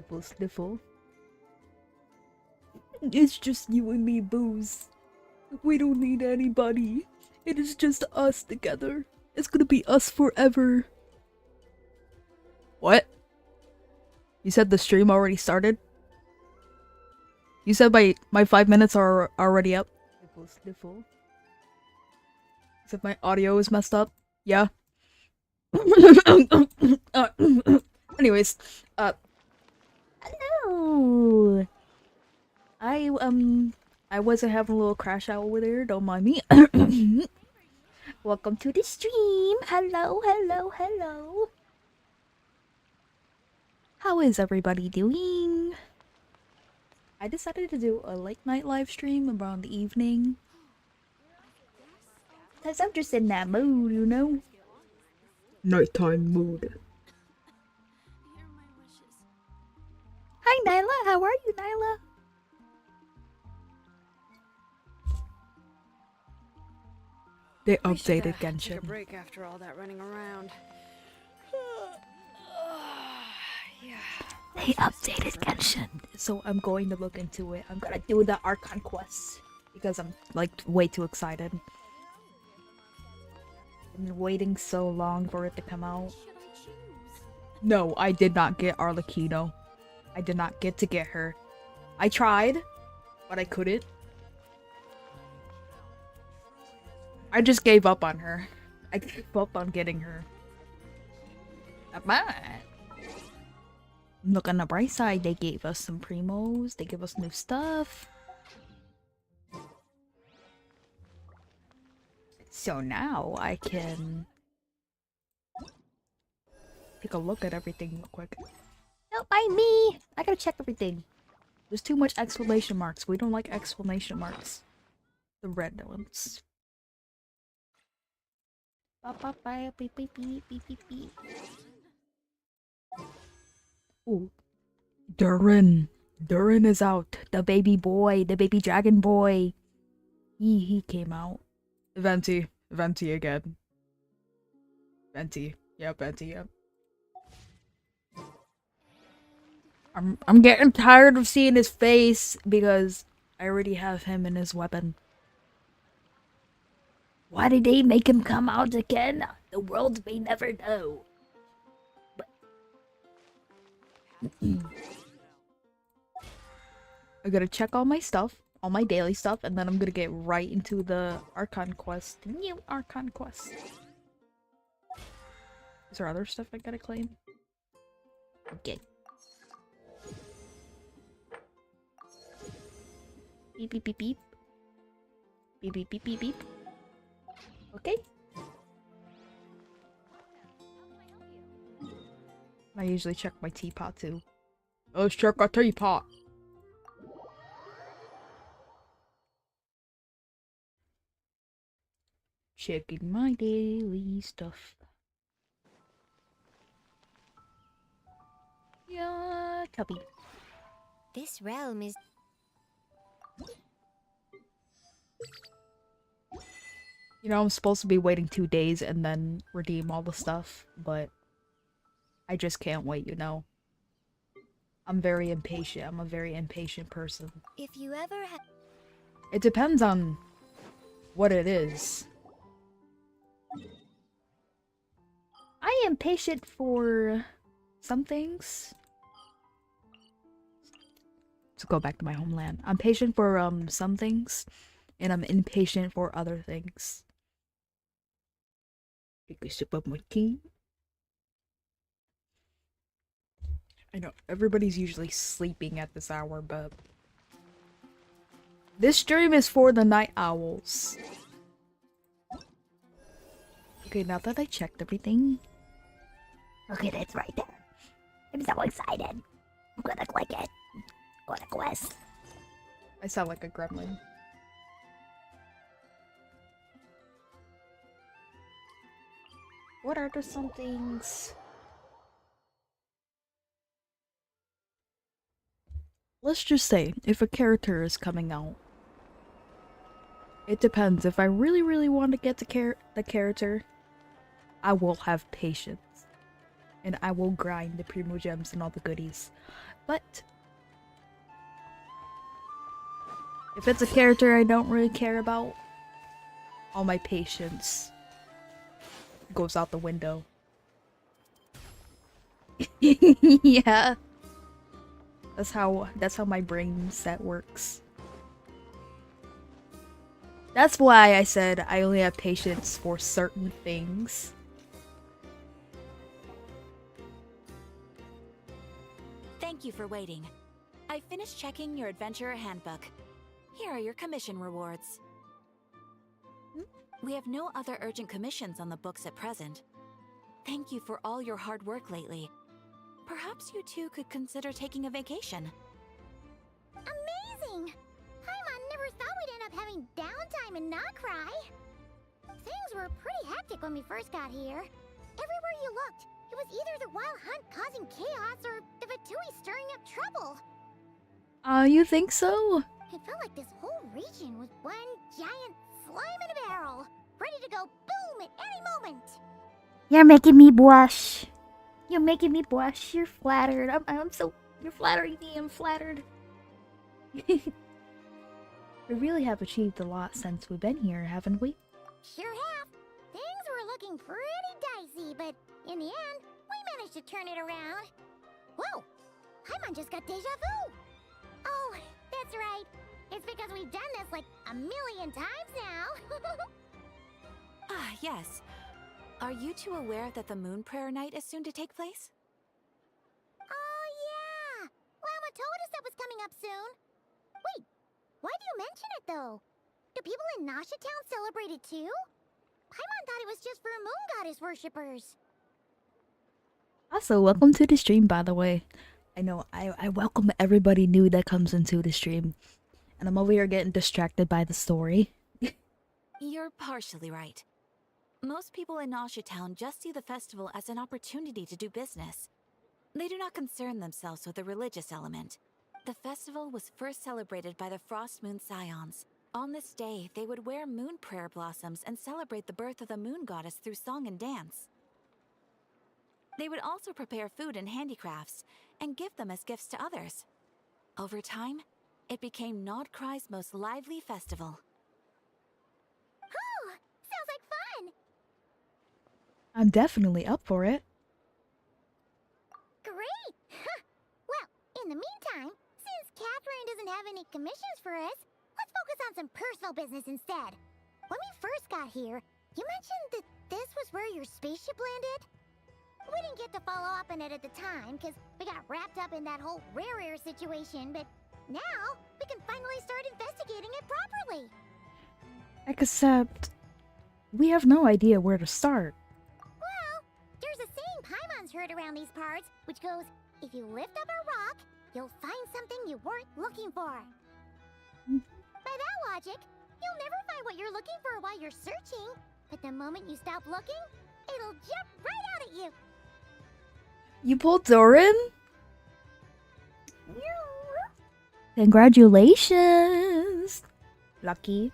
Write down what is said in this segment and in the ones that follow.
Sniffle, sniffle. It's just you and me, Booze. We don't need anybody. It is just us together. It's gonna be us forever. What? You said the stream already started? You said my 5 minutes are already up? Sniffle, sniffle. You said my audio is messed up? Yeah? Anyways, hello! I wasn't having a little crash out over there, don't mind me. Welcome to the stream! Hello, hello, hello! How is everybody doing? I decided to do a late night live stream around the evening. Cause I'm just in that mood, you know? Nighttime mood. Hi Nyla, how are you, Nyla? They updated Genshin. Take a break after all that running around. They updated Genshin, so I'm going to look into it. I'm gonna do the Archon quest because I'm like way too excited. Been waiting so long for it to come out. No, I did not get Arlecchino. I did not get to get her. I tried, but I couldn't. I just gave up on her. I gave up on getting her. Look on the bright side, they gave us some primos, they gave us new stuff. So now I can take a look at everything real quick. Don't mind me! I gotta check everything. There's too much exclamation marks. We don't like exclamation marks. The red ones. Ooh. Durin. Durin is out. The baby boy. The baby dragon boy. He came out. Venti. Venti again. Venti. Yep, Venti, yep. I'm getting tired of seeing his face because I already have him in his weapon. Why did they make him come out again? The world may never know. But I gotta check all my stuff, all my daily stuff, and then I'm gonna get right into the Archon quest. New Archon quest. Is there other stuff I gotta claim? Okay. Beep beep beep beep. Beep beep beep beep beep. Okay. I usually check my teapot too. Let's check our teapot. Checking my daily stuff. Yeah, copy. This realm is... You know, I'm supposed to be waiting 2 days and then redeem all the stuff, but I just can't wait, you know. I'm very impatient. I'm a very impatient person. If you ever have... It depends on what it is. I am patient for some things. Let's go back to my homeland. I'm patient for some things, and I'm impatient for other things. Take a sip of my tea. I know everybody's usually sleeping at this hour, but this stream is for the night owls. Okay, now that I checked everything. Okay, that's right there. I'm so excited. I'm gonna click it. Go to quest. I sound like a gremlin. What are the some things? Let's just say, if a character is coming out, it depends. If I really want to get the character, I will have patience. and I will grind the Primo Gems and all the goodies. But if it's a character I don't really care about, all my patience goes out the window. Yeah. That's how my brain set works. That's why I said I only have patience for certain things. Thank you for waiting. I finished checking your adventurer handbook. Here are your commission rewards. We have no other urgent commissions on the books at present. Thank you for all your hard work lately. Perhaps you two could consider taking a vacation. Amazing! Paimon never thought we'd end up having downtime and not cry. Things were pretty hectic when we first got here. Everywhere you looked, it was either the wild hunt causing chaos or the Vatui stirring up trouble. You think so? It felt like this whole region was one giant slime in a barrel, ready to go boom at any moment. You're making me blush. You're making me blush. You're flattered. I'm so... You're flattering me. I'm flattered. We really have achieved a lot since we've been here, haven't we? Sure have. Things were looking pretty dicey, but in the end, we managed to turn it around. Whoa! Paimon just got deja vu. Oh, that's right. It's because we've done this like a million times now. Ah, yes. Are you two aware that the Moon Prayer Night is soon to take place? Oh, yeah! Llama told us that was coming up soon. Wait, why do you mention it, though? Do people in Nasha Town celebrate it, too? Paimon thought it was just for Moon Goddess worshippers. Also, welcome to the stream, by the way. I know, I welcome everybody new that comes into the stream. And I'm over here getting distracted by the story. You're partially right. Most people in Nasha Town just see the festival as an opportunity to do business. They do not concern themselves with the religious element. The festival was first celebrated by the Frost Moon Scions. On this day, they would wear moon prayer blossoms and celebrate the birth of the moon goddess through song and dance. They would also prepare food and handicrafts and give them as gifts to others. Over time, it became Nodcry's most lively festival. Oh, sounds like fun! I'm definitely up for it. Great! Well, in the meantime, since Catherine doesn't have any commissions for us, let's focus on some personal business instead. When we first got here, you mentioned that this was where your spaceship landed? We didn't get to follow up on it at the time, because we got wrapped up in that whole rare situation, but now we can finally start investigating it properly. Except, we have no idea where to start. Well, there's a saying Paimon's heard around these parts, which goes, if you lift up a rock, you'll find something you weren't looking for. By that logic, you'll never find what you're looking for while you're searching, but the moment you stop looking, it'll jump right out at you. You pulled Doran? Congratulations! Lucky.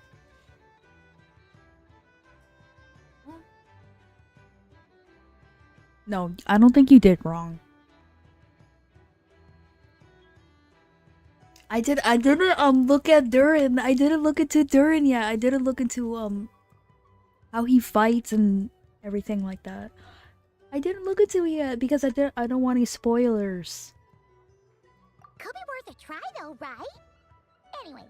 No, I don't think you did wrong. I didn't look at Durin. I didn't look into Durin yet. I didn't look into how he fights and everything like that. I didn't look into it yet because I don't want any spoilers. Could be worth a try though, right? Anyway,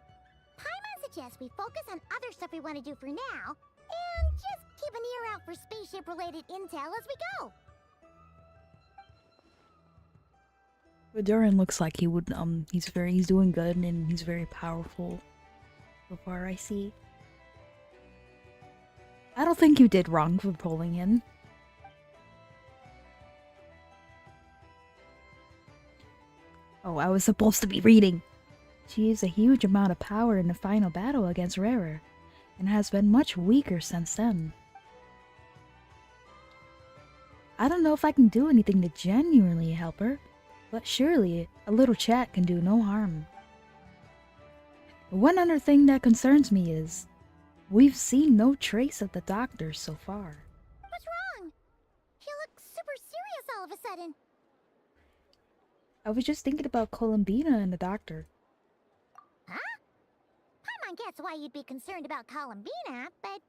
Paimon suggests we focus on other stuff we want to do for now, and just keep an ear out for spaceship-related intel as we go. But Durin looks like he would he's doing good and he's very powerful. So far I see. I don't think you did wrong for pulling him. Oh, I was supposed to be reading. She used a huge amount of power in the final battle against Rarer, and has been much weaker since then. I don't know if I can do anything to genuinely help her, but surely a little chat can do no harm. One other thing that concerns me is, we've seen no trace of the doctor so far. What's wrong? He looks super serious all all of a sudden? I was just thinking about Columbina and the doctor. Huh? Paimon gets why you'd be concerned about Columbina, but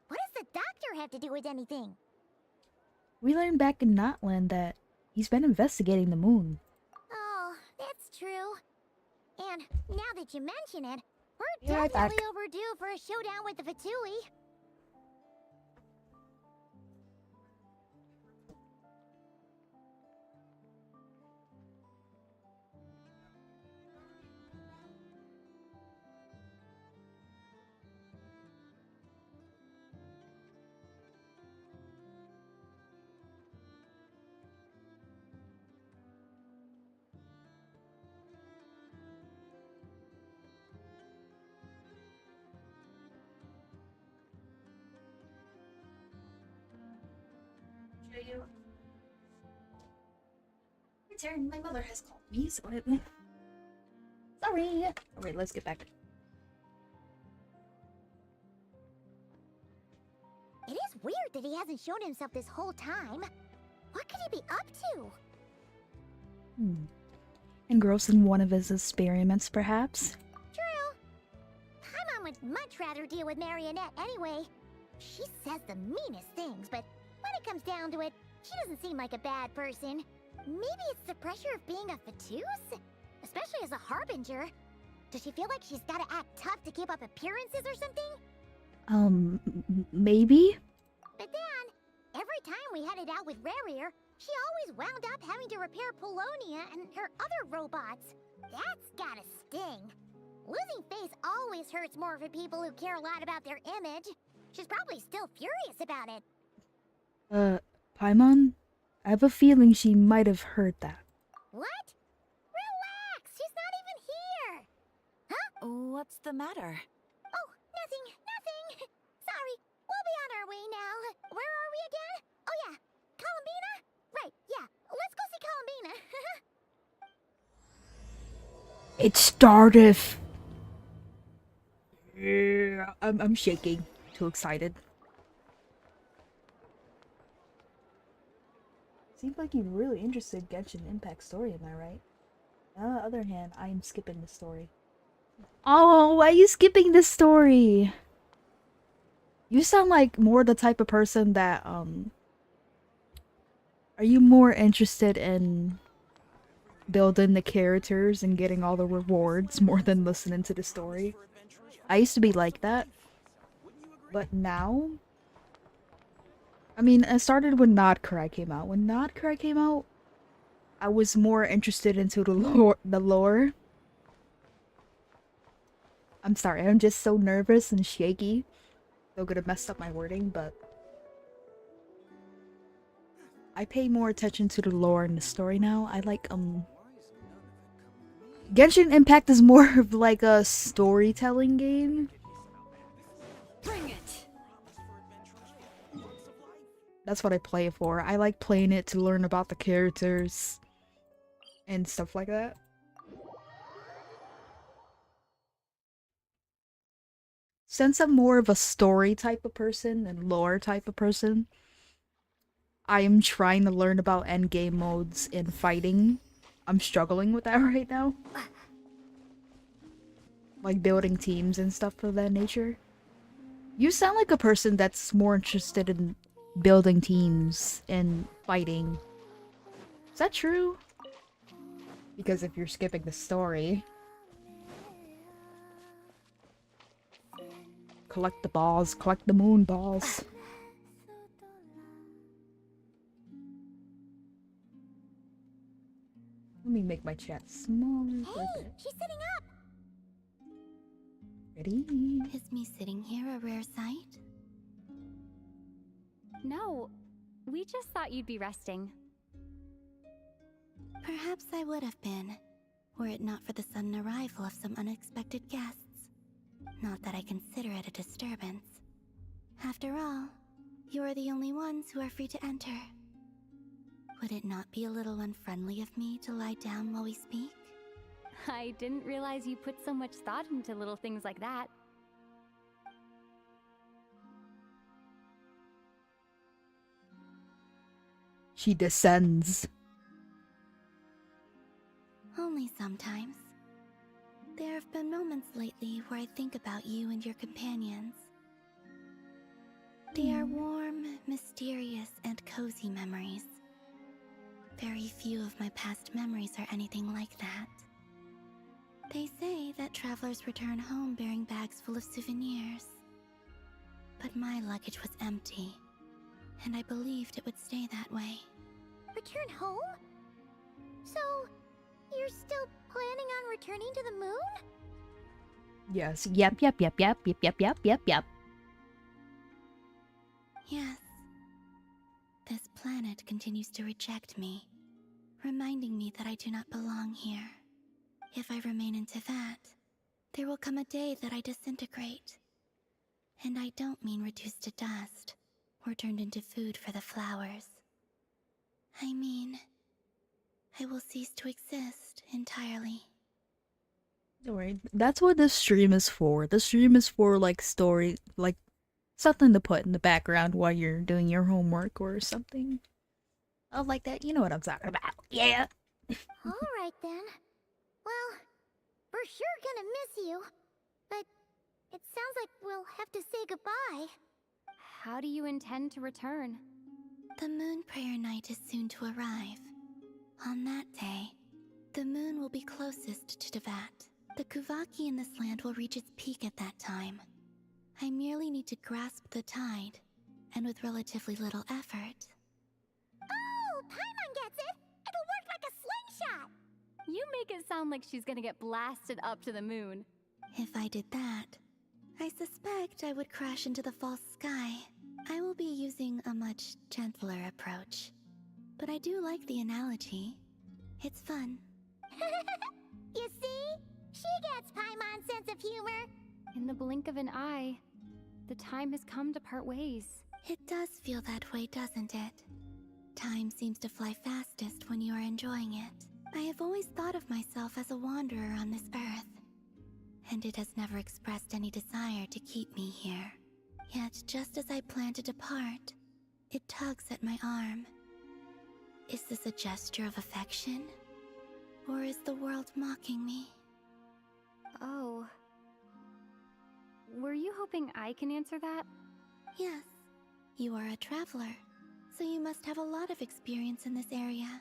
what does the doctor have to do with anything? We learned back in Notland that he's been investigating the moon. Oh, that's true. And now that you mention it, we're Yeah, definitely overdue for a showdown with the Fatui. Return. My mother has called me, so sorry. Alright, let's get back. It is weird that he hasn't shown himself this whole time. What could he be up to? Engrossed in one of his experiments, perhaps? True. Paimon would much rather deal with Marionette anyway. She says the meanest things, but when it comes down to it, she doesn't seem like a bad person. Maybe it's the pressure of being a Fatus? Especially as a Harbinger. Does she feel like she's gotta act tough to keep up appearances or something? Maybe? But then, every time we headed out with Rarier, she always wound up having to repair Polonia and her other robots. That's gotta sting. Losing face always hurts more for people who care a lot about their image. She's probably still furious about it. Paimon? I have a feeling she might have heard that. What? Relax, she's not even here. Huh? What's the matter? Oh, nothing. Sorry, we'll be on our way now. Where are we again? Oh yeah, Columbina? Right, yeah, let's go see Columbina. It started. Yeah, I'm shaking. Too excited. Seems like you're really interested in Genshin story, am I right? On the other hand, I am skipping the story. Oh, why are you skipping this story? You sound like more the type of person that, Are you more interested in building the characters and getting all the rewards more than listening to the story? I used to be like that. But now... I mean, it started when Nodcry came out. When Nodcry came out, I was more interested into the lore. I'm sorry, I'm just so nervous and shaky. Still gonna mess up my wording, but I pay more attention to the lore and the story now. I like Genshin Impact is more of like a storytelling game. Bring it. That's what I play it for. I like playing it to learn about the characters and stuff like that. Since I'm more of a story type of person and lore type of person, I am trying to learn about endgame modes in fighting. I'm struggling with that right now. Like building teams and stuff of that nature. You sound like a person that's more interested in building teams and fighting. Is that true? Because if you're skipping the story... Collect the balls, collect the moon balls. Let me make my chat smaller for a Hey, bit. she's sitting up. Ready? Is me sitting here a rare sight? No, we just thought you'd be resting. Perhaps I would have been, were it not for the sudden arrival of some unexpected guests. Not that I consider it a disturbance. After all, you are the only ones who are free to enter. Would it not be a little unfriendly of me to lie down while we speak? I didn't realize you put so much thought into little things like that. She descends. where I think about you and your companions. They are warm, mysterious, and cozy memories. Very few of my past memories are anything like that. They say that travelers return home bearing bags full of souvenirs. But my luggage was empty, and I believed it would stay that way. Return home? So, you're still planning on returning to the moon? Yes. Yep. Yes. This planet continues to reject me, reminding me that I do not belong here. If I remain into that, there will come a day that I disintegrate. And I don't mean reduced to dust, or turned into food for the flowers. I mean, I will cease to exist entirely. Don't worry. That's what this stream is for. The stream is for like story, like something to put in the background while you're doing your homework or something. Oh, like that. You know what I'm talking about. Yeah. Alright then. Well, we're sure gonna miss you. But it sounds like we'll have to say goodbye. How do you intend to return? The moon prayer night is soon to arrive. On that day, the moon will be closest to Devat. The Kuvaki in this land will reach its peak at that time. I merely need to grasp the tide, and with relatively little effort. Oh, Paimon gets it! It'll work like a slingshot! You make it sound like she's gonna get blasted up to the moon. If I did that, I suspect I would crash into the false sky. I will be using a much gentler approach. But I do like the analogy. It's fun. You see? She gets Paimon's sense of humor. In the blink of an eye, the time has come to part ways. It does feel that way, doesn't it? Time seems to fly fastest when you are enjoying it. I have always thought of myself as a wanderer on this earth, and it has never expressed any desire to keep me here. Yet, just as I plan to depart, it tugs at my arm. Is this a gesture of affection? Or is the world mocking me? Oh. Were you hoping I can answer that? Yes. You are a traveler, so you must have a lot of experience in this area.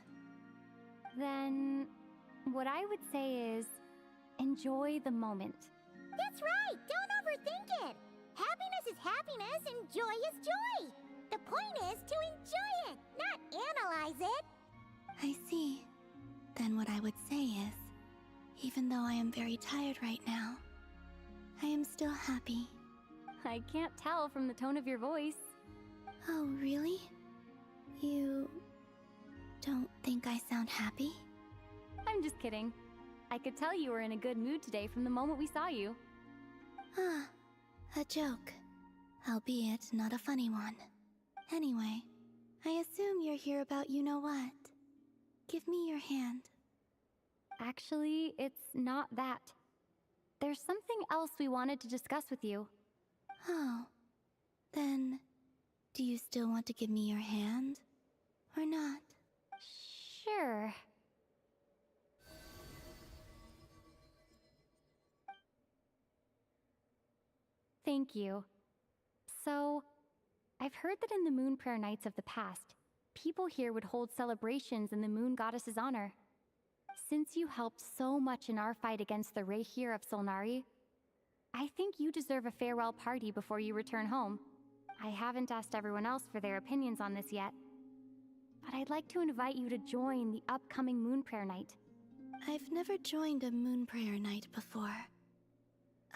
Then, what I would say is, enjoy the moment. That's right! Don't overthink it! Happiness is happiness and joy is joy! The point is to enjoy it, not analyze it! I see. Then what I would say is, even though I am very tired right now, I am still happy. I can't tell from the tone of your voice. Oh, really? You don't think I sound happy? I'm just kidding. I could tell you were in a good mood today from the moment we saw you. Ah, a joke. Albeit not a funny one. Anyway, I assume you're here about you-know-what. Give me your hand. Actually, it's not that. There's something else we wanted to discuss with you. Oh. Then, do you still want to give me your hand? Or not? Sure. Thank you. So, I've heard that in the moon prayer nights of the past, people here would hold celebrations in the moon goddess's honor. Since you helped so much in our fight against the Here of Solnari, I think you deserve a farewell party before you return home. I haven't asked everyone else for their opinions on this yet, but I'd like to invite you to join the upcoming moon prayer night. I've never joined a moon prayer night before.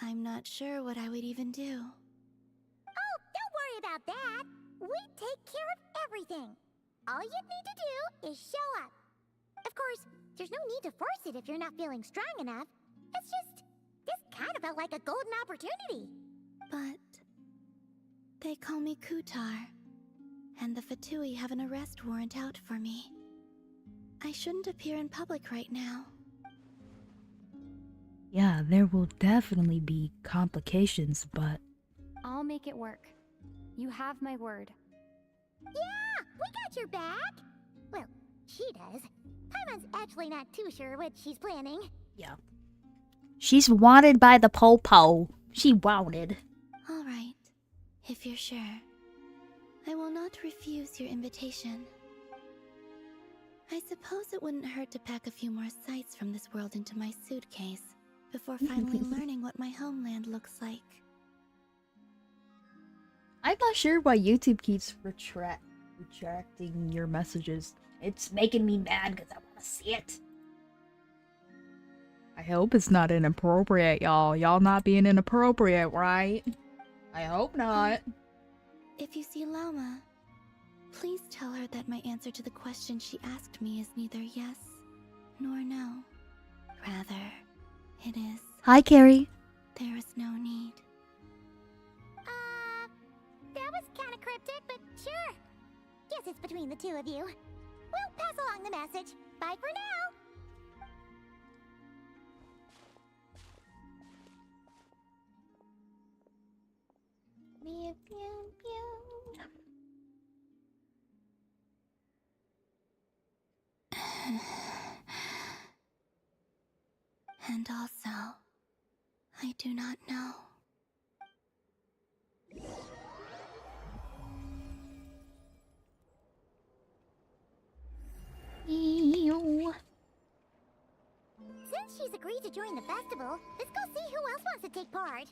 I'm not sure what I would even do. Oh, don't worry about that! We take care of everything! All you'd need to do is show up. Of course, there's no need to force it if you're not feeling strong enough. It's just, this kind of felt like a golden opportunity. But they call me Kutar, and the Fatui have an arrest warrant out for me. I shouldn't appear in public right now. Yeah, there will definitely be complications, but I'll make it work. You have my word. Yeah, we got your back! Well, she does. Paimon's actually not too sure what she's planning. yeah. She's wanted by the Popo. She wanted. All right, if you're sure. I will not refuse your invitation. I suppose it wouldn't hurt to pack a few more sights from this world into my suitcase before finally learning what my homeland looks like. I'm not sure why YouTube keeps retracting your messages. It's making me mad because I want to see it. I hope it's not inappropriate, y'all. Y'all not being inappropriate, right? I hope not. If you see Llama, please tell her that my answer to the question she asked me is neither yes nor no. Rather, it is, Hi, Carrie. there is no need. That was kind of cryptic, but sure. Guess it's between the two of you. We'll pass along the message. Bye for now. Meow, meow, meow. And also, I do not know. Ew. Since she's agreed to join the festival, let's go see who else wants to take part.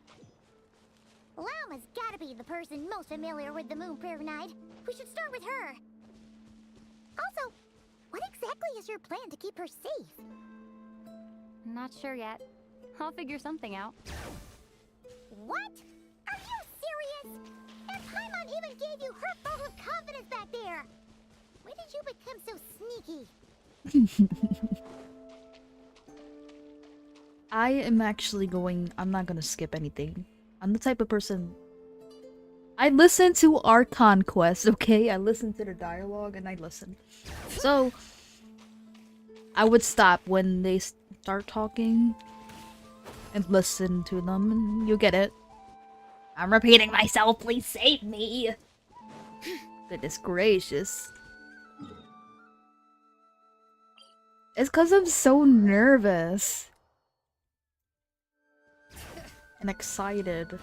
Llama's gotta be the person most familiar with the Moon Prayer Night. We should start with her. Also, what exactly is your plan to keep her safe? Not sure yet. I'll figure something out. What? Are you serious? And Paimon even gave you her vote of confidence back there. When did you become so sneaky? I am actually going... I'm not gonna skip anything. I'm the type of person... I listen to our conquest, okay? I listen to the dialogue and I listen. So... I would stop when they start talking and listen to them, and you get it. I'm repeating myself, please save me! Goodness gracious. It's because I'm so nervous. And excited.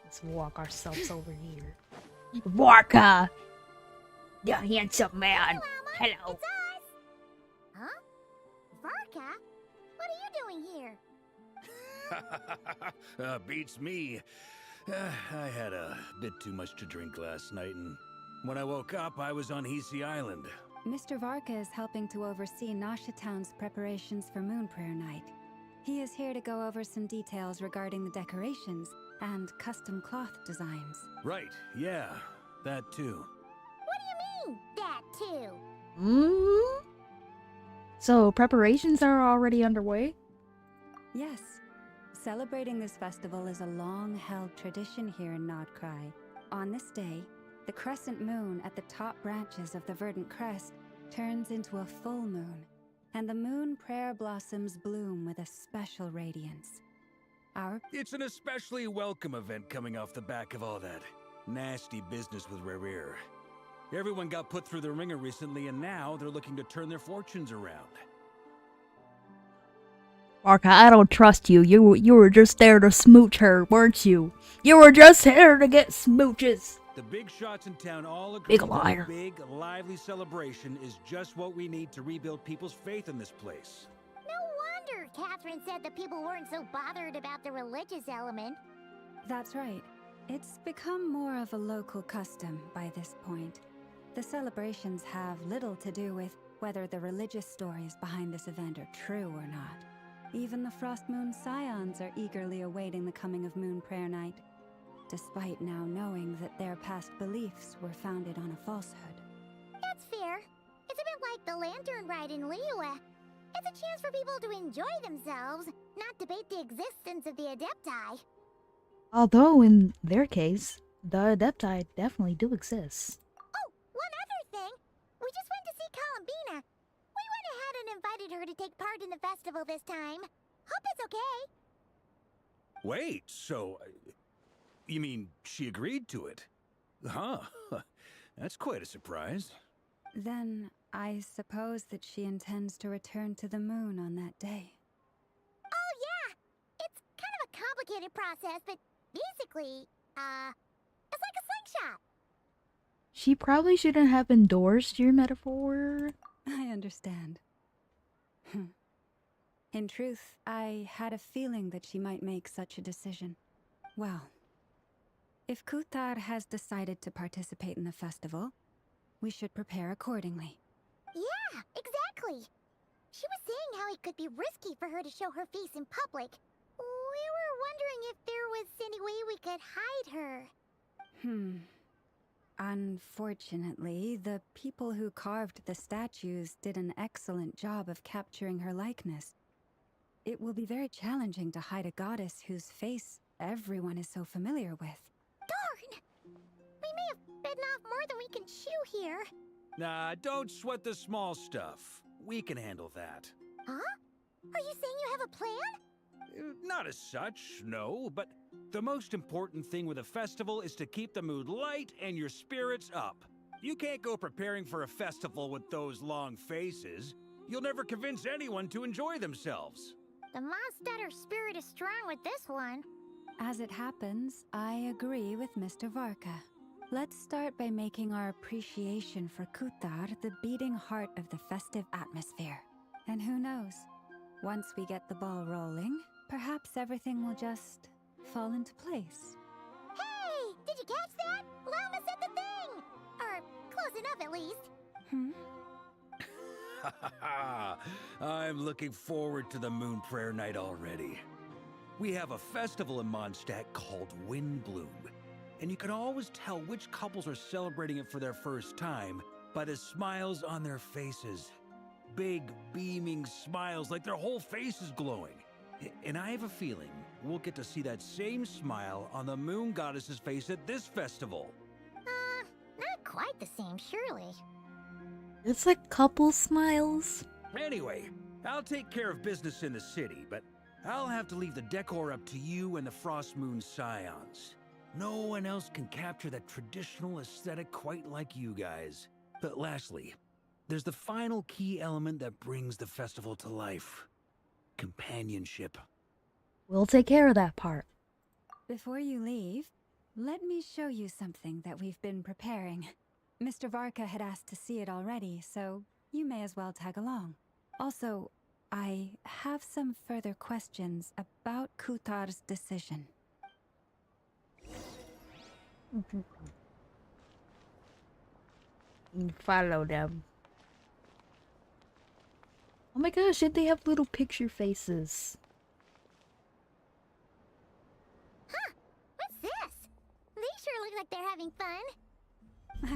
Let's walk ourselves over here. Warka! The handsome man! Hello! It's us! Huh? Varka? What are you doing here? Beats me. I had a bit too much to drink last night, and when I woke up, I was on Hisi Island. Mr. Varka is helping to oversee Nasha Town's preparations for Moon Prayer Night. He is here to go over some details regarding the decorations and custom cloth designs. Right, yeah, that too. What do you mean, that too? So, preparations are already underway? Yes. Celebrating this festival is a long-held tradition here in Nodcry. On this day, the crescent moon at the top branches of the verdant crest turns into a full moon, and the moon prayer blossoms bloom with a special radiance. It's an especially welcome event coming off the back of all that nasty business with Rare. Everyone got put through the ringer recently, and now they're looking to turn their fortunes around. Warka, I don't trust you. You were just there to smooch her, weren't you? You were just here to get smooches. The big shots in town all agree Big that liar. a big, lively celebration is just what we need to rebuild people's faith in this place. No wonder Catherine said that people weren't so bothered about the religious element. That's right. It's become more of a local custom by this point. The celebrations have little to do with whether the religious stories behind this event are true or not. Even the Frost Moon Scions are eagerly awaiting the coming of Moon Prayer Night, despite now knowing that their past beliefs were founded on a falsehood. That's fair. It's a bit like the lantern ride in Liyue. It's a chance for people to enjoy themselves, not debate the existence of the Adepti. Although, in their case, the Adepti definitely do exist. Oh, one other thing. We just went to see Columbina. We went ahead and invited her to take part in the festival festival this time. Hope it's okay. Wait, so... you mean she agreed to it? Huh. That's quite a surprise. Then I suppose that she intends to return to the moon on that day. Oh yeah! It's kind of a complicated process, but basically, it's like a slingshot. She probably shouldn't have endorsed your metaphor. I understand. In truth, I had a feeling that she might make such a decision. Well, if Kuthar has decided to participate in the festival, we should prepare accordingly. Yeah, exactly. She was saying how it could be risky for her to show her face in public. We were wondering if there was any way we could hide her. Unfortunately, the people who carved the statues did an excellent job of capturing her likeness. It will be very challenging to hide a goddess whose face everyone is so familiar with. Darn! We may have bitten off more than we can chew here. Nah, don't sweat the small stuff. We can handle that. Huh? Are you saying you have a plan? Not as such, no, but the most important thing with a festival is to keep the mood light and your spirits up. You can't go preparing for a festival with those long faces. You'll never convince anyone to enjoy themselves. The Mondstatter spirit is strong with this one. As it happens, I agree with Mr. Varka. Let's start by making our appreciation for Kuthar the beating heart of the festive atmosphere. And who knows, once we get the ball rolling, perhaps everything will just fall into place. Hey! Did you catch that? Llama said the thing! Or close enough at least. I'm looking forward to the Moon Prayer Night already. We have a festival in Mondstadt called Windbloom, and you can always tell which couples are celebrating it for their first time by the smiles on their faces. Big, beaming smiles like their whole face is glowing. And I have a feeling we'll get to see that same smile on the Moon Goddess's face at this festival. Not quite the same, surely. It's like couple smiles. Anyway, I'll take care of business in the city, but I'll have to leave the decor up to you and the Frost Moon Scions. No one else can capture that traditional aesthetic quite like you guys. But lastly, there's the final key element that brings the festival to life. Companionship. We'll take care of that part. Before you leave, let me show you something that we've been preparing. Mr. Varka had asked to see it already, so you may as well tag along. Also, I have some further questions about Kuthar's decision. Follow them. Oh my gosh, did they have little picture faces? Huh? What's this? They sure look like they're having fun.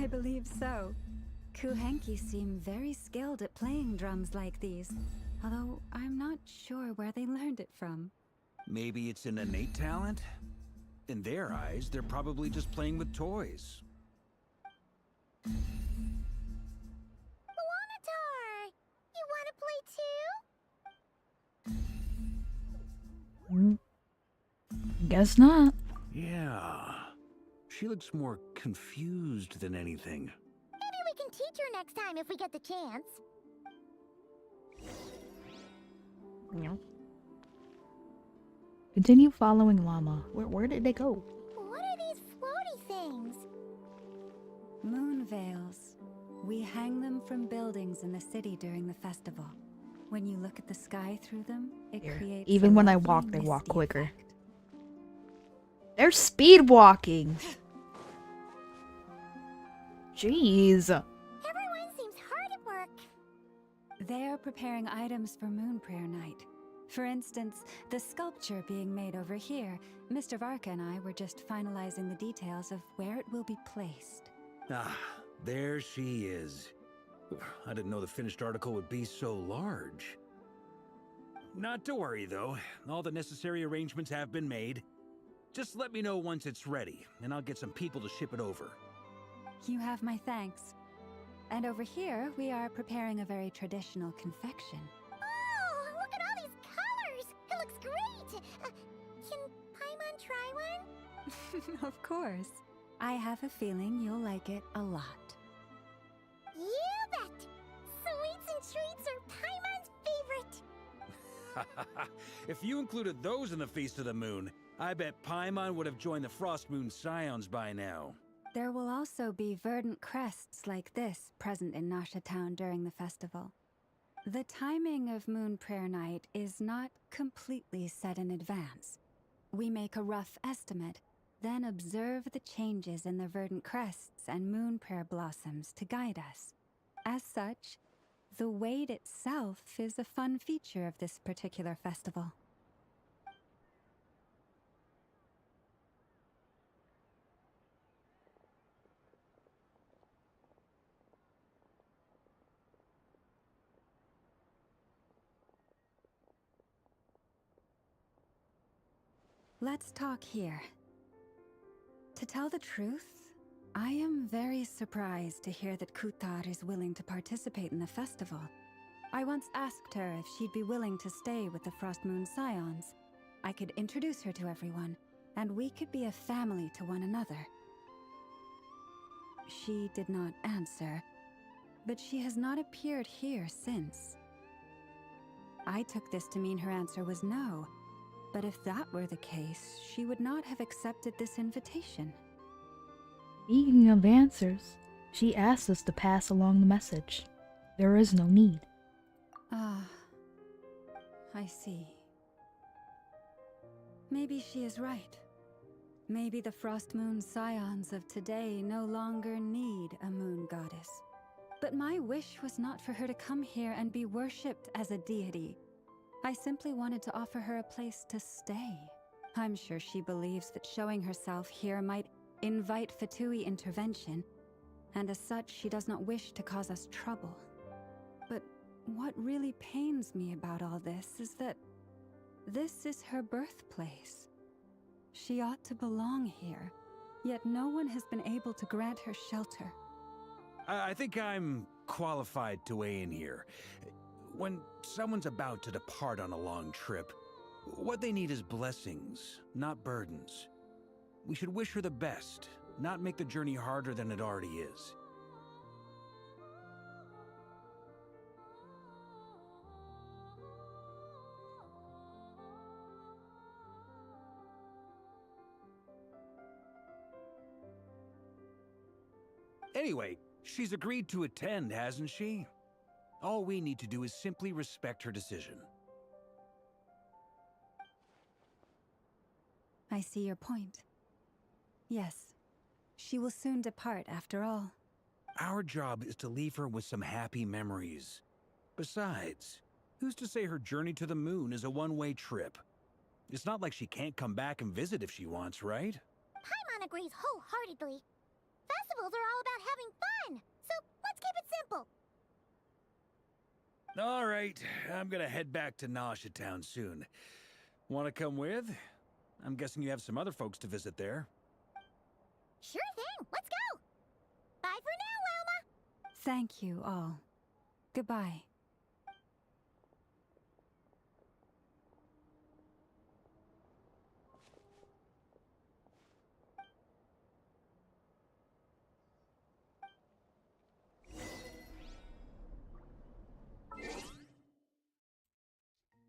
I believe so. Kuhenki seem very skilled at playing drums like these, although I'm not sure where they learned it from. Maybe it's an innate talent? In their eyes, they're probably just playing with toys. Wanatar! You wanna play too? Guess not. Yeah. She looks more confused than anything. Maybe we can teach her next time if we get the chance. Yeah. Continue following Llama. Where did they go? What are these floaty things? Moon veils. We hang them from buildings in the city during the festival. When you look at the sky through them, it Here. creates Even a when I lovely walk, they walk misty quicker. effect. They're speed walking. Jeez. Everyone seems hard at work. They are preparing items for Moon Prayer Night. For instance, the sculpture being made over here, Mr. Varka and I were just finalizing the details of where it will be placed. Ah, there she is. I didn't know the finished article would be so large. Not to worry, though. All the necessary arrangements have been made. Just let me know once it's ready, and I'll get some people to ship it over. You have my thanks. And over here, we are preparing a very traditional confection. Oh, look at all these Of course. I have a feeling you'll like it a lot. You bet! Sweets and treats are Paimon's favorite! If you included those in the Feast of the Moon, I bet Paimon would have joined the Frost Moon Scions by now. There will also be verdant crests like this present in Nasha Town during the festival. The timing of Moon Prayer Night is not completely set in advance. We make a rough estimate, then observe the changes in the verdant crests and moon prayer blossoms to guide us. As such, the wait itself is a fun feature of this particular festival. Let's talk here. To tell the truth, I am very surprised to hear that Kutar is willing to participate in the festival. I once asked her if she'd be willing to stay with the Frost Moon Scions. I could introduce her to everyone, and we could be a family to one another. She did not answer, but she has not appeared here since. I took this to mean her answer was no. But if that were the case, she would not have accepted this invitation. Speaking of answers, she asked us to pass along the message. There is no need. Ah, I see. Maybe she is right. Maybe the Frost Moon Scions of today no longer need a moon goddess. But my wish was not for her to come here and be worshipped as a deity. I simply wanted to offer her a place to stay. I'm sure she believes that showing herself here might invite Fatui intervention, and as such she does not wish to cause us trouble. But what really pains me about all this is that this is her birthplace. She ought to belong here, yet no one has been able to grant her shelter. I think I'm qualified to weigh in here. When someone's about to depart on a long trip, what they need is blessings, not burdens. We should wish her the best, not make the journey harder than it already is. Anyway, she's agreed to attend, hasn't she? All we need to do is simply respect her decision. I see your point. Yes, she will soon depart after all. Our job is to leave her with some happy memories. Besides, who's to say her journey to the moon is a one-way trip? It's not like she can't come back and visit if she wants, right? Paimon agrees wholeheartedly. Festivals are all about having fun, so let's keep it simple. All right, I'm gonna head back to Nasha Town soon. Want to come with? I'm guessing you have some other folks to visit there. Sure thing, let's go! Bye for now, Wilma! Thank you all. Goodbye.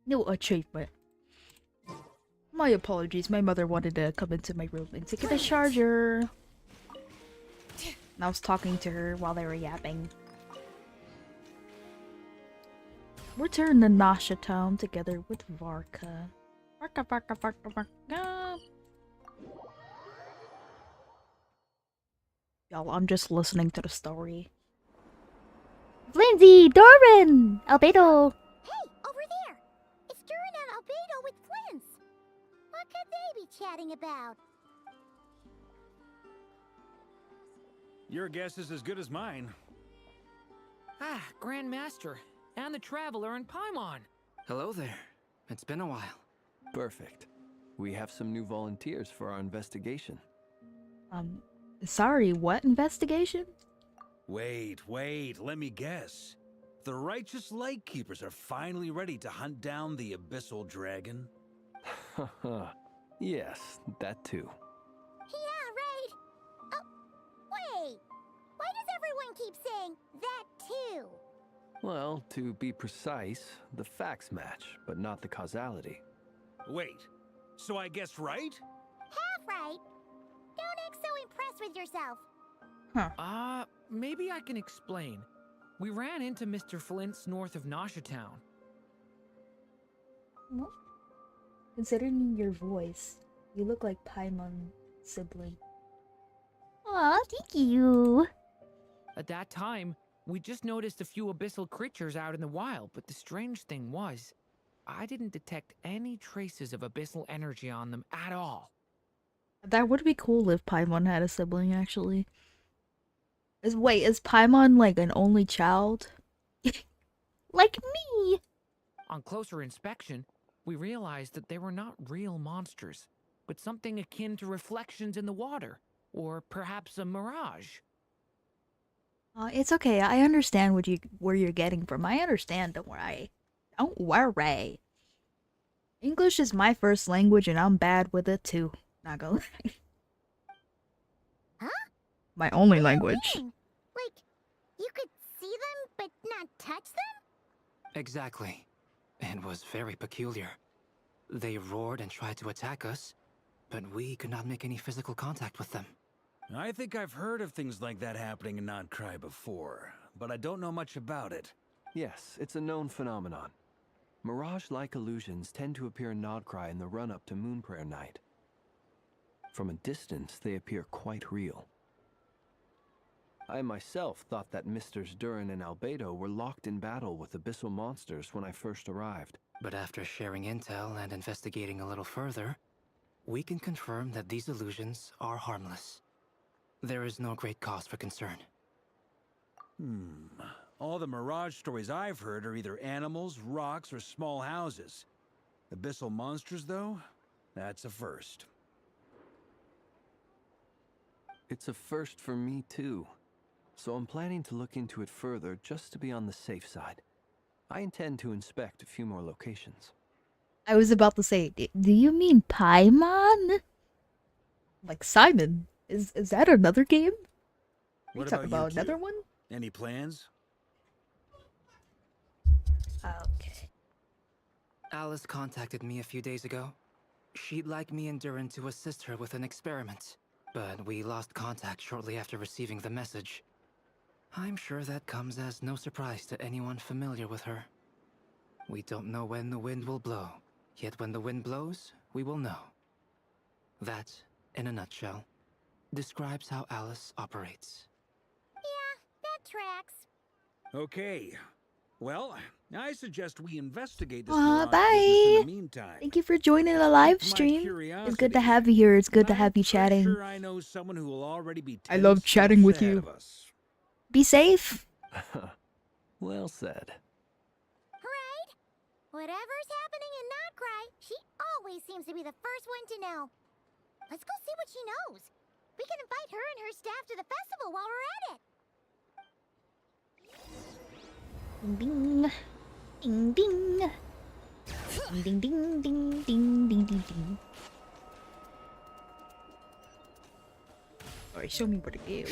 No achievement. My apologies, my mother wanted to come into my room and take a charger. And I was talking to her while they were yapping. Return to Nasha Town together with Varka. Varka, Varka, Varka, Varka. Y'all, I'm just listening to the story. Lindsay, Doran, Albedo. Hey, over there! It's Durin and Albedo with Flint's! What could they be chatting about? Your guess is as good as mine. Ah, Grand Master, and the Traveler and Paimon. Hello there. It's been a while. Perfect. We have some new volunteers for our investigation. Sorry, what investigation? Wait, let me guess. The righteous Lightkeepers are finally ready to hunt down the Abyssal Dragon? Yes, that too. Hey! Why does everyone keep saying that too? Well, to be precise, the facts match, but not the causality. Wait, so I guessed right? Half right. Don't act so impressed with yourself. Maybe I can explain. We ran into Mr. Flint's north of Town. Well, considering your voice, you look like Paimon's sibling. Aw, thank you. At that time, we just noticed a few abyssal creatures out in the wild, but the strange thing was, I didn't detect any traces of abyssal energy on them at all. That would be cool if Paimon had a sibling, actually. Wait, is Paimon like an only child? Like me! On closer inspection, we realized that they were not real monsters, but something akin to reflections in the water, or perhaps a mirage. It's okay. I understand where you're getting from. I understand. Don't worry. Don't worry. English is my first language, and I'm bad with it too. Not gonna lie. Huh? My only What do you language. mean? Like, you could see them, but not touch them? Exactly. It was very peculiar. They roared and tried to attack us, but we could not make any physical contact with them. I think I've heard of things like that happening in Nodcry before, but I don't know much about it. Yes, it's a known phenomenon. Mirage-like illusions tend to appear in Nodcry in the run-up to Moonprayer Night. From a distance, they appear quite real. I myself thought that Misters Durin and Albedo were locked in battle with abyssal monsters when I first arrived. But after sharing intel and investigating a little further, we can confirm that these illusions are harmless. There is no great cause for concern. All the Mirage stories I've heard are either animals, rocks, or small houses. Abyssal monsters, though? That's a first. It's a first for me, too. So I'm planning to look into it further just to be on the safe side. I intend to inspect a few more locations. I was about to say, do you mean Paimon? Like Simon? Is that another game? What We talk about you another two? one? Any plans? Okay. Alice contacted me a few days ago. She'd like me and Durin to assist her with an experiment, but we lost contact shortly after receiving the message. I'm sure that comes as no surprise to anyone familiar with her. We don't know when the wind will blow, yet when the wind blows, we will know. That, in a nutshell, describes how Alice operates. Yeah, that tracks. Okay. Well, I suggest we investigate this Aw, Mirage business in bye! the meantime. Thank you for joining the live Piqued my stream. It's good to curiosity, have you here. It's good to I'm have you pretty chatting. Sure I know someone who will already be I 10 love chatting steps with ahead you. of us. Be safe. Well said. Right? Whatever's happening in Nodcry, she always seems to be the first one to know. Let's go see what she knows. We can invite her and her staff to the festival while we're at it. Ding ding. Ding ding. Ding ding ding ding ding ding ding. Alright, show me where to go.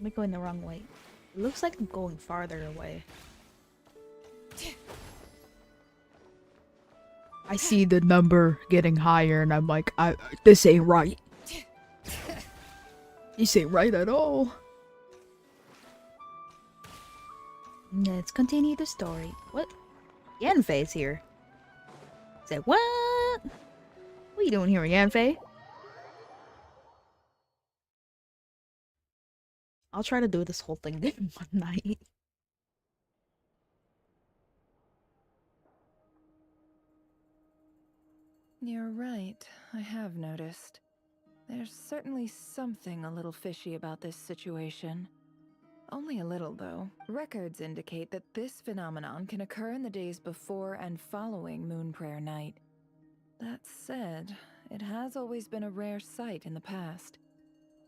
Am I going the wrong way? It looks like I'm going farther away. I see the number getting higher and I'm like, this ain't right. This ain't right at all. Let's continue the story. What? Yanfei's here. Say what? What are you doing here, Yanfei? I'll try to do this whole thing in one night. You're right, I have noticed. There's certainly something a little fishy about this situation. Only a little, though. Records indicate that this phenomenon can occur in the days before and following Moonprayer Night. That said, it has always been a rare sight in the past.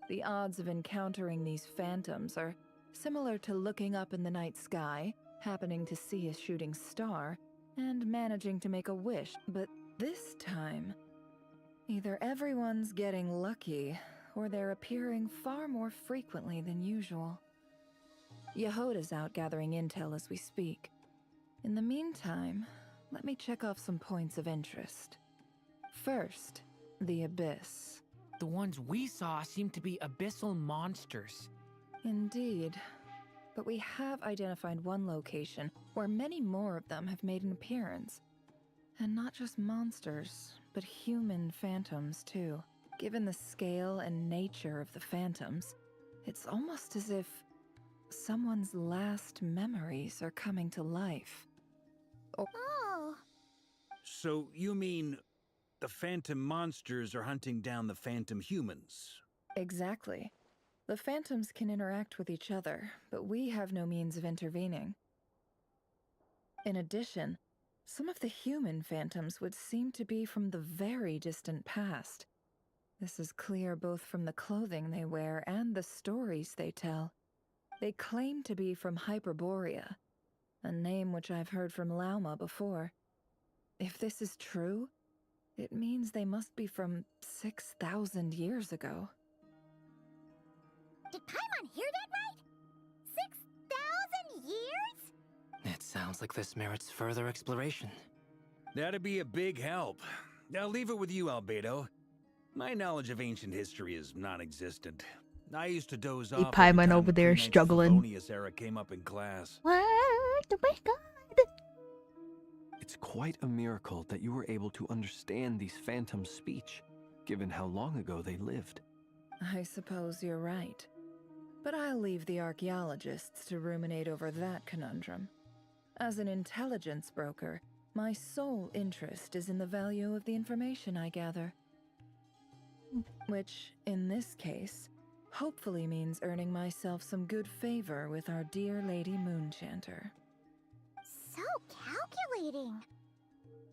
The odds of encountering these phantoms are similar to looking up in the night sky, happening to see a shooting star, and managing to make a wish, but this time, either everyone's getting lucky, or they're appearing far more frequently than usual. Yehoda's out gathering intel as we speak. In the meantime, let me check off some points of interest. First, the Abyss. The ones we saw seem to be abyssal monsters. Indeed. But we have identified one location where many more of them have made an appearance. And not just monsters, but human phantoms too. Given the scale and nature of the phantoms, it's almost as if someone's last memories are coming to life. Oh. So you mean the phantom monsters are hunting down the phantom humans? Exactly. The phantoms can interact with each other, but we have no means of intervening. In addition, some of the human phantoms would seem to be from the very distant past. This is clear both from the clothing they wear and the stories they tell. They claim to be from Hyperborea, a name which I've heard from Lauma before. If this is true, it means they must be from 6,000 years ago. Did Paimon hear that right? 6,000 years? It sounds like this merits further exploration. That'd be a big help. I'll leave it with you, Albedo. My knowledge of ancient history is non-existent. I used to doze off every Paimon time over the there Knights of struggling. Favonius era came up in class. What? Oh my god. It's quite a miracle that you were able to understand these phantoms' speech, given how long ago they lived. I suppose you're right. But I'll leave the archaeologists to ruminate over that conundrum. As an intelligence broker, my sole interest is in the value of the information I gather. Which, in this case, hopefully means earning myself some good favor with our dear Lady Moonchanter. So calculating.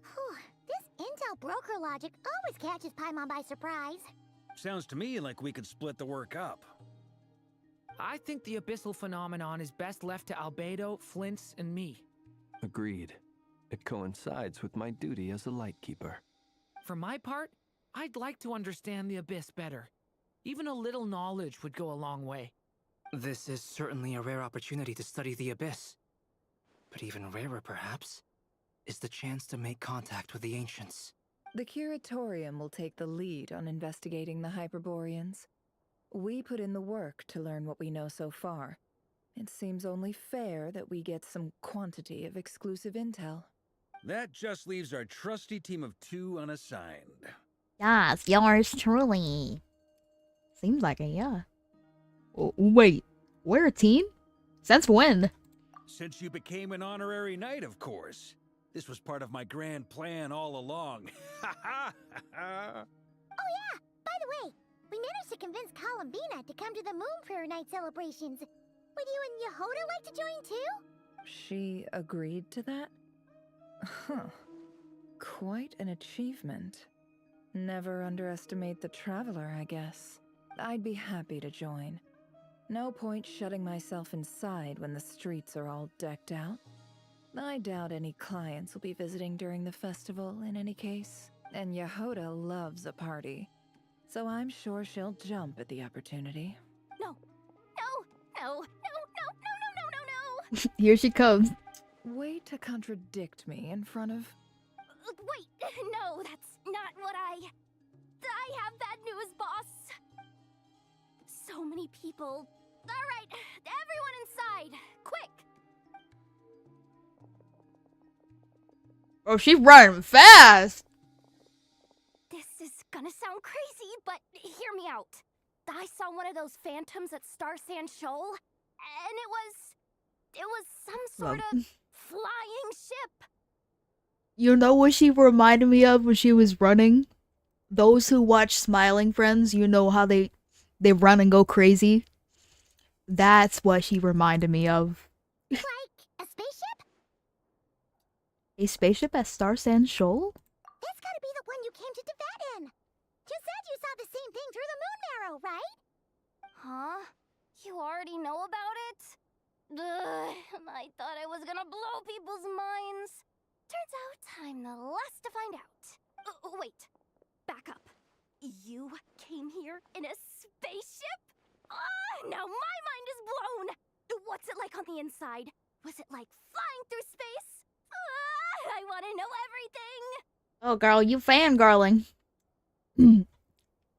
Whew, this intel broker logic always catches Paimon by surprise. Sounds to me like we could split the work up. I think the abyssal phenomenon is best left to Albedo, Flints, and me. Agreed. It coincides with my duty as a lightkeeper. For my part, I'd like to understand the abyss better. Even a little knowledge would go a long way. This is certainly a rare opportunity to study the abyss. But even rarer, perhaps, is the chance to make contact with the ancients. The Curatorium will take the lead on investigating the Hyperboreans. We put in the work to learn what we know so far. It seems only fair that we get some quantity of exclusive intel. That just leaves our trusty team of 2 unassigned. Yes, yours truly. Seems like it, yeah. Oh, wait, we're a team? Since when? Since you became an honorary knight, of course. This was part of my grand plan all along. Ha ha ha! Oh yeah, by the way, we managed to convince Columbina to come to the Moon Prayer Night celebrations. Would you and Yehoda like to join too? She agreed to that? Huh. Quite an achievement. Never underestimate the traveler, I guess. I'd be happy to join. No point shutting myself inside when the streets are all decked out. I doubt any clients will be visiting during the festival in any case. And Yehoda loves a party. So I'm sure she'll jump at the opportunity. No, no, no, no, no, no, no, no, no, no. Here she comes. Way to contradict me in front of... Wait, no, that's not what I have bad news, boss. So many people. All right, everyone inside, quick. Oh, she's running fast. This is gonna sound crazy, but hear me out. I saw one of those phantoms at Star Sand Shoal, and it was some sort of flying ship. You know what she reminded me of when she was running? Those who watch Smiling Friends, you know how they run and go crazy? That's what she reminded me of. Like a spaceship? A spaceship at Star Sand Shoal? That's gotta be the one you came to Tibet in. You said you saw the same thing through the moon marrow, right? Huh? You already know about it? Ugh, I thought I was gonna blow people's minds. Turns out I'm the last to find out. outside? Was it like flying through space? Ah, I want to know everything! Oh, girl, you fangirling.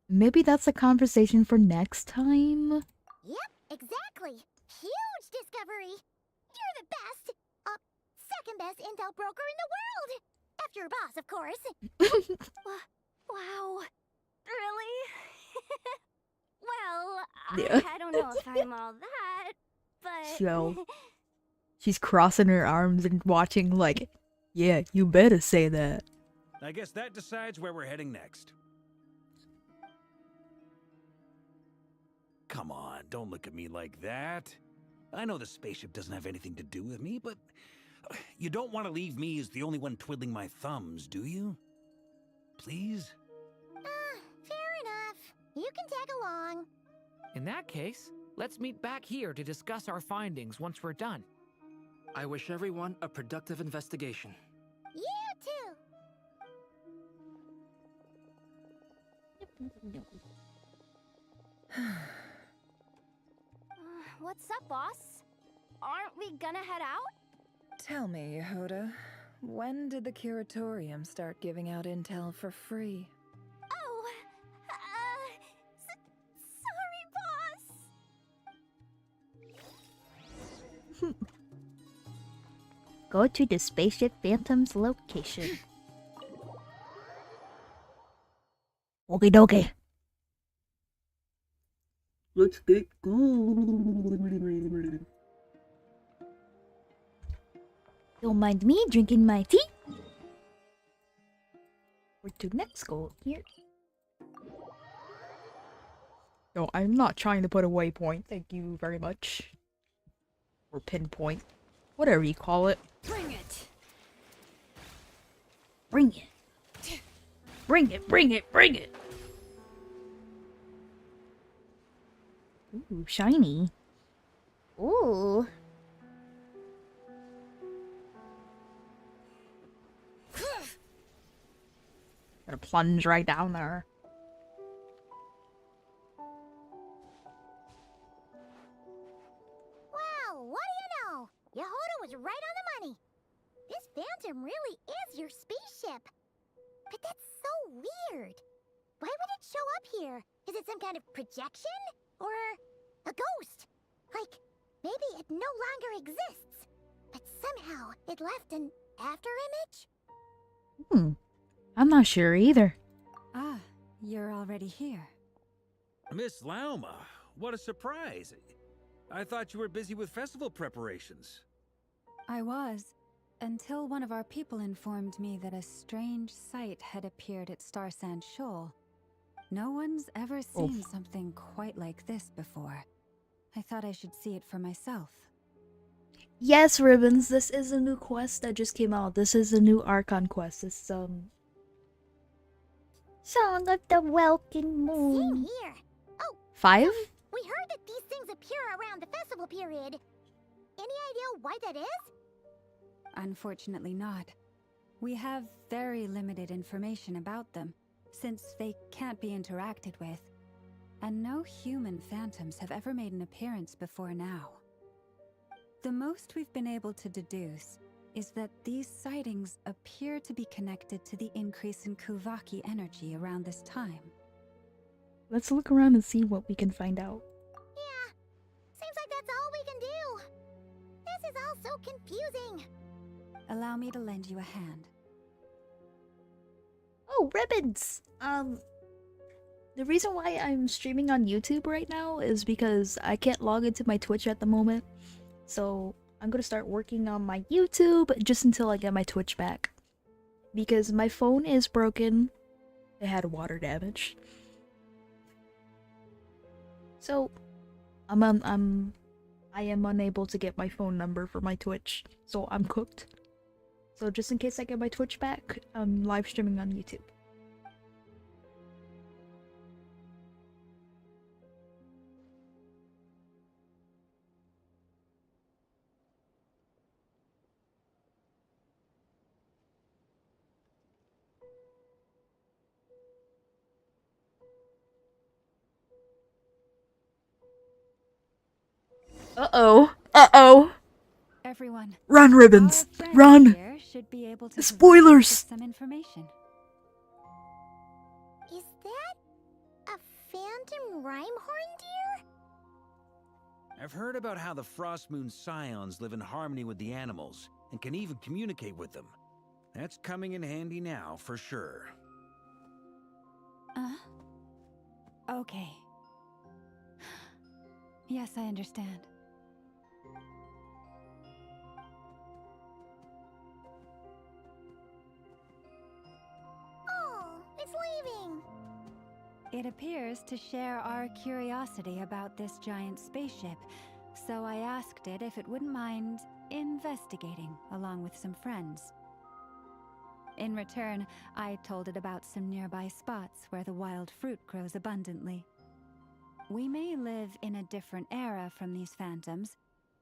Maybe that's a conversation for next time. Yep, exactly. Huge discovery. You're the best. Second best intel broker in the world. After your boss, of course. Wow. Really? Well, Yeah. I don't know if I'm all that, but... So, she's crossing her arms and watching like, yeah, you better say that. I guess that decides where we're heading next. Come on, don't look at me like that. I know the spaceship doesn't have anything to do with me, but you don't want to leave me as the only one twiddling my thumbs, do you? Please? Fair enough. You can tag along. In that case, let's meet back here to discuss our findings once we're done. I wish everyone a productive investigation. You too. What's up, boss? Aren't we gonna head out? Tell me, Yehoda, when did the curatorium start giving out intel for free? Oh, sorry, boss. Go to the Spaceship Phantom's location. Okie dokie. Let's get going. Don't mind me drinking my tea. Where to next go here? No, I'm not trying to put a waypoint. Thank you very much. Or pinpoint. Whatever you call it. Bring it. Bring it. Bring it, bring it, bring it. Ooh, shiny. Ooh. Gonna plunge right down there. Wow, what do you know? Yehoda was right on the money. This Phantom really is your spaceship. But that's so weird. Why would it show up here? Is it some kind of projection? Or a ghost? Like, maybe it no longer exists. But somehow it left an afterimage? I'm not sure either. Ah, you're already here. Miss Lauma, what a surprise. I thought you were busy with festival preparations. I was, until one of our people informed me that a strange sight had appeared at Star Sand Shoal. No one's ever seen something quite like this before. I thought I should see it for myself. Yes, Ribbons, this is a new quest that just came out. This is a new Archon quest. It's Song of the Welkin Moon. Same here. Oh, 5? we heard that these things appear around the festival period. Any idea why that is? Unfortunately not. We have very limited information about them, since they can't be interacted with. And no human phantoms have ever made an appearance before now. The most we've been able to deduce is that these sightings appear to be connected to the increase in Kuvaki energy around this time. Let's look around and see what we can find out. Yeah, seems like that's all we can do. This is all so confusing. Allow me to lend you a hand. Oh, Ribbons! The reason why I'm streaming on YouTube right now is because I can't log into my Twitch at the moment. So I'm gonna start working on my YouTube just until I get my Twitch back. Because my phone is broken. It had water damage. So I am unable to get my phone number for my Twitch. So I'm cooked. So just in case I get my Twitch back, I'm live streaming on YouTube. Uh-oh. Uh-oh. everyone. Run, Ribbons! Our friend Run! here should be able to provide us Spoilers! with some information. Is that a phantom Rhymehorn deer? I've heard about how the Frost Moon Scions live in harmony with the animals and can even communicate with them. That's coming in handy now, for sure. Okay. Yes, I understand. Oh, it's leaving. It appears to share our curiosity about this giant spaceship, so I asked it if it wouldn't mind investigating along with some friends. In return, I told it about some nearby spots where the wild fruit grows abundantly. We may live in a different era from these phantoms,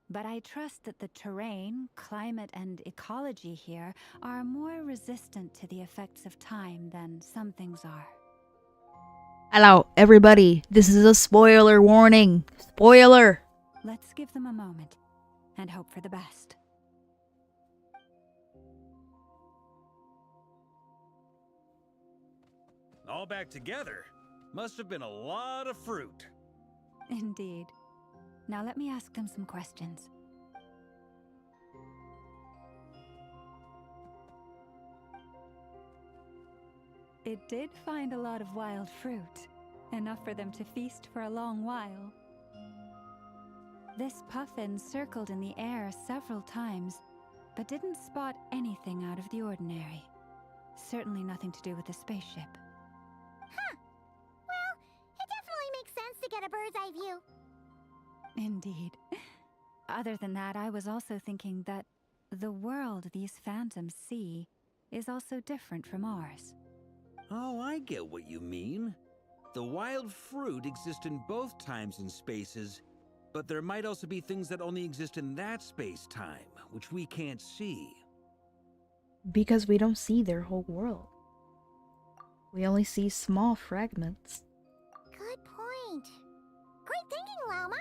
but I trust that the terrain, climate, and ecology here are more resistant to the effects of time than some things are. Hello, everybody. This is a spoiler warning. Spoiler! Let's give them a moment and hope for the best. All back together? Must have been a lot of fruit. Indeed. Now let me ask them some questions. It did find a lot of wild fruit, enough for them to feast for a long while. This puffin circled in the air several times, but didn't spot anything out of the ordinary. Certainly nothing to do with the spaceship. Huh. Well, it definitely makes sense to get a bird's eye view. Indeed. Other than that, I was also thinking that the world these phantoms see is also different from ours. Oh, I get what you mean. The wild fruit exist in both times and spaces, but there might also be things that only exist in that space-time, which we can't see. Because we don't see their whole world. We only see small fragments. Good point. Great thinking, Lauma.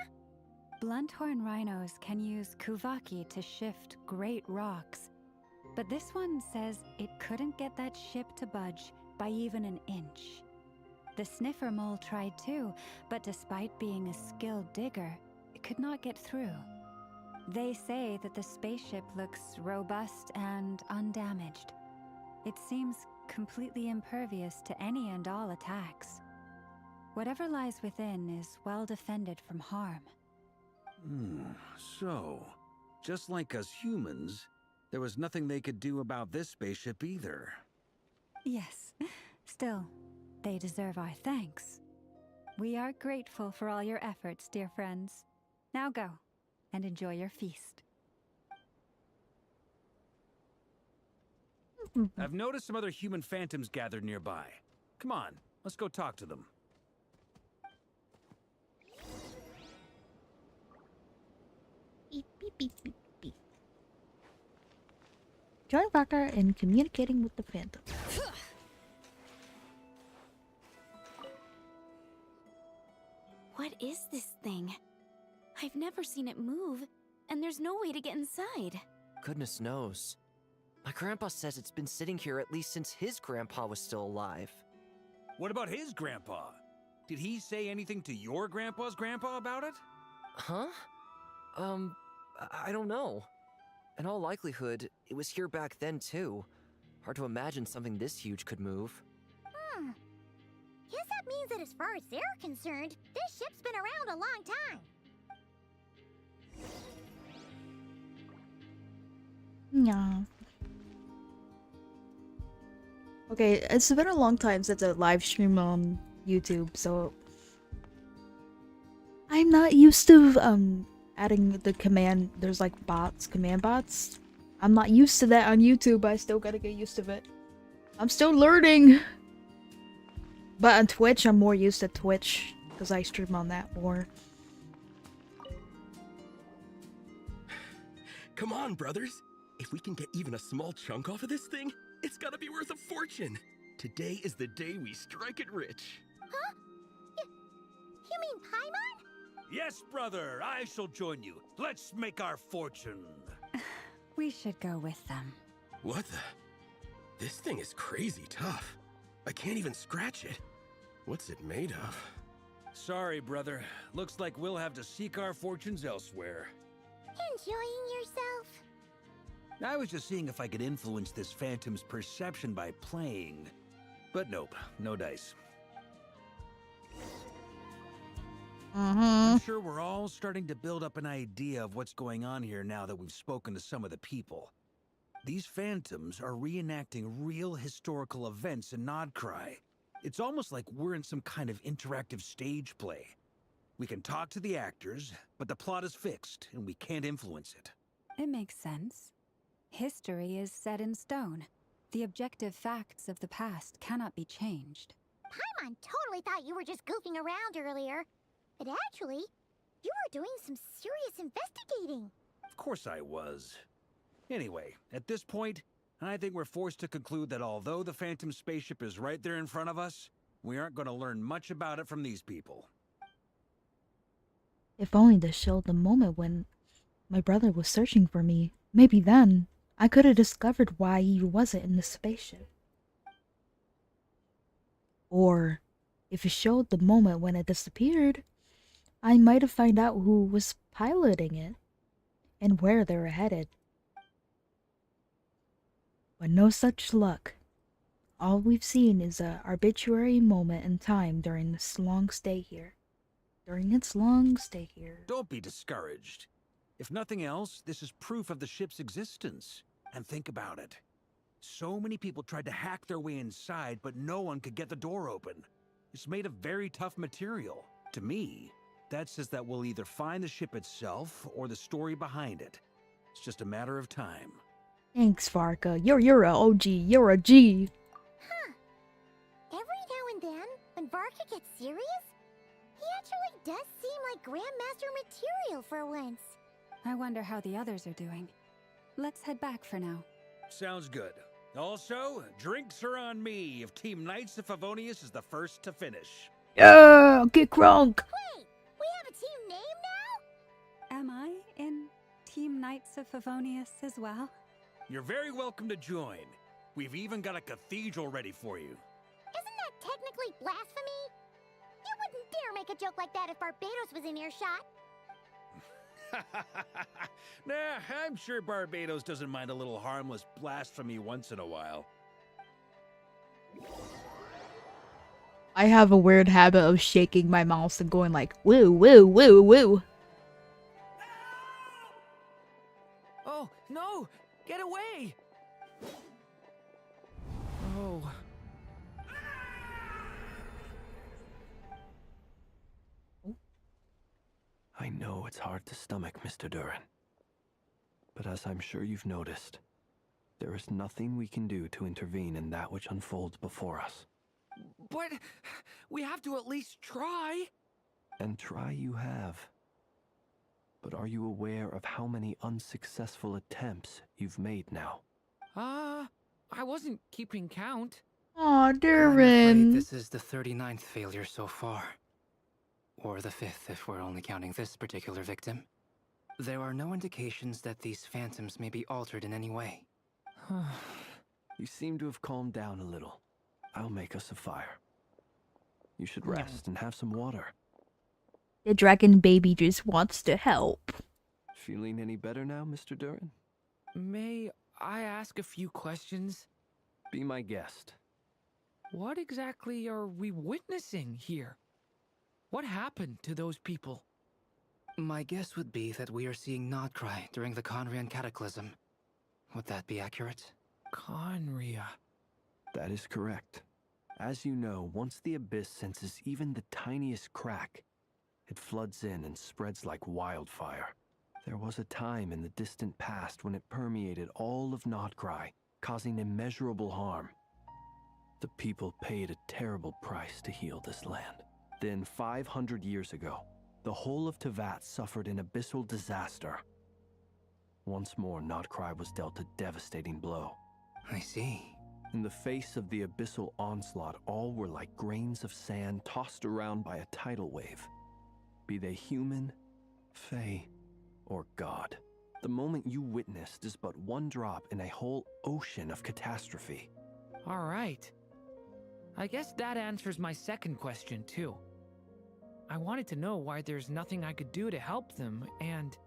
Blunthorn rhinos can use kuvaki to shift great rocks, but this one says it couldn't get that ship to budge by even an inch. The sniffer mole tried too, but despite being a skilled digger, it could not get through. They say that the spaceship looks robust and undamaged. It seems completely impervious to any and all attacks. Whatever lies within is well defended from harm. So, just like us humans, there was nothing they could do about this spaceship either. Yes, still, they deserve our thanks. We are grateful for all your efforts, dear friends. Now go, and enjoy your feast. I've noticed some other human phantoms gathered nearby. Come on, let's go talk to them. Beep, beep, beep, beep, beep. Join Vaca in communicating with the phantom. What is this thing? I've never seen it move, and there's no way to get inside. Goodness knows. My grandpa says it's been sitting here at least since his grandpa was still alive. What about his grandpa? Did he say anything to your grandpa's grandpa about it? Huh? I don't know. In all likelihood, it was here back then too. Hard to imagine something this huge could move. Guess that means that as far as they're concerned, this ship's been around a long time. Yeah. Okay, it's been a long time since I live stream on YouTube, so I'm not used to adding the command. There's like command bots. I'm not used to that on YouTube. I still gotta get used to it. I'm still learning. But on Twitch, I'm more used to Twitch because I stream on that more. Come on, brothers. If we can get even a small chunk off of this thing, it's gotta be worth a fortune. Today is the day we strike it rich. Huh? You mean Paimon? Yes, brother, I shall join you. Let's make our fortune. We should go with them. What the? This thing is crazy tough. I can't even scratch it. What's it made of? Sorry, brother. Looks like we'll have to seek our fortunes elsewhere. Enjoying yourself? I was just seeing if I could influence this phantom's perception by playing. But nope, no dice. I'm sure we're all starting to build up an idea of what's going on here now that we've spoken to some of the people. These phantoms are reenacting real historical events in Nodcry. It's almost like we're in some kind of interactive stage play. We can talk to the actors, but the plot is fixed and we can't influence it. It makes sense. History is set in stone. The objective facts of the past cannot be changed. Paimon totally thought you were just goofing around earlier. But actually, you were doing some serious investigating. Of course I was. Anyway, at this point, I think we're forced to conclude that although the Phantom spaceship is right there in front of us, we aren't going to learn much about it from these people. If only to show the moment when my brother was searching for me. Maybe then I could have discovered why he wasn't in the spaceship. Or if it showed the moment when it disappeared, I might have found out who was piloting it and where they were headed. But no such luck. All we've seen is an arbitrary moment in time during this long stay here. Don't be discouraged. If nothing else, this is proof of the ship's existence. And think about it. So many people tried to hack their way inside, but no one could get the door open. It's made of very tough material. To me, that says that we'll either find the ship itself or the story behind it. It's just a matter of time. Thanks, Varka. You're a OG. You're a G. Huh. Every now and then, when Varka gets serious, he actually does seem like Grandmaster material for once. I wonder how the others are doing. Let's head back for now. Sounds good. Also, drinks are on me if Team Knights of Favonius is the first to finish. Yeah, get crunk. Wait, we have a team name now? Am I in Team Knights of Favonius as well? You're very welcome to join. We've even got a cathedral ready for you. Isn't that technically blasphemy? You wouldn't dare make a joke like that if Barbados was in earshot. Nah, I'm sure Barbados doesn't mind a little harmless blasphemy once in a while. I have a weird habit of shaking my mouse and going like, woo, woo, woo, woo. Oh, no! Get away! Oh. I know it's hard to stomach, Mr. Durin. But as I'm sure you've noticed, there is nothing we can do to intervene in that which unfolds before us. But we have to at least try. And try you have. But are you aware of how many unsuccessful attempts you've made now? I wasn't keeping count. Aw, I'm Durin. afraid this is the 39th failure so far. Or the 5th if we're only counting this particular victim. There are no indications that these phantoms may be altered in any way. You seem to have calmed down a little. I'll make us a fire. You should rest and have some water. The dragon baby just wants to help. Feeling any better now, Mr. Durin? May I ask a few questions? Be my guest. What exactly are we witnessing here? What happened to those people? My guess would be that we are seeing Nodcry during the Conrian Cataclysm. Would that be accurate? Conria. That is correct. As you know, once the Abyss senses even the tiniest crack, it floods in and spreads like wildfire. There was a time in the distant past when it permeated all of Nodcry, causing immeasurable harm. The people paid a terrible price to heal this land. Then 500 years ago, the whole of Teyvat suffered an abyssal disaster. Once more, Nodcry was dealt a devastating blow. I see. In the face of the abyssal onslaught, all were like grains of sand tossed around by a tidal wave. Be they human, fae, or god. The moment you witnessed is but one drop in a whole ocean of catastrophe. All right. I guess that answers my second question, too. I wanted to know why there's nothing I could do to help them, and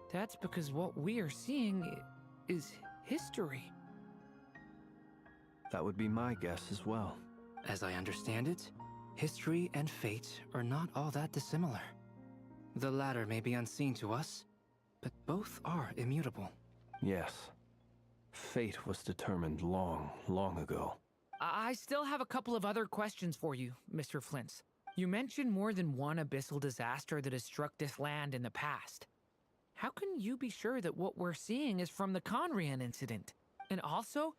that's because what we are seeing is history. That would be my guess as well. As I understand it, history and fate are not all that dissimilar. The latter may be unseen to us, but both are immutable. Yes. Fate was determined long, long ago. I still have a couple of other questions for you, Mr. Flintz. You mentioned more than one abyssal disaster that has struck this land in the past. How can you be sure that what we're seeing is from the Conrian incident? And also,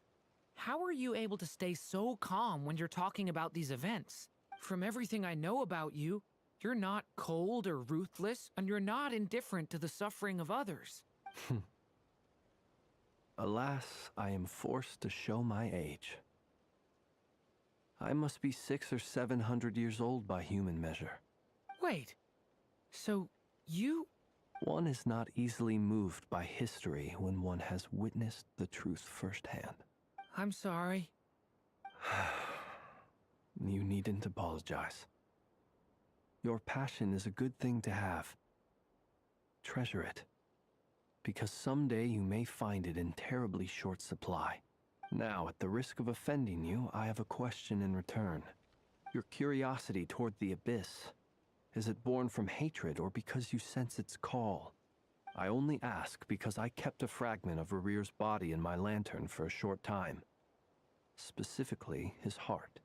how are you able to stay so calm when you're talking about these events? From everything I know about you, you're not cold or ruthless, and you're not indifferent to the suffering of others. Alas, I am forced to show my age. I must be 600 or 700 years old by human measure. Wait, so you... One is not easily moved by history when one has witnessed the truth firsthand. I'm sorry. You needn't apologize. Your passion is a good thing to have. Treasure it, because someday you may find it in terribly short supply. Now, at the risk of offending you, I have a question in return. Your curiosity toward the abyss, is it born from hatred or because you sense its call? I only ask because I kept a fragment of Rarir's body in my lantern for a short time. Specifically, his heart.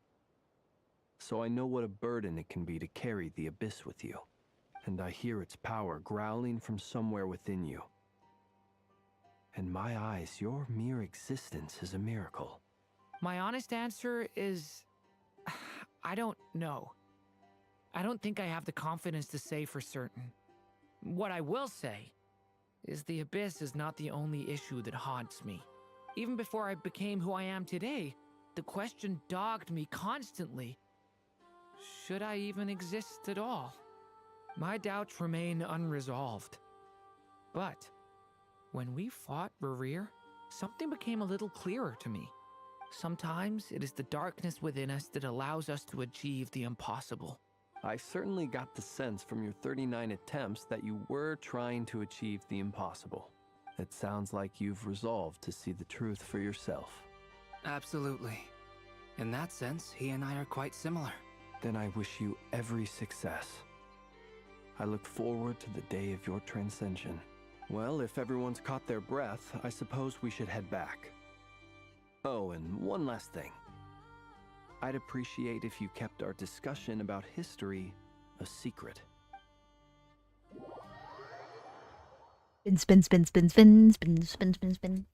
So I know what a burden it can be to carry the abyss with you. And I hear its power growling from somewhere within you. In my eyes, your mere existence is a miracle. My honest answer is... I don't know. I don't think I have the confidence to say for certain. What I will say is the abyss is not the only issue that haunts me. Even before I became who I am today, the question dogged me constantly. Should I even exist at all? My doubts remain unresolved. But when we fought Rarir, something became a little clearer to me. Sometimes it is the darkness within us that allows us to achieve the impossible. I certainly got the sense from your 39 attempts that you were trying to achieve the impossible. It sounds like you've resolved to see the truth for yourself. Absolutely. In that sense, he and I are quite similar. Then I wish you every success. I look forward to the day of your transcension. Well, if everyone's caught their breath, I suppose we should head back. Oh, and one last thing. I'd appreciate if you kept our discussion about history a secret. Spin, spin, spin, spin, spin, spin, spin, spin, spin.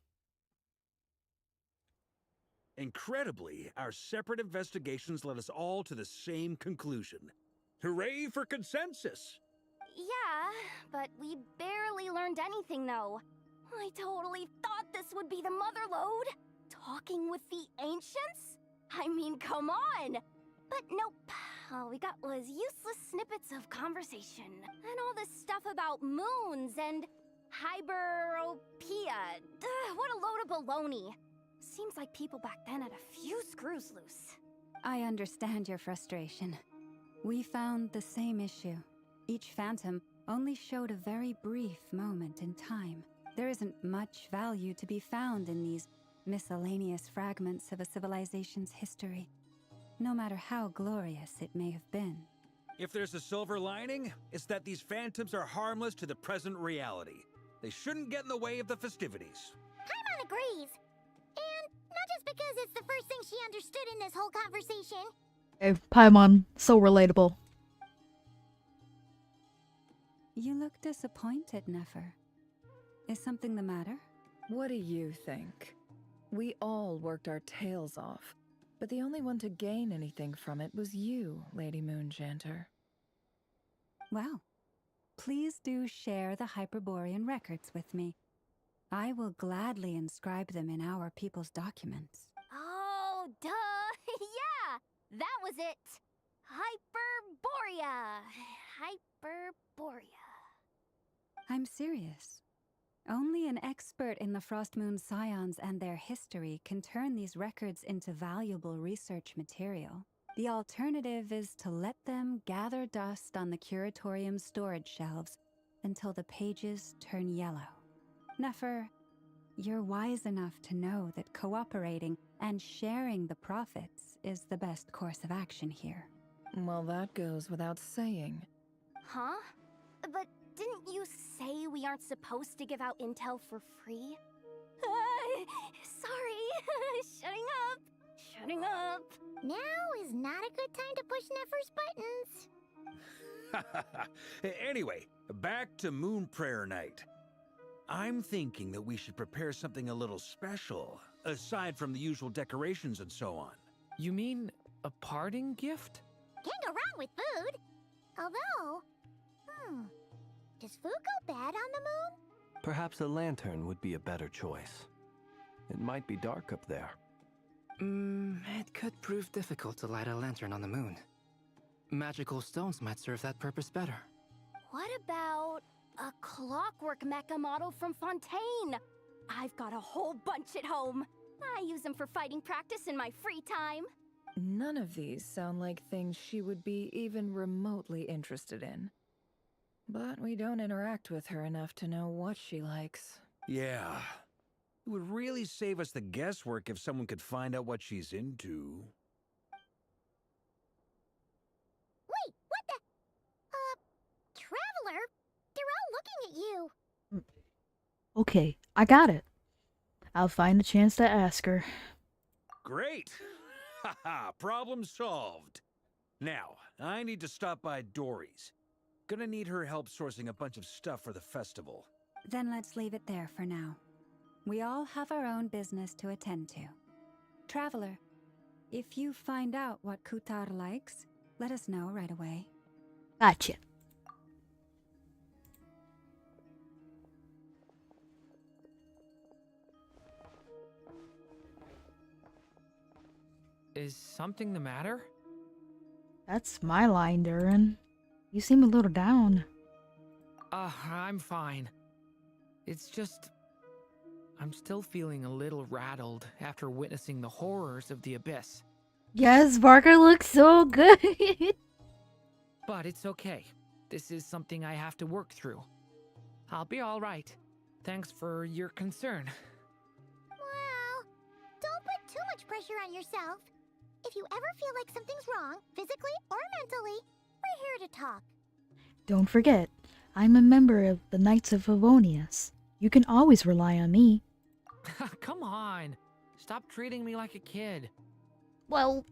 Incredibly, our separate investigations led us all to the same conclusion. Hooray for consensus! Yeah, but we barely learned anything, though. I totally thought this would be the mother lode. Talking with the ancients? I mean, come on! But nope. All we got was useless snippets of conversation. And all this stuff about moons and hyperopia. What a load of baloney. Seems like people back then had a few screws loose. I understand your frustration. We found the same issue. Each phantom only showed a very brief moment in time. There isn't much value to be found in these miscellaneous fragments of a civilization's history, no matter how glorious it may have been. If there's a silver lining, it's that these phantoms are harmless to the present reality. They shouldn't get in the way of the festivities. Paimon agrees. And not just because it's the first thing she understood in this whole conversation. Hey, Paimon, so relatable. You look disappointed, Nefer. Is something the matter? What do you think? We all worked our tails off, but the only one to gain anything from it was you, Lady Moonjanter. Well, please do share the Hyperborean records with me. I will gladly inscribe them in our people's documents. Oh, duh! Yeah! That was it! Hyperborea! Hyperborea. I'm serious. Only an expert in the Frostmoon Scions and their history can turn these records into valuable research material. The alternative is to let them gather dust on the Curatorium's storage shelves until the pages turn yellow. Nefer, you're wise enough to know that cooperating and sharing the profits is the best course of action here. Well, that goes without saying. Huh? But didn't you say we aren't supposed to give out intel for free? Sorry. Shutting up. Now is not a good time to push Nefer's buttons. Anyway, back to Moon Prayer Night. I'm thinking that we should prepare something a little special, aside from the usual decorations and so on. You mean a parting gift? Can't go wrong with food. Although, does food go bad on the moon? Perhaps a lantern would be a better choice. It might be dark up there. It could prove difficult to light a lantern on the moon. Magical stones might serve that purpose better. What about a clockwork mecha model from Fontaine? I've got a whole bunch at home. I use them for fighting practice in my free time. None of these sound like things she would be even remotely interested in. But we don't interact with her enough to know what she likes. Yeah. It would really save us the guesswork if someone could find out what she's into. Wait, what the? Traveler? They're all looking at you. Okay, I got it. I'll find a chance to ask her. Great! Haha, problem solved. Now, I need to stop by Dory's. Gonna need her help sourcing a bunch of stuff for the festival. Then let's leave it there for now. We all have our own business to attend to. Traveler, if you find out what Kutar likes, let us know right away. Gotcha. Is something the matter? That's my line, Durin. You seem a little down. I'm fine. It's just... I'm still feeling a little rattled after witnessing the horrors of the Abyss. Yes, Barker looks so good. But it's okay. This is something I have to work through. I'll be alright. Thanks for your concern. Well, don't put too much pressure on yourself. If you ever feel like something's wrong, physically or mentally, we're here to talk. Don't forget, I'm a member of the Knights of Favonius. You can always rely on me. Come on. Stop treating me like a kid. Well,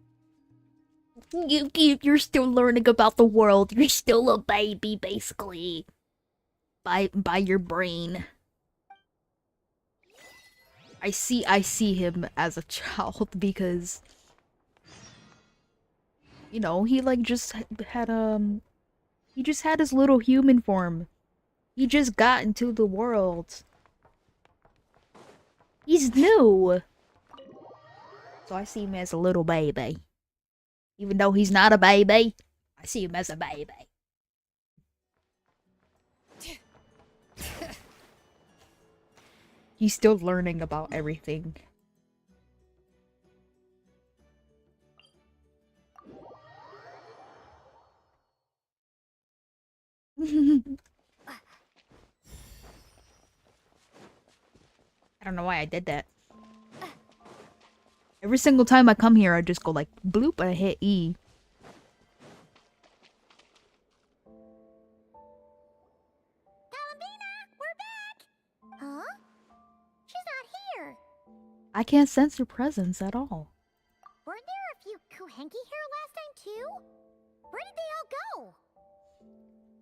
you're still learning about the world. You're still a baby, basically. By your brain. I see him as a child because, you know, he like just had he just had his little human form. He just got into the world. He's new. So I see him as a little baby. Even though he's not a baby, I see him as a baby. He's still learning about everything. I don't know why I did that. Every single time I come here, I just go like bloop and I hit E. Huh? She's not here. I can't sense her presence at all. Weren't there a few Kuhenki here last time too? Where did they all go?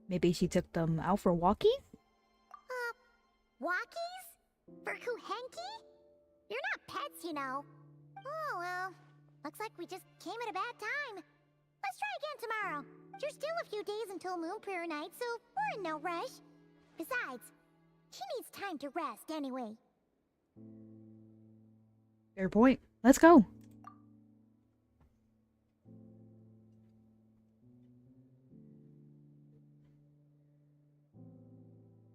Maybe she took them out for walkies? Walkies? For Kuhenki? You're not pets, you know. Oh well, looks like we just came at a bad time. Let's try again tomorrow. There's still a few days until Moon Prayer Night, so we're in no rush. Besides, she needs time to rest anyway. Fair point. Let's go.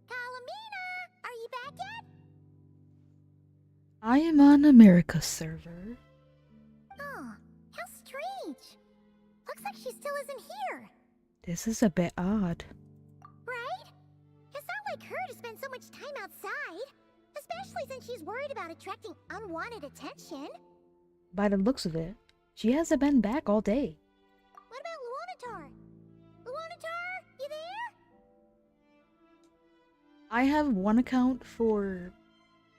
Kalamina, are you back yet? I am on America's server. Oh, how strange. Looks like she still isn't here. This is a bit odd. Right? It's not like her to spend so much time outside. Especially since she's worried about attracting unwanted attention. By the looks of it, she hasn't been back all day. What about Luanatar? Luanatar, you there? I have one account for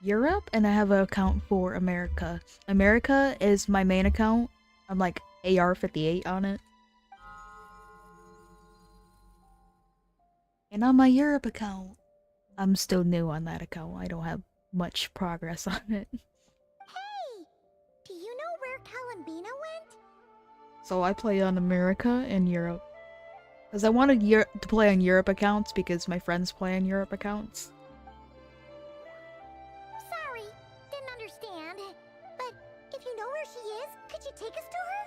Europe and I have an account for America. America is my main account. I'm like AR-58 on it. And on my Europe account, I'm still new on that account. I don't have much progress on it. Hey! Do you know where Columbina went? So I play on America and Europe. Because I wanted to play on Europe accounts because my friends play on Europe accounts. Sorry, didn't understand. But if you know where she is, could you take us to her?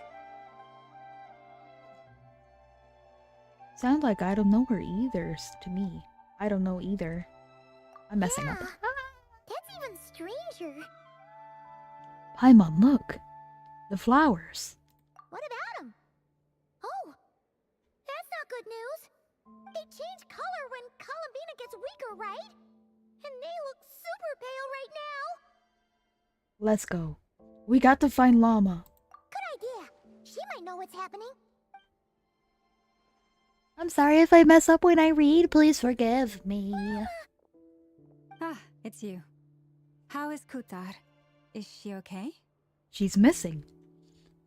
Sound like I don't know her either to me. I don't know either. I'm messing up. That's even stranger. Paimon, look. The flowers. What about them? Oh, that's not good news. They change color when Columbina gets weaker, right? And they look super pale right now. Let's go. We got to find Llama. Good idea. She might know what's happening. I'm sorry if I mess up when I read. Please forgive me. Ah, it's you. How is Kutar? Is she okay? She's missing.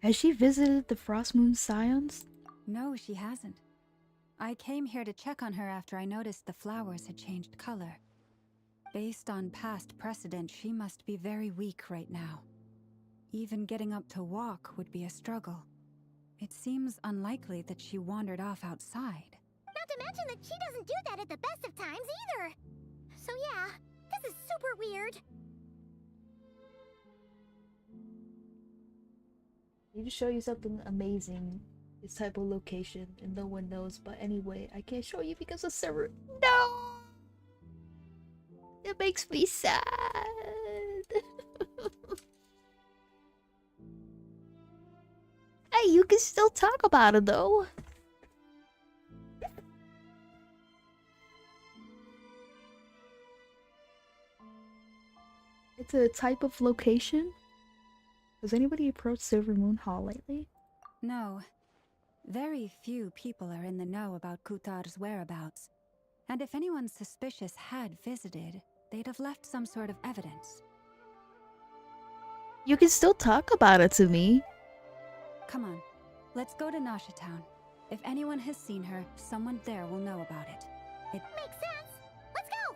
Has she visited the Frost Moon Scions? No, she hasn't. I came here to check on her after I noticed the flowers had changed color. Based on past precedent, she must be very weak right now. Even getting up to walk would be a struggle. It seems unlikely that she wandered off outside. Not to mention that she doesn't do that at the best of times either. So yeah, this is super weird. Need to show you something amazing. This type of location and no one knows, but anyway, I can't show you because of server. No! It makes me sad. Hey, you can still talk about it though. It's a type of location. Has anybody approached Silver Moon Hall lately? No. Very few people are in the know about Kutar's whereabouts. And if anyone suspicious had visited, they'd have left some sort of evidence. You can still talk about it to me. Come on, let's go to Nasha Town. If anyone has seen her, someone there will know about it. It makes sense. Let's go.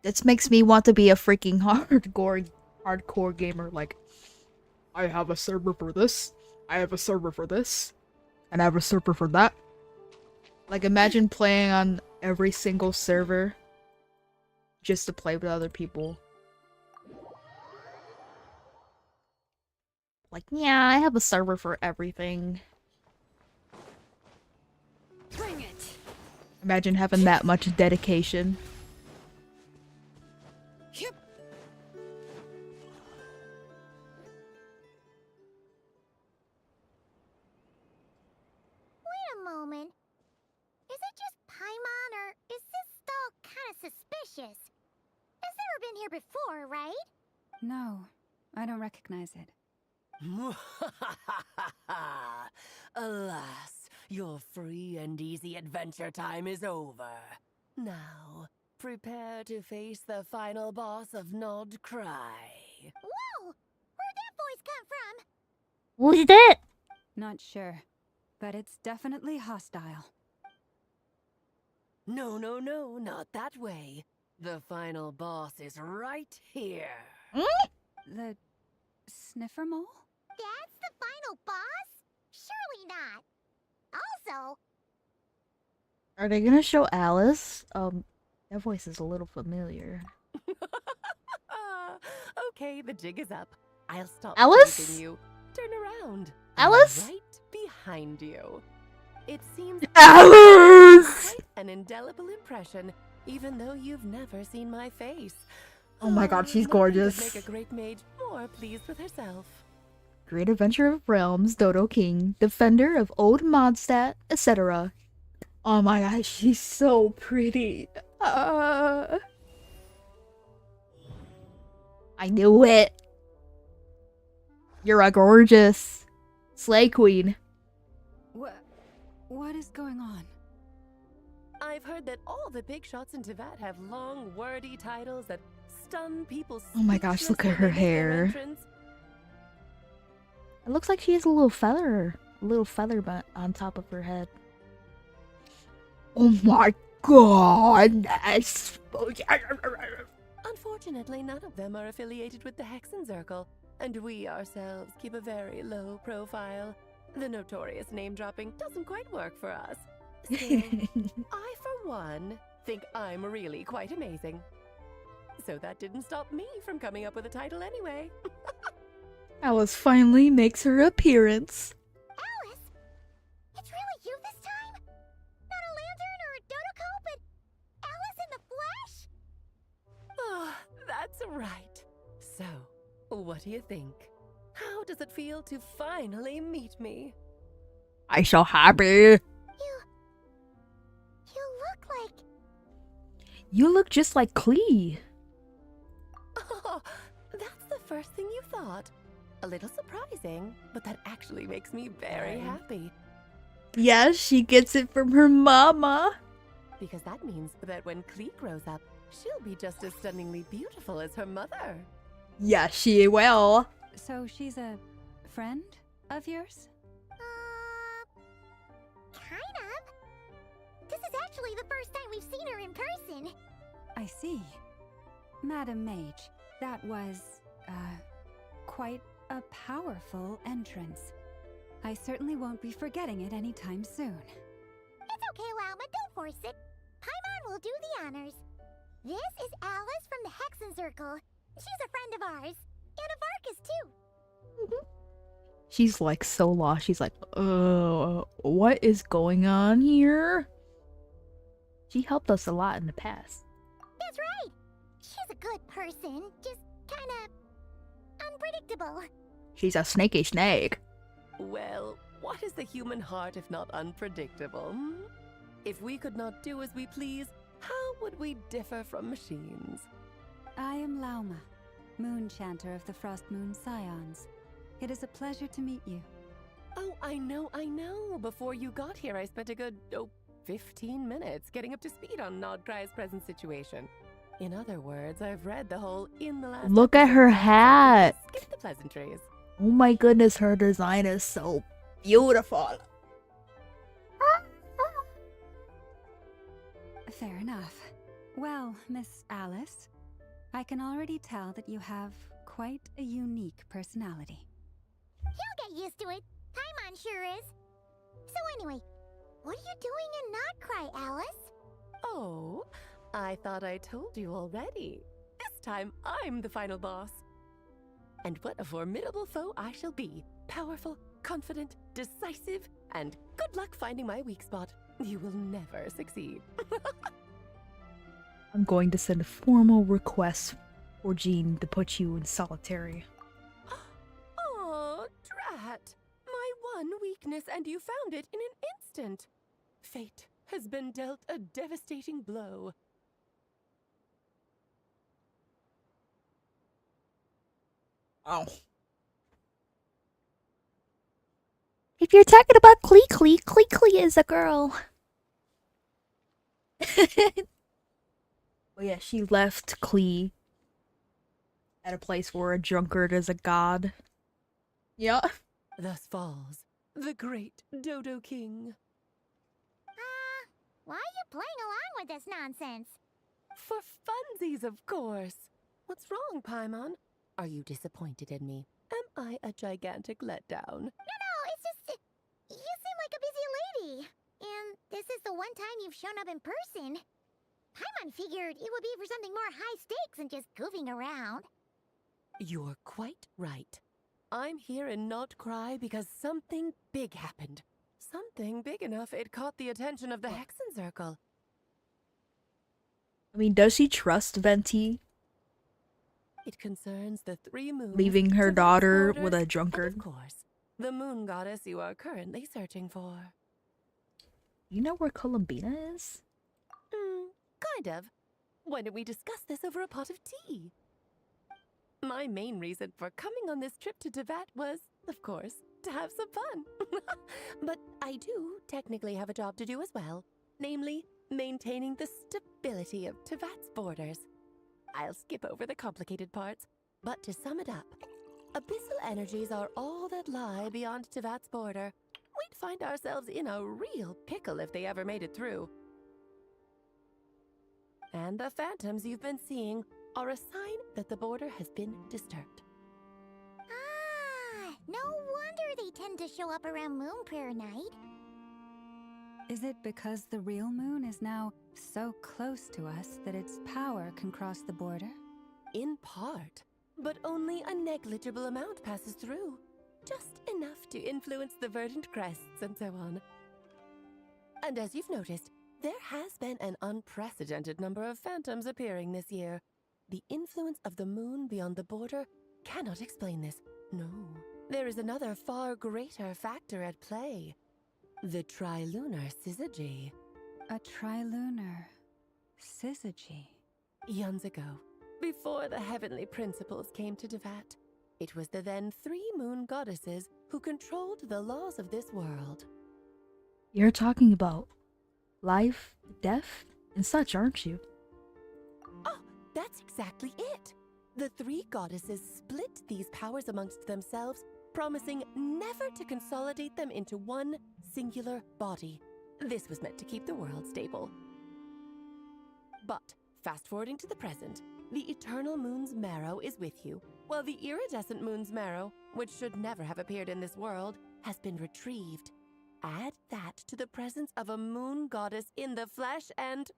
This makes me want to be a freaking hardcore gamer. Like, I have a server for this. I have a server for this. And I have a server for that. Like, imagine playing on every single server just to play with other people. Like, yeah, I have a server for everything. Bring it. Imagine having that much dedication. Yep. Wait a moment. Is it just Paimon, or is this stall kind of suspicious? It's never been here before, right? No, I don't recognize it. Alas, your free and easy adventure time is over. Now, prepare to face the final boss of Nod Cry. Whoa! Where'd that voice come from? Who's that? Not sure, but it's definitely hostile. No, no, no, not that way. The final boss is right here. The sniffer mole? That's the final boss? Surely not. Also... Are they gonna show Alice? That voice is a little familiar. Okay, the jig is up. I'll stop Alice? teasing you. Turn around. Alice? I'm right behind you. It seems Alice! quite an indelible impression, even though you've never seen my face. Oh my god, she's Nothing could gorgeous. make a great mage more pleased with herself. Great Adventure of Realms, Dodo King, Defender of Old Mondstadt, etc. Oh my gosh, she's so pretty. I knew it. You're a gorgeous Slay Queen. What is going on? I've heard that all the big shots in Teyvat have long, wordy titles that stun people. Oh my gosh, look at her hair. Entrance. It looks like she has a little feather on top of her head. Oh my god, that's... Unfortunately, none of them are affiliated with the Hexenzirkel, and we ourselves keep a very low profile. The notorious name-dropping doesn't quite work for us. Still, I, for one, think I'm really quite amazing. So that didn't stop me from coming up with a title anyway. Alice finally makes her appearance. Alice? It's really you this time? Not a lantern or a dodoco, but Alice in the flesh? Oh, that's right. So, what do you think? How does it feel to finally meet me? I'm so happy. You look just like Klee. Oh, that's the first thing you thought. A little surprising, but that actually makes me very happy. Yes, she gets it from her mama. Because that means that when Klee grows up, she'll be just as stunningly beautiful as her mother. Yeah, she will. So she's a friend of yours? Kind of. This is actually the first time we've seen her in person. I see. Madam Mage, that was, quite a powerful entrance. I certainly won't be forgetting it anytime soon. It's okay, Lauma, don't force it. Paimon will do the honors. This is Alice from the Hexenzirkel. She's a friend of ours. And of Arcus, too. She's like so lost. She's like, what is going on here? She helped us a lot in the past. That's right. She's a good person, just kinda unpredictable. She's a snaky snake. Well, what is the human heart if not unpredictable? If we could not do as we please, how would we differ from machines? I am Lauma, Moon Chanter of the Frost Moon Scions. It is a pleasure to meet you. Oh, I know. Before you got here, I spent a good, 15 minutes getting up to speed on Nodcry's present situation. In other words, I've read the whole in the last... Look at her hat. Skip the pleasantries. Oh my goodness, her design is so beautiful. Fair enough. Well, Miss Alice, I can already tell that you have quite a unique personality. You'll get used to it. Paimon sure is. So anyway, what are you doing in Nodcry, Alice? Oh, I thought I told you already. This time, I'm the final boss. And what a formidable foe I shall be. Powerful, confident, decisive, and good luck finding my weak spot. You will never succeed. I'm going to send a formal request for Jean to put you in solitary. Oh, drat! My one weakness, and you found it in an instant. Fate has been dealt a devastating blow. Oh. If you're talking about Klee is a girl. Oh yeah, she left Klee at a place where a drunkard is a god. Yeah. Thus falls the great Dodo King. Why are you playing along with this nonsense? For funsies, of course. What's wrong, Paimon? Are you disappointed in me? Am I a gigantic letdown? No, it's just... you seem like a busy lady. And this is the one time you've shown up in person. Paimon figured it would be for something more high stakes than just goofing around. You're quite right. I'm here in Nodcry because something big happened. Something big enough it caught the attention of the Hexenzirkel. I mean, does she trust Venti? It concerns the 3 moons, Leaving her Teyvat's daughter borders, with a and drunkard? of course, the moon goddess you are currently searching for. You know where Columbina is? Kind of. Why don't we discuss this over a pot of tea? My main reason for coming on this trip to Teyvat was, of course, to have some fun. But I do technically have a job to do as well, namely, maintaining the stability of Teyvat's borders. I'll skip over the complicated parts, but to sum it up, abyssal energies are all that lie beyond Teyvat's border. We'd find ourselves in a real pickle if they ever made it through. And the phantoms you've been seeing are a sign that the border has been disturbed. Ah, no wonder they tend to show up around Moon Prayer Night. Is it because the real moon is now so close to us that its power can cross the border? In part, but only a negligible amount passes through. Just enough to influence the verdant crests and so on. And as you've noticed, there has been an unprecedented number of phantoms appearing this year. The influence of the moon beyond the border cannot explain this. No, there is another far greater factor at play. The trilunar syzygy. A trilunar syzygy? Eons ago, before the heavenly principles came to Teyvat, it was the then 3 moon goddesses who controlled the laws of this world. You're talking about life, death, and such, aren't you? Oh, that's exactly it. The 3 goddesses split these powers amongst themselves, promising never to consolidate them into one singular body. This was meant to keep the world stable. But, fast-forwarding to the present, the eternal moon's marrow is with you, while the iridescent moon's marrow, which should never have appeared in this world, has been retrieved. Add that to the presence of a moon goddess in the flesh and...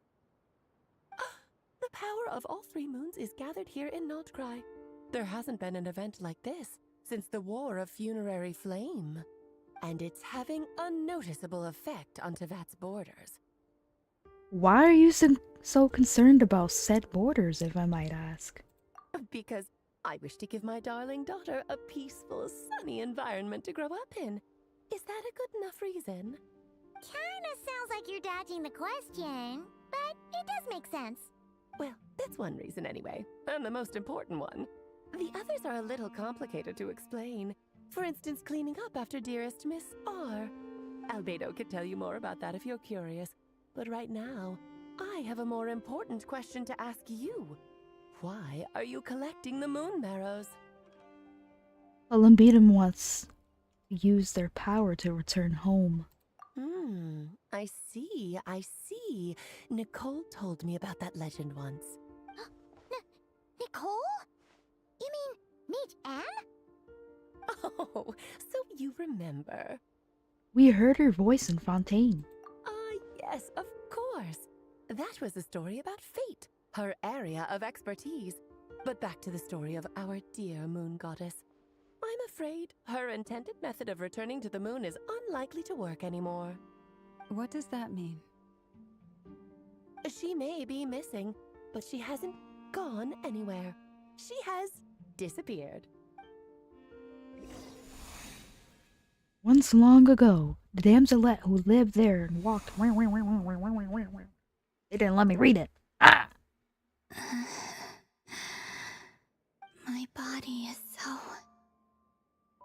the power of all 3 moons is gathered here in Notcry. There hasn't been an event like this since the War of Funerary Flame. And it's having a noticeable effect on Teyvat's borders. Why are you so concerned about said borders, if I might ask? Because I wish to give my darling daughter a peaceful, sunny environment to grow up in. Is that a good enough reason? Kinda sounds like you're dodging the question, but it does make sense. Well, that's one reason anyway, and the most important one. The others are a little complicated to explain. For instance, cleaning up after dearest Miss R. Albedo could tell you more about that if you're curious. But right now, I have a more important question to ask you. Why are you collecting the moon marrows? Olympiadum wants to use their power to return home. I see. Nicole told me about that legend once. Nicole? You mean Mage Anne? Oh, so you remember. We heard her voice in Fontaine. Yes, of course. That was a story about fate, her area of expertise. But back to the story of our dear moon goddess. I'm afraid her intended method of returning to the moon is unlikely to work anymore. What does that mean? She may be missing, but she hasn't gone anywhere. She has disappeared. Once long ago, the damselette who lived there and walked. They didn't let me read it. Ah! My body is so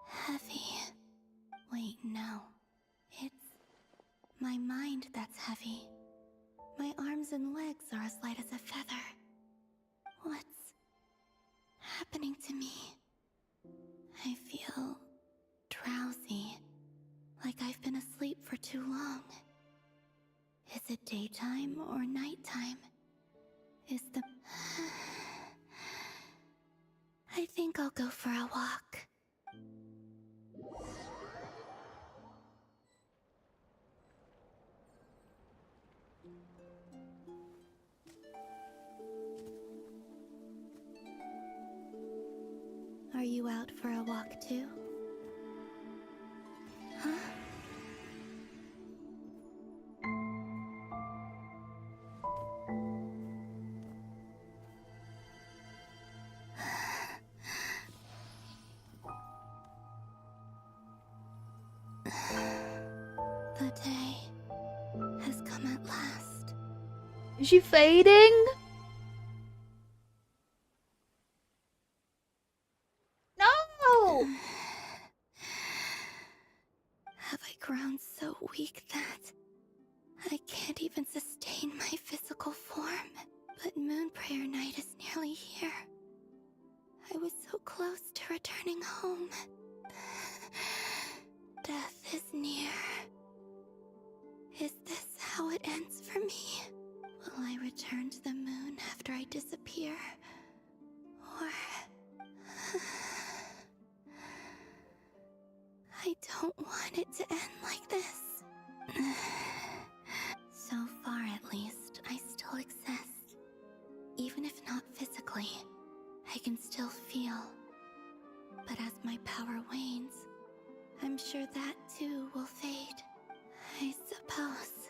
heavy. Wait, no. It's my mind that's heavy. My arms and legs are as light as a feather. What's happening to me? I feel drowsy, like I've been asleep for too long. Is it daytime or nighttime? Is the... I think I'll go for a walk. Are you out for a walk too? Huh? Is she fading? No! Have I grown so weak that I can't even sustain my physical form? But Moon Prayer Night is nearly here. I was so close to returning home. Death is near. Is this how it ends for me? Will I return to the moon after I disappear? Or... I don't want it to end like this. So far, at least, I still exist. Even if not physically, I can still feel. But as my power wanes, I'm sure that too will fade. I suppose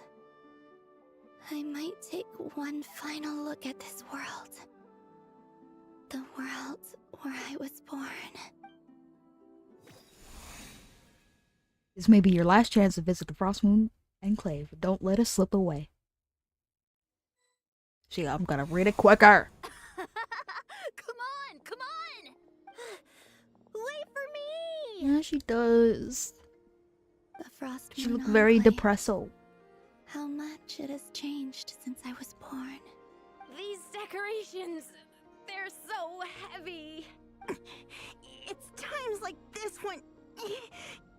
I might take one final look at this world. The world where I was born. This may be your last chance to visit the Frost Moon Enclave. Don't let it slip away. See, I'm gonna read it quicker. Come on, come on! Wait for me! Yeah, she does. The Frost She Moon looked very Enclave. depresso. How much it has changed since I was born. These decorations, they're so heavy. It's times like this when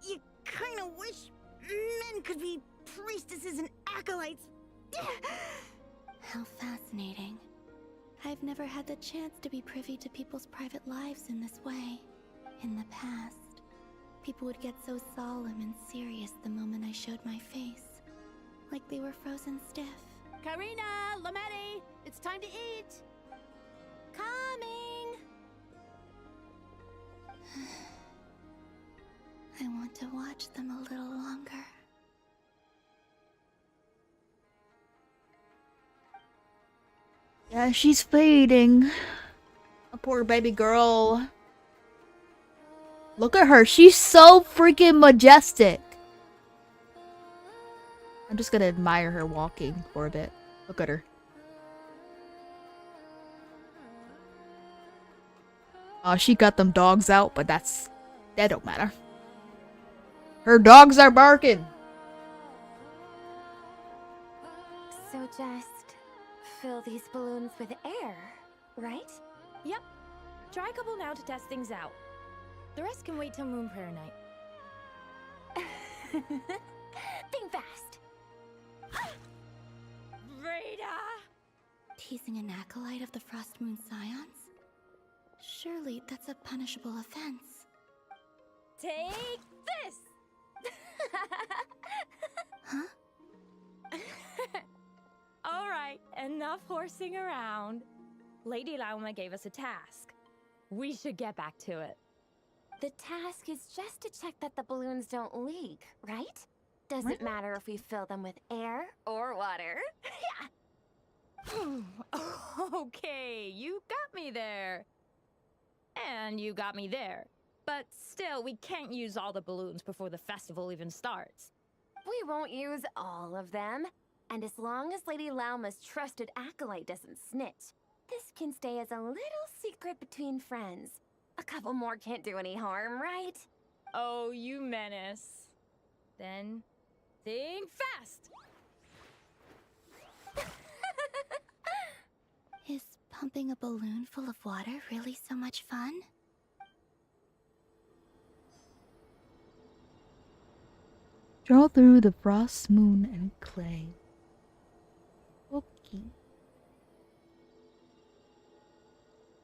you kind of wish men could be priestesses and acolytes. How fascinating. I've never had the chance to be privy to people's private lives in this way. In the past, people would get so solemn and serious the moment I showed my face. Like they were frozen stiff. Karina, Lametti, it's time to eat. Coming. I want to watch them a little longer. Yeah, she's fading. A poor baby girl. Look at her. She's so freaking majestic. I'm just gonna admire her walking for a bit. Look at her. She got them dogs out, but that don't matter. Her dogs are barking. So just fill these balloons with air, right? Yep. Try a couple now to test things out. The rest can wait till Moon Prayer Night. Think fast. Rita! Teasing an acolyte of the Frost Moon Scions? Surely that's a punishable offense. Take this! Huh? Alright, enough horsing around. Lady Lauma gave us a task. We should get back to it. The task is just to check that the balloons don't leak, right? Doesn't matter if we fill them with air or water. Okay, you got me there. And you got me there. But still, we can't use all the balloons before the festival even starts. We won't use all of them. And as long as Lady Lauma's trusted acolyte doesn't snitch, this can stay as a little secret between friends. A couple more can't do any harm, right? Oh, you menace. Then, think fast! Is pumping a balloon full of water really so much fun? Draw through the Frost Moon Enclave. Okay.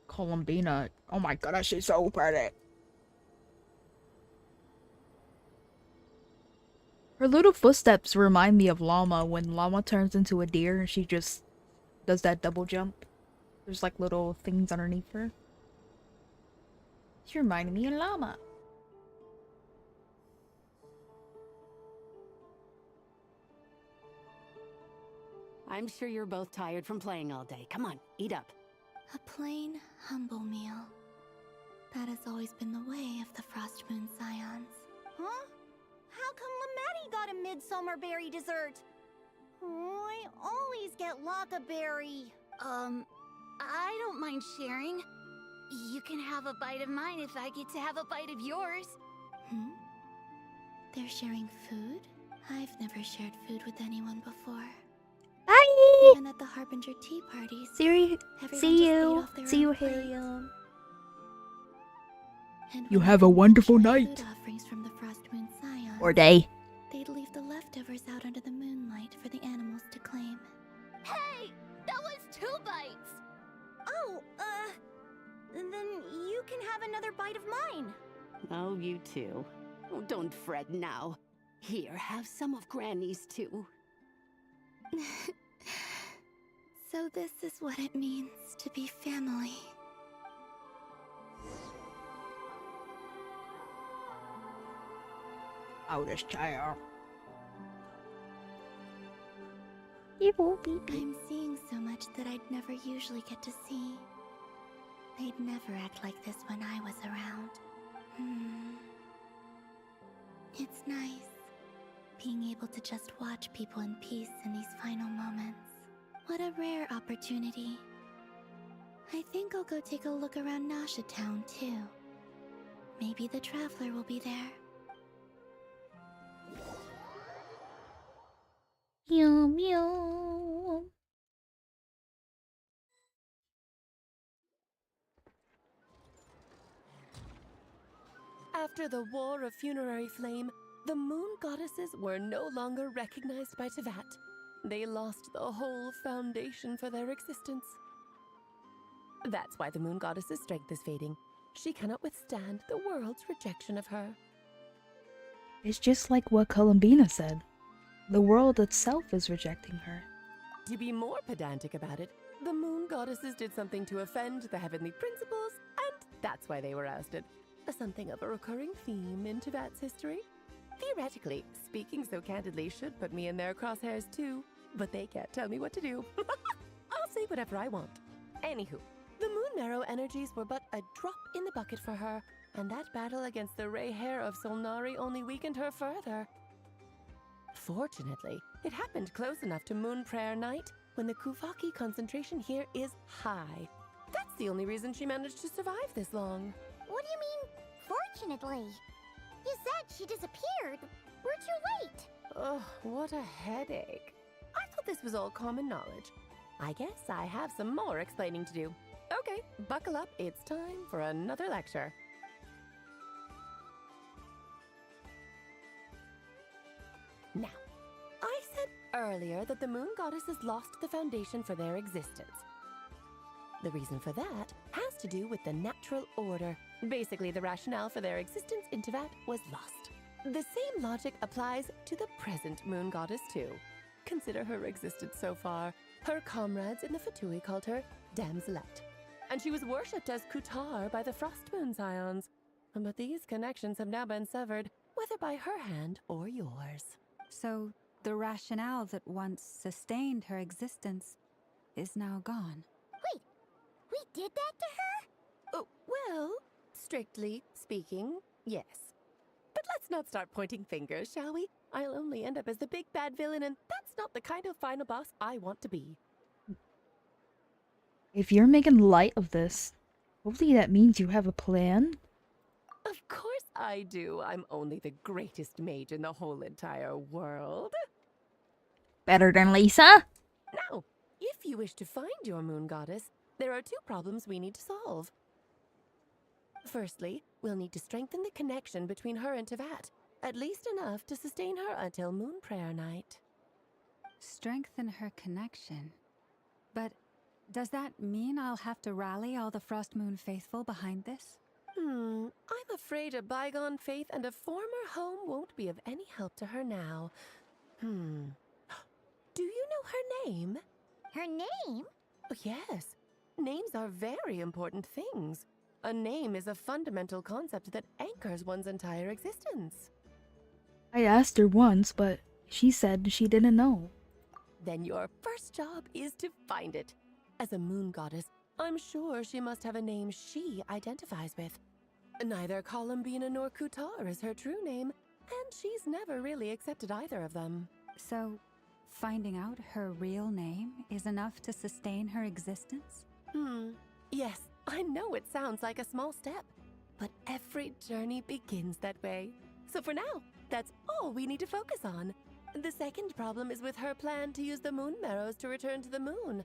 Columbina. Oh my goodness, she's so pretty. Her little footsteps remind me of Llama when Llama turns into a deer and she just does that double jump. There's like little things underneath her. She reminded me of Llama. I'm sure you're both tired from playing all day. Come on, eat up. A plain, humble meal. That has always been the way of the Frost Moon Scions. Huh? How come Lametti got a midsummer berry dessert? Oh, I always get Lockaberry. I don't mind sharing. You can have a bite of mine if I get to have a bite of yours. Hmm? They're sharing food? I've never shared food with anyone before. Bye! Even at the Harbinger tea parties. Srry, everyone see just ate you. off their See you, own plate. Harry. And You when have I a didn't wonderful share night. Food offerings from the Frost Moon Scions, Or day. they'd leave the leftovers out under the moonlight for the animals to claim. Hey! That was 2 bites! Oh, then you can have another bite of mine. Oh, you too. Oh, don't fret now. Here, have some of Granny's too. So this is what it means to be family. Oh, this child. I'm seeing so much that I'd never usually get to see. They'd never act like this when I was around. It's nice, being able to just watch people in peace in these final moments. What a rare opportunity. I think I'll go take a look around Nasha Town, too. Maybe the Traveler will be there. Meow meow. After the War of Funerary Flame, the Moon Goddesses were no longer recognized by Teyvat. They lost the whole foundation for their existence. That's why the Moon Goddess's strength is fading. She cannot withstand the world's rejection of her. It's just like what Columbina said. The world itself is rejecting her. To be more pedantic about it, the Moon Goddesses did something to offend the heavenly principles, and that's why they were ousted. Something of a recurring theme in Teyvat's history. Theoretically, speaking so candidly should put me in their crosshairs too, but they can't tell me what to do. I'll say whatever I want. Anywho, the Moon Marrow energies were but a drop in the bucket for her, and that battle against the Ray Hare of Solnari only weakened her further. Fortunately, it happened close enough to Moon Prayer Night when the Kuvaki concentration here is high. That's the only reason she managed to survive this long. What do you mean, fortunately? You said she disappeared. We're too late. Oh, what a headache. I thought this was all common knowledge. I guess I have some more explaining to do. Okay, buckle up. It's time for another lecture. Now, I said earlier that the Moon Goddesses lost the foundation for their existence. The reason for that has to do with the natural order. Basically, the rationale for their existence in Teyvat was lost. The same logic applies to the present Moon Goddess too. Consider her existence so far. Her comrades in the Fatui called her Damselette, and she was worshipped as Kutar by the Frost Moon Scions. But these connections have now been severed, whether by her hand or yours. So, the rationale that once sustained her existence is now gone. Wait, we did that to her? Oh, well, strictly speaking, yes. But let's not start pointing fingers, shall we? I'll only end up as the big bad villain, and that's not the kind of final boss I want to be. If you're making light of this, hopefully that means you have a plan. Of course I do. I'm only the greatest mage in the whole entire world. Better than Lisa? Now, if you wish to find your Moon Goddess, there are 2 problems we need to solve. Firstly, we'll need to strengthen the connection between her and Teyvat, at least enough to sustain her until Moon Prayer Night. Strengthen her connection. But does that mean I'll have to rally all the Frost Moon faithful behind this? I'm afraid a bygone faith and a former home won't be of any help to her now. Do you know her name? Her name? Oh, yes. Names are very important things. A name is a fundamental concept that anchors one's entire existence. I asked her once, but she said she didn't know. Then your first job is to find it. As a Moon Goddess, I'm sure she must have a name she identifies with. Neither Columbina nor Kutar is her true name, and she's never really accepted either of them. So, Finding out her real name is enough to sustain her existence? Yes, I know it sounds like a small step, but every journey begins that way. So for now, that's all we need to focus on. The second problem is with her plan to use the moon marrows to return to the moon.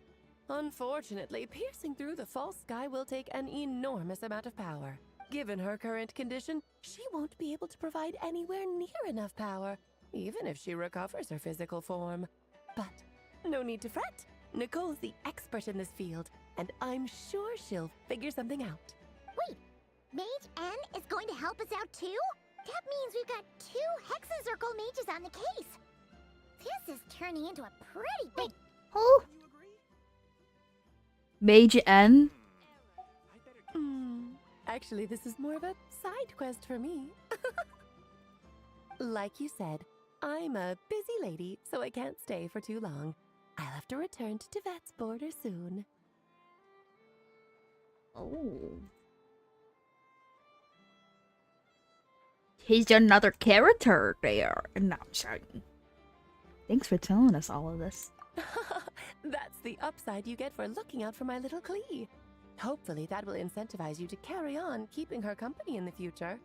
Unfortunately, piercing through the false sky will take an enormous amount of power. Given her current condition, she won't be able to provide anywhere near enough power, even if she recovers her physical form. But no need to fret. Nicole's the expert in this field, and I'm sure she'll figure something out. Wait, Mage N is going to help us out too? That means we've got 2 Hexencircle mages on the case. This is turning into a pretty big... Oh! Mage N? Actually, this is more of a side quest for me. Like you said, I'm a busy lady, so I can't stay for too long. I'll have to return to Tibet's border soon. Oh. He's another character there. No, I'm sorry. Thanks for telling us all of this. That's the upside you get for looking out for my little Klee. Hopefully that will incentivize you to carry on keeping her company in the future.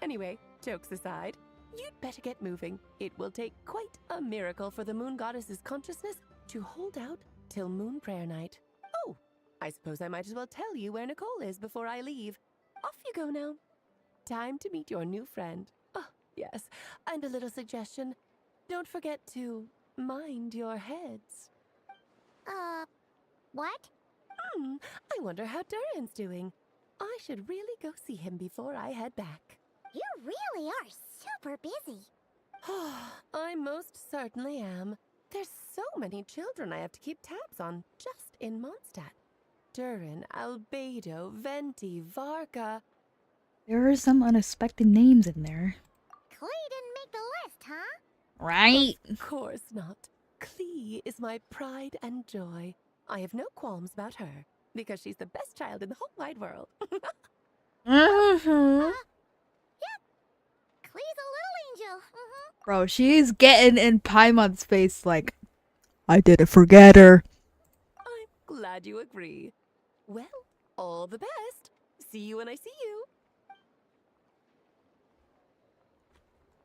Anyway, jokes aside, you'd better get moving. It will take quite a miracle for the moon goddess's consciousness to hold out till moon prayer night. Oh, I suppose I might as well tell you where Nicole is before I leave. Off you go now. Time to meet your new friend. Oh, yes, and a little suggestion. Don't forget to mind your heads. What? I wonder how Durin's doing. I should really go see him before I head back. You really are super busy. I most certainly am. There's so many children I have to keep tabs on just in Mondstadt. Durin, Albedo, Venti, Varka. There are some unexpected names in there. Klee didn't make the list, huh? Right? Of course not. Klee is my pride and joy. I have no qualms about her, because she's the best child in the whole wide world. Yep. Klee's a little angel. Bro, she's getting in Paimon's face like, I didn't forget her. I'm glad you agree. Well, all the best. See you when I see you.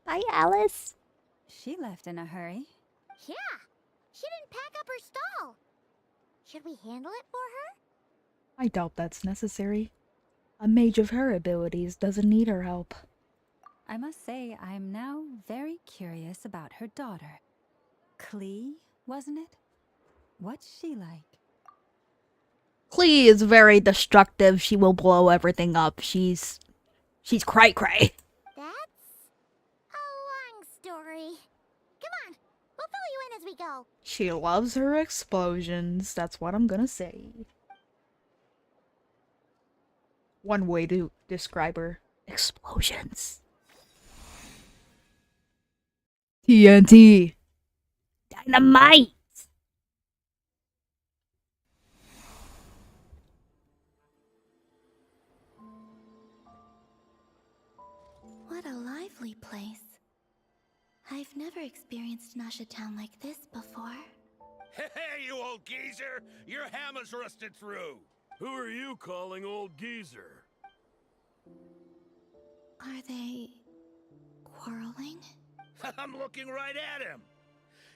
Bye, Alice. She left in a hurry. Yeah, she didn't pack up her stall. Should we handle it for her? I doubt that's necessary. A mage of her abilities doesn't need her help. I must say, I'm now very curious about her daughter. Klee, wasn't it? What's she like? Klee is very destructive. She will blow everything up. She's cray-cray. That's a long story. Come on, we'll fill you in as we go. She loves her explosions. That's what I'm gonna say. One way to describe her. Explosions. TNT. Dynamite. What a lively place. I've never experienced Nasha Town like this before. Hey, you old geezer! Your hammer's rusted through! Who are you calling old geezer? Are they quarreling? I'm looking right at him!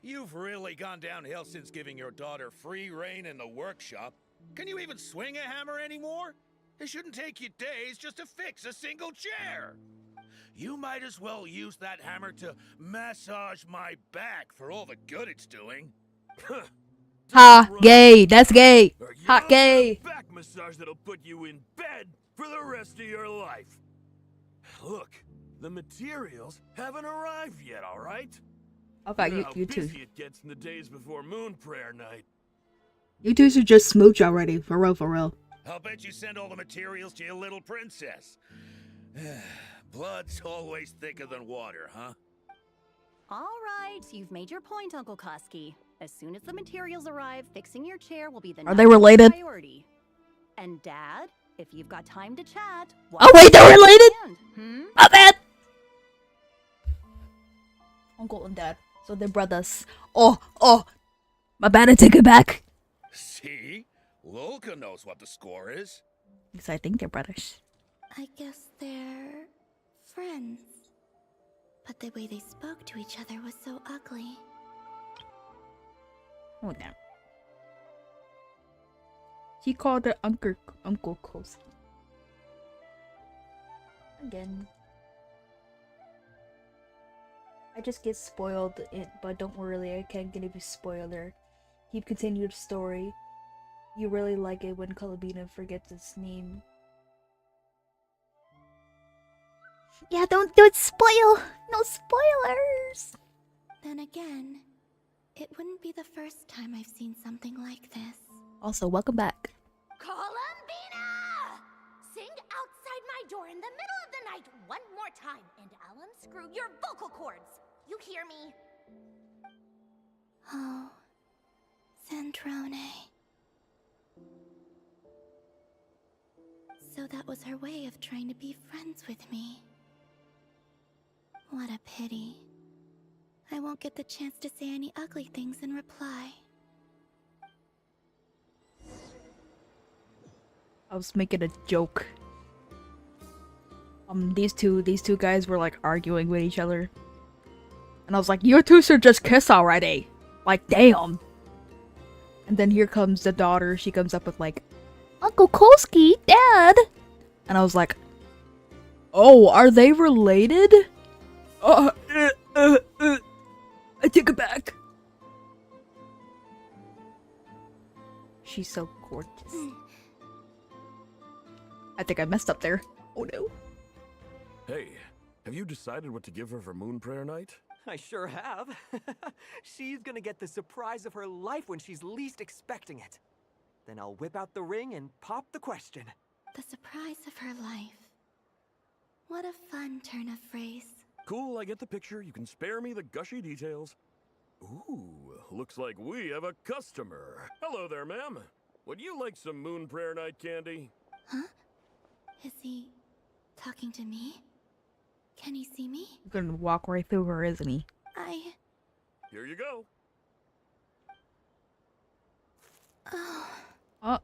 You've really gone downhill since giving your daughter free reign in the workshop. Can you even swing a hammer anymore? It shouldn't take you days just to fix a single chair. You might as well use that hammer to massage my back for all the good it's doing. Ha! Gay! That's gay! Hot gay! Back massage that'll put you in bed for the rest of your life. Look, the materials haven't arrived yet, alright? Okay, How you two. busy it gets in the days before moon prayer night. You two should just smooch already. For real, for real. I'll bet you send all the materials to your little princess. Blood's always thicker than water, huh? All right, you've made your point, Uncle Koski. As soon as the materials arrive, fixing your chair will be the Are they number one related? priority. And Dad, if you've got time to chat, Oh wait, they're related? My bad! Uncle and dad. So they're brothers. Oh, Oh, my bad, I take it back. See? Lolka knows what the score is. Because I think they're brothers. I guess they're friends. But the way they spoke to each other was so ugly. Oh no. She called her Uncle Koski. Again. I just get spoiled, but don't worry, I can't give you a spoiler. Keep continuing the story. You really like it when Kalabina forgets its name. Yeah, don't spoil. No spoilers. Then again, it wouldn't be the first time I've seen something like this. Also, welcome back. Columbina! Sing outside my door in the middle of the night one more time, and I'll unscrew your vocal cords. You hear me? Oh, Zandrone. So that was her way of trying to be friends with me. What a pity. I won't get the chance to say any ugly things in reply. I was making a joke. These two guys were like arguing with each other. And I was like, you two should just kiss already. Like, damn. And then here comes the daughter. She comes up with like, Uncle Koski, Dad. And I was like, oh, are they related? I take it back. She's so gorgeous. I think I messed up there. Oh no. Hey, have you decided what to give her for Moon Prayer Night? I sure have. She's gonna get the surprise of her life when she's least expecting it. Then I'll whip out the ring and pop the question. The surprise of her life. What a fun turn of phrase. Cool, I get the picture. You can spare me the gushy details. Ooh, looks like we have a customer. Hello there, ma'am. Would you like some Moon Prayer Night candy? Huh? Is he talking to me? Can he see me? He's gonna walk right through her, isn't he? Here you go. Oh. Oh.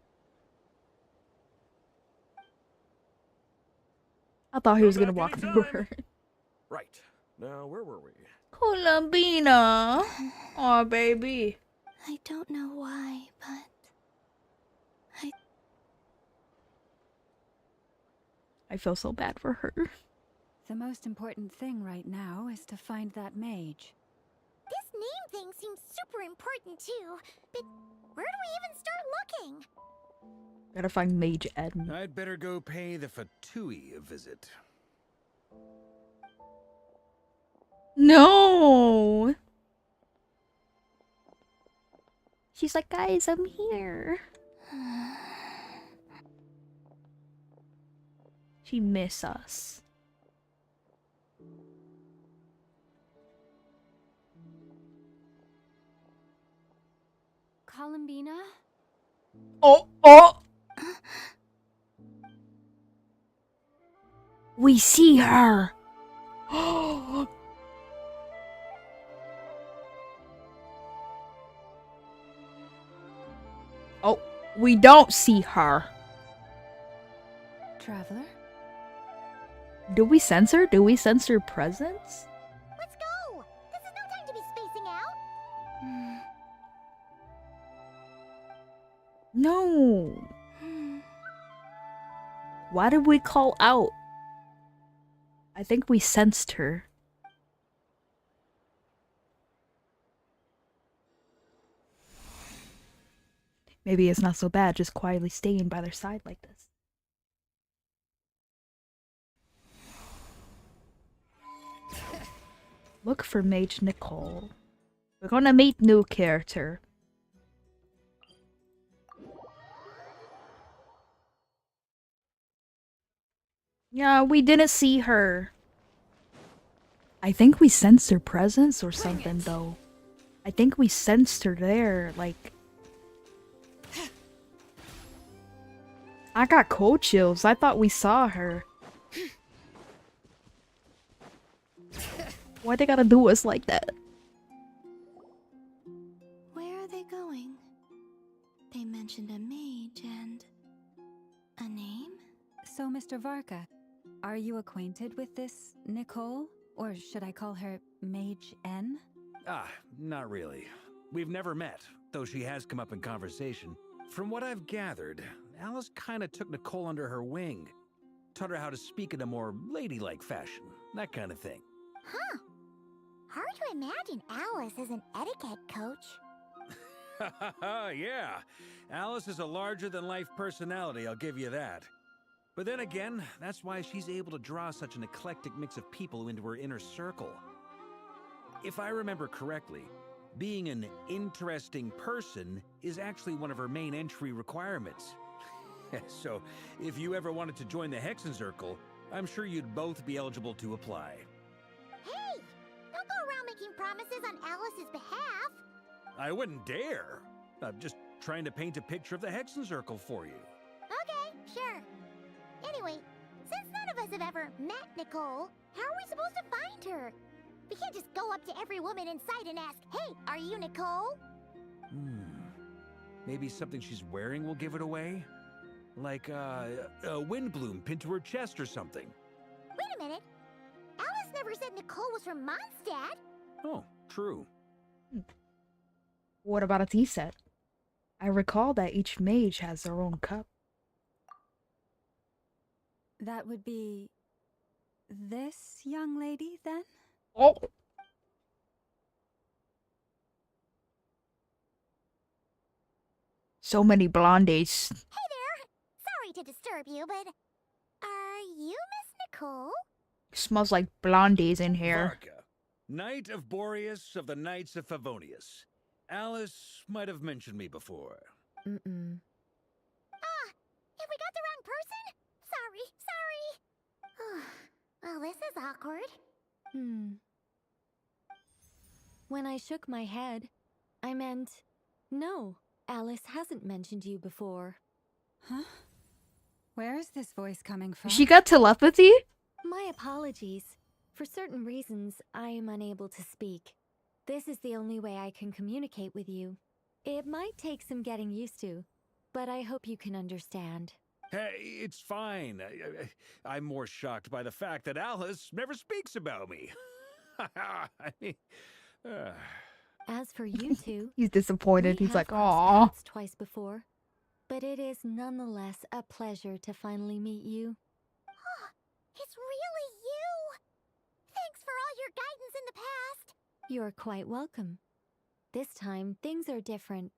I thought he was gonna walk through her. Right. Now, where were we? Columbina. Aw, baby. I don't know why, but I feel so bad for her. The most important thing right now is to find that mage. This name thing seems super important too, but where do we even start looking? Gotta find Mage Ed. I'd better go pay the Fatui a visit. No! She's like, guys, I'm here. She miss us. Columbina? Oh! We see her! Oh, we don't see her. Traveler? Do we sense her? Do we sense her presence? Let's go! This is no time to be spacing out! No. Why did we call out? I think we sensed her. Maybe it's not so bad just quietly staying by their side like this. Look for Mage Nicole. We're gonna meet new character. Yeah, we didn't see her. I think we sensed her presence or something, though. I think we sensed her there, like... I got cold chills. I thought we saw her. Why they gotta do us like that? Varka, are you acquainted with this Nicole? Or should I call her Mage N? Ah, not really. We've never met, though she has come up in conversation. From what I've gathered, Alice kinda took Nicole under her wing. Taught her how to speak in a more ladylike fashion, that kind of thing. Huh. Hard to imagine Alice as an etiquette coach. Yeah, Alice is a larger-than-life personality, I'll give you that. But then again, that's why she's able to draw such an eclectic mix of people into her inner circle. If I remember correctly, being an interesting person is actually one of her main entry requirements. So, if you ever wanted to join the Hexenzirkel, I'm sure you'd both be eligible to apply. Hey! Don't go around making promises on Alice's behalf! I wouldn't dare. I'm just trying to paint a picture of the Hexenzirkel for you. Okay, sure. Anyway, since none of us have ever met Nicole, how are we supposed to find her? We can't just go up to every woman in sight and ask, "Hey, are you Nicole?" Maybe something she's wearing will give it away? Like, a windbloom pinned to her chest or something. Wait a minute. Alice never said Nicole was from Mondstadt. Oh, true. What about a tea set? I recall that each mage has their own cup. That would be this young lady, then? Oh! So many blondies. Hey there! Sorry to disturb you, but are you Miss Nicole? Smells like blondies in here. Varka, Knight of Boreas of the Knights of Favonius. Alice might have mentioned me before. Mm-mm. Ah! Have we got the wrong person? Sorry. Well, this is awkward. When I shook my head, I meant, no, Alice hasn't mentioned you before. Huh? Where is this voice coming from? She got telepathy? My apologies. For certain reasons, I am unable to speak. This is the only way I can communicate with you. It might take some getting used to, but I hope you can understand. Hey, it's fine. I'm more shocked by the fact that Alice never speaks about me. I mean, As for you two, He's disappointed. we He's have like, crossed "Aw." paths twice before, but it is nonetheless a pleasure to finally meet you. It's really you! Thanks for all your guidance in the past! You're quite welcome. This time, things are different.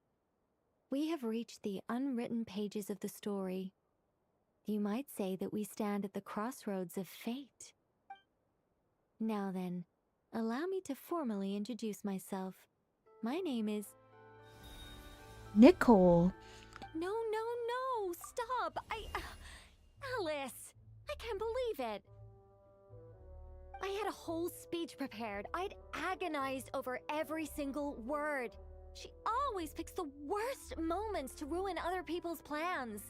We have reached the unwritten pages of the story. You might say that we stand at the crossroads of fate. Now then, allow me to formally introduce myself. My name is... Nicole. No, stop! Alice! I can't believe it! I had a whole speech prepared. I'd agonized over every single word. She always picks the worst moments to ruin other people's plans.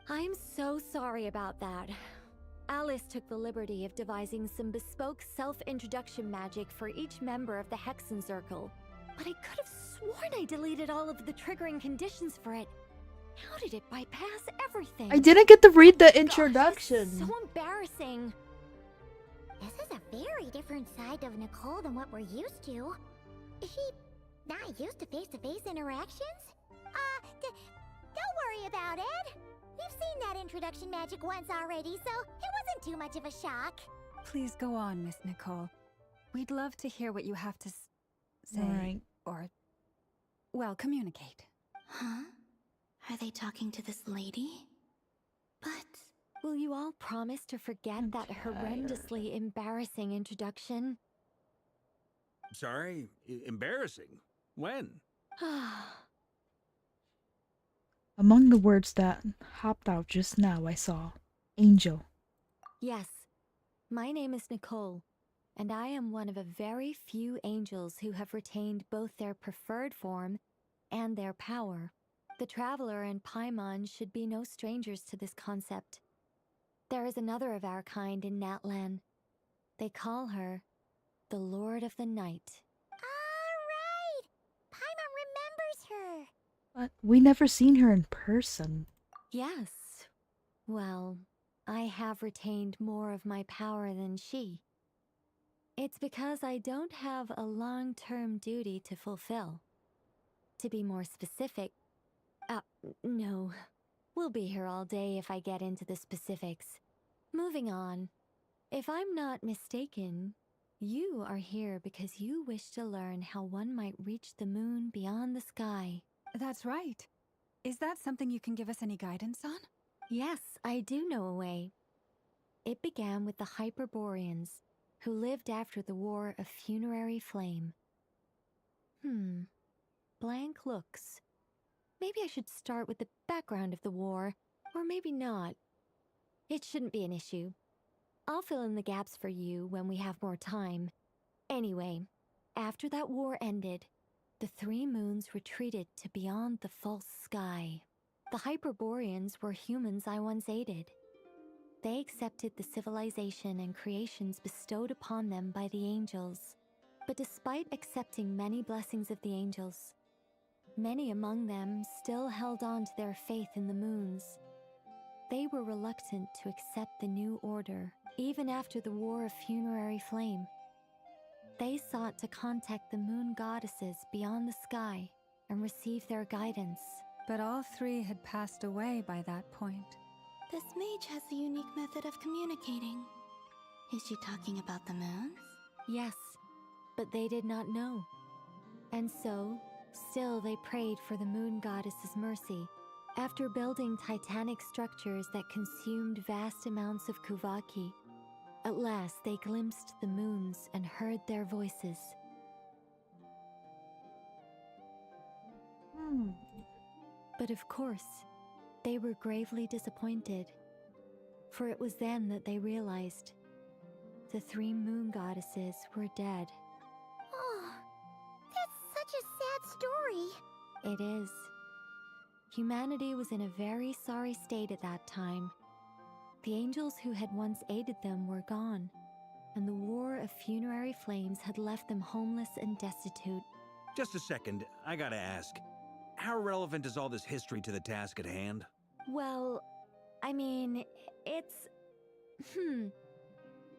I'm so sorry about that. Alice took the liberty of devising some bespoke self-introduction magic for each member of the Hexenzirkel. But I could have sworn I deleted all of the triggering conditions for it. How did it bypass everything? I didn't get to read the Gosh, introduction. this is so embarrassing. This is a very different side of Nicole than what we're used to. Is she not used to face-to-face interactions? Don't worry about it. We've seen that introduction magic once already, so it wasn't too much of a shock. Please go on, Miss Nicole. We'd love to hear what you have to say. Right. Or, well, communicate. Huh? Are they talking to this lady? But... Will you all promise to forget that horrendously embarrassing introduction? sorry, embarrassing. When? Among the words that hopped out just now, I saw Angel. Yes, my name is Nicole, and I am one of a very few angels who have retained both their preferred form and their power. The Traveler and Paimon should be no strangers to this concept. There is another of our kind in Natlan. They call her the Lord of the Night. Alright! Paimon remembers her! But we never seen her in person. Yes. Well, I have retained more of my power than she. It's because I don't have a long-term duty to fulfill. To be more specific, no. We'll be here all day if I get into the specifics. Moving on. If I'm not mistaken, you are here because you wish to learn how one might reach the moon beyond the sky. That's right. Is that something you can give us any guidance on? Yes, I do know a way. It began with the Hyperboreans, who lived after the War of Funerary Flame. Blank looks. Maybe I should start with the background of the war, or maybe not. It shouldn't be an issue. I'll fill in the gaps for you when we have more time. Anyway, after that war ended, the three moons retreated to beyond the false sky. The Hyperboreans were humans I once aided. They accepted the civilization and creations bestowed upon them by the angels. But despite accepting many blessings of the angels, many among them still held on to their faith in the moons. They were reluctant to accept the new order, even after the War of Funerary Flame. They sought to contact the moon goddesses beyond the sky and receive their guidance. But all three had passed away by that point. This mage has a unique method of communicating. Is she talking about the moons? Yes, but they did not know. And so, still they prayed for the moon goddess's mercy. After building titanic structures that consumed vast amounts of Kuvaki, at last they glimpsed the moons and heard their voices. But of course, they were gravely disappointed, for it was then that they realized the three moon goddesses were dead. Oh, that's such a sad story. It is. Humanity was in a very sorry state at that time. The angels who had once aided them were gone, and the War of Funerary Flames had left them homeless and destitute. Just a second, I gotta ask. How relevant is all this history to the task at hand? Well, I mean, it's...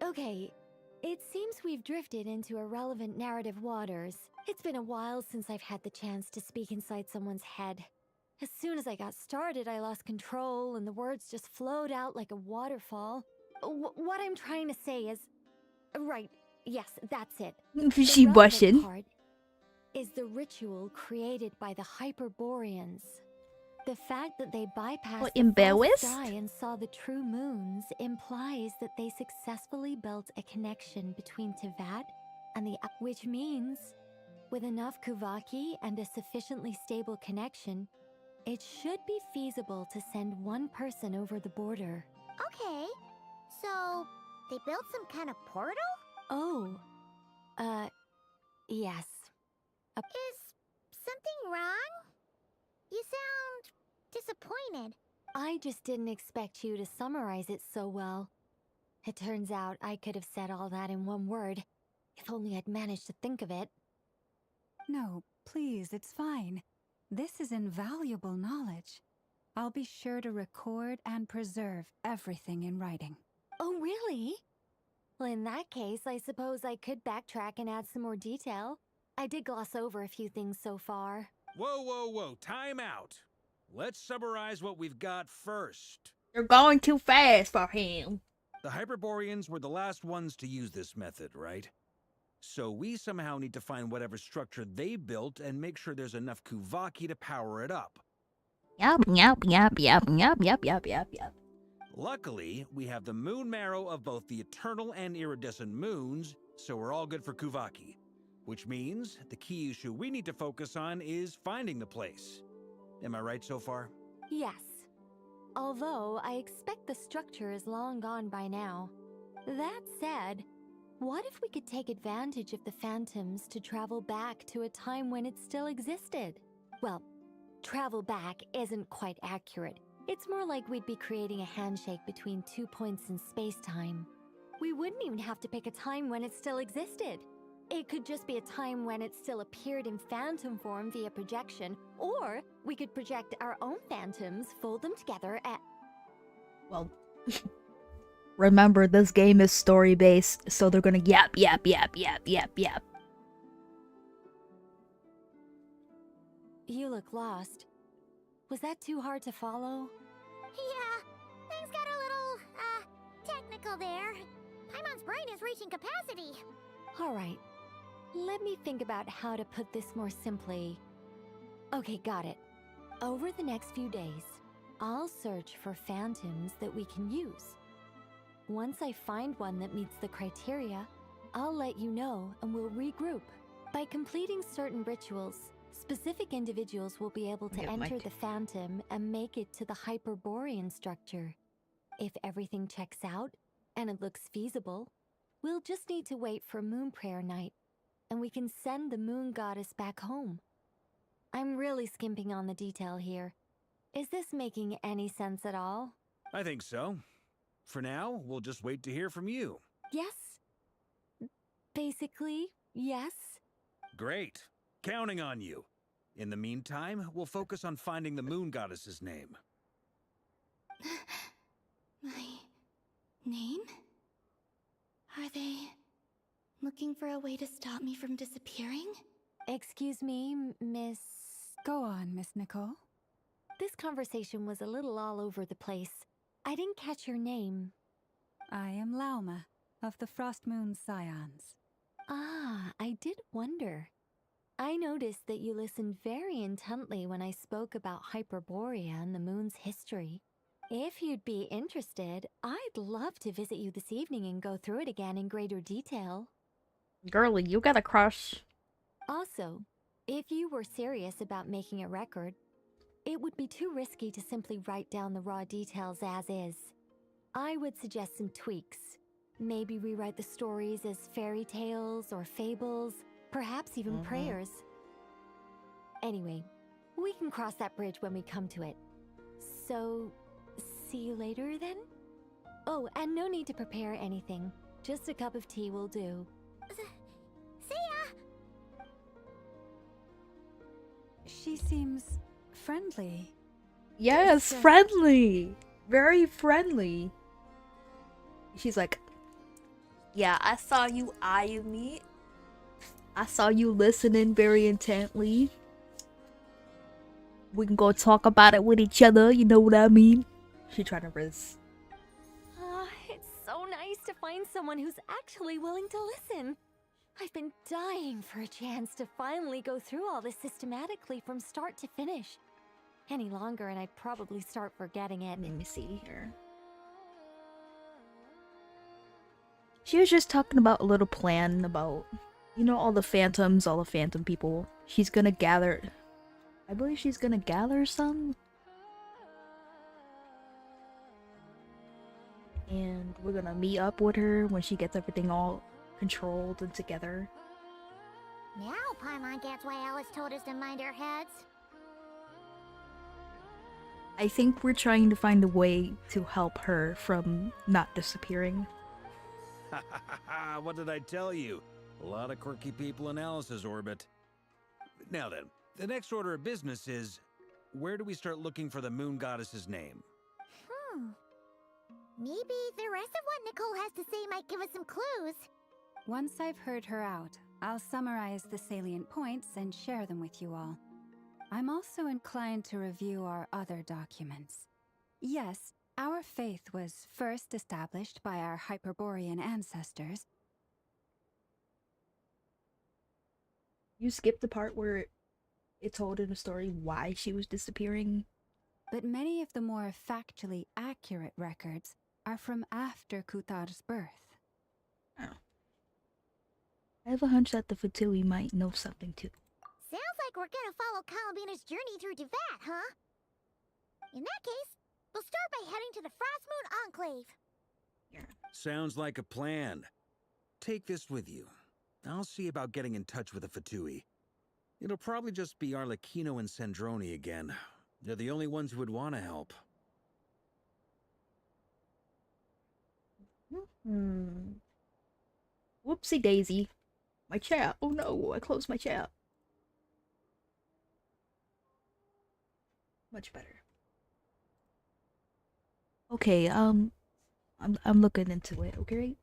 Okay, it seems we've drifted into irrelevant narrative waters. It's been a while since I've had the chance to speak inside someone's head. As soon as I got started, I lost control and the words just flowed out like a waterfall. What I'm trying to say is... Right, yes, that's it. She blushing. Part is the ritual created by the Hyperboreans. The fact that they bypassed the false sky and saw the true moons implies that they successfully built a connection between Tevat and the... Which means, with enough Kuvaki and a sufficiently stable connection, it should be feasible to send one person over the border. Okay, so they built some kind of portal? Oh, yes. Is something wrong? You sound disappointed. I just didn't expect you to summarize it so well. It turns out I could have said all that in one word, if only I'd managed to think of it. No, please, it's fine. This is invaluable knowledge. I'll be sure to record and preserve everything in writing. Oh, really? Well, in that case, I suppose I could backtrack and add some more detail. I did gloss over a few things so far. Whoa, time out. Let's summarize what we've got first. You're going too fast for him. The Hyperboreans were the last ones to use this method, right? So we somehow need to find whatever structure they built and make sure there's enough Kuvaki to power it up. Yup. Luckily, we have the moon marrow of both the eternal and iridescent moons, so we're all good for Kuvaki. Which means the key issue we need to focus on is finding the place. Am I right so far? Yes. Although I expect the structure is long gone by now. That said, what if we could take advantage of the phantoms to travel back to a time when it still existed? Well, travel back isn't quite accurate. It's more like we'd be creating a handshake between 2 points in space-time. We wouldn't even have to pick a time when it still existed. It could just be a time when it still appeared in phantom form via projection, or we could project our own phantoms, fold them together, and... Well, Remember, this game is story-based, so they're gonna yap. You look lost. Was that too hard to follow? Yeah, things got a little, technical there. Paimon's brain is reaching capacity. Alright, let me think about how to put this more simply. Okay, got it. Over the next few days, I'll search for phantoms that we can use. Once I find one that meets the criteria, I'll let you know and we'll regroup. By completing certain rituals, specific individuals will be able to enter the phantom and make it to the Hyperborean structure. If everything checks out and it looks feasible, we'll just need to wait for Moon Prayer Night, and we can send the Moon Goddess back home. I'm really skimping on the detail here. Is this making any sense at all? I think so. For now, we'll just wait to hear from you. Yes. Basically, yes. Great. Counting on you. In the meantime, we'll focus on finding the Moon Goddess's name. My name? Are they looking for a way to stop me from disappearing? Excuse me, Miss... Go on, Miss Nicole. This conversation was a little all over the place. I didn't catch your name. I am Lauma, of the Frost Moon Scions. Ah, I did wonder. I noticed that you listened very intently when I spoke about Hyperborea and the moon's history. If you'd be interested, I'd love to visit you this evening and go through it again in greater detail. Girly, you got a crush. Also, if you were serious about making a record, it would be too risky to simply write down the raw details as is. I would suggest some tweaks. Maybe rewrite the stories as fairy tales or fables, perhaps even prayers. Anyway, we can cross that bridge when we come to it. So, see you later then? Oh, and no need to prepare anything. Just a cup of tea will do. See ya! She seems friendly. Yes, friendly. Very friendly. She's like, yeah, I saw you eyeing me. I saw you listening very intently. We can go talk about it with each other, you know what I mean? She trying to riz. It's so nice to find someone who's actually willing to listen. I've been dying for a chance to finally go through all this systematically from start to finish. Any longer and I'd probably start forgetting it. Let me see here. She was just talking about a little plan about, you know, all the phantoms, all the phantom people. She's gonna gather... I believe she's gonna gather some. And we're gonna meet up with her when she gets everything all controlled and together. Now Paimon gets why Alice told us to mind our heads. I think we're trying to find a way to help her from not disappearing. What did I tell you? A lot of quirky people in Alice's orbit. Now then, the next order of business is, where do we start looking for the Moon Goddess's name? Maybe the rest of what Nicole has to say might give us some clues. Once I've heard her out, I'll summarize the salient points and share them with you all. I'm also inclined to review our other documents. Yes, our faith was first established by our Hyperborean ancestors. You skipped the part where it told in the story why she was disappearing. But many of the more factually accurate records are from after Kutar's birth. Oh. I have a hunch that the Fatui might know something too. Sounds like we're gonna follow Columbina's journey through Devat, huh? In that case, we'll start by heading to the Frost Moon Enclave. Sounds like a plan. Take this with you. I'll see about getting in touch with the Fatui. It'll probably just be Arlecchino and Sandroni again. They're the only ones who would want to help. Whoopsie daisy. My chat. Oh no, I closed my chat. Much better. Okay, I'm looking into it, okay?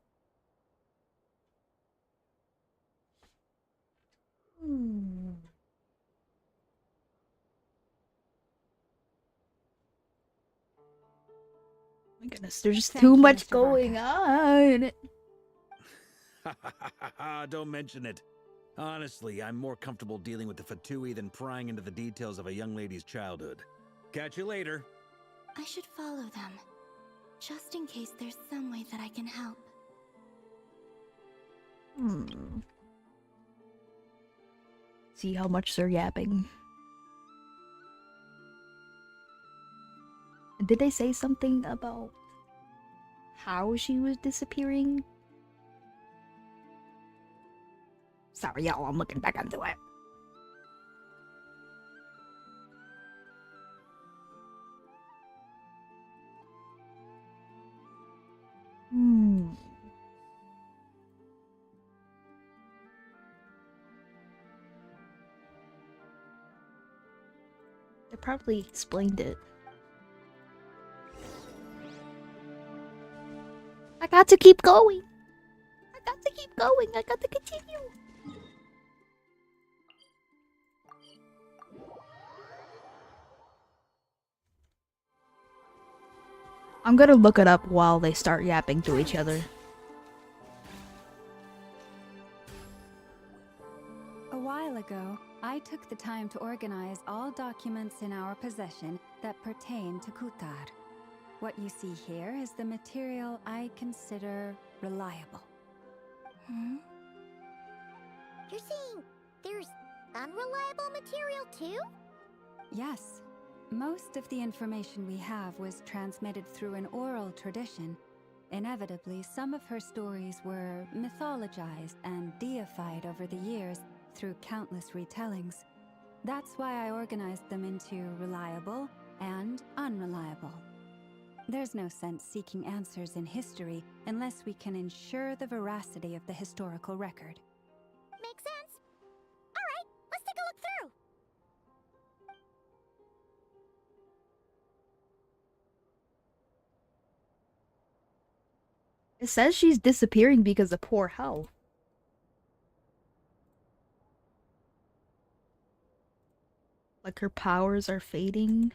My goodness, there's just Thank too you, much Mr. going on. Don't mention it. Honestly, I'm more comfortable dealing with the Fatui than prying into the details of a young lady's childhood. Catch you later. I should follow them, just in case there's some way that I can help. See how much they're yapping. Did they say something about how she was disappearing? Sorry, y'all, I'm looking back into it. They probably explained it. I got to keep going. I got to keep going. I got to continue. I'm gonna look it up while they start yapping to each other. A while ago, I took the time to organize all documents in our possession that pertain to Kutar. What you see here is the material I consider reliable. You're saying there's unreliable material too? Yes. Most of the information we have was transmitted through an oral tradition. Inevitably, some of her stories were mythologized and deified over the years through countless retellings. That's why I organized them into reliable and unreliable. There's no sense seeking answers in history unless we can ensure the veracity of the historical record. Makes sense. Alright, let's take a look through. It says she's disappearing because of poor health. Like her powers are fading.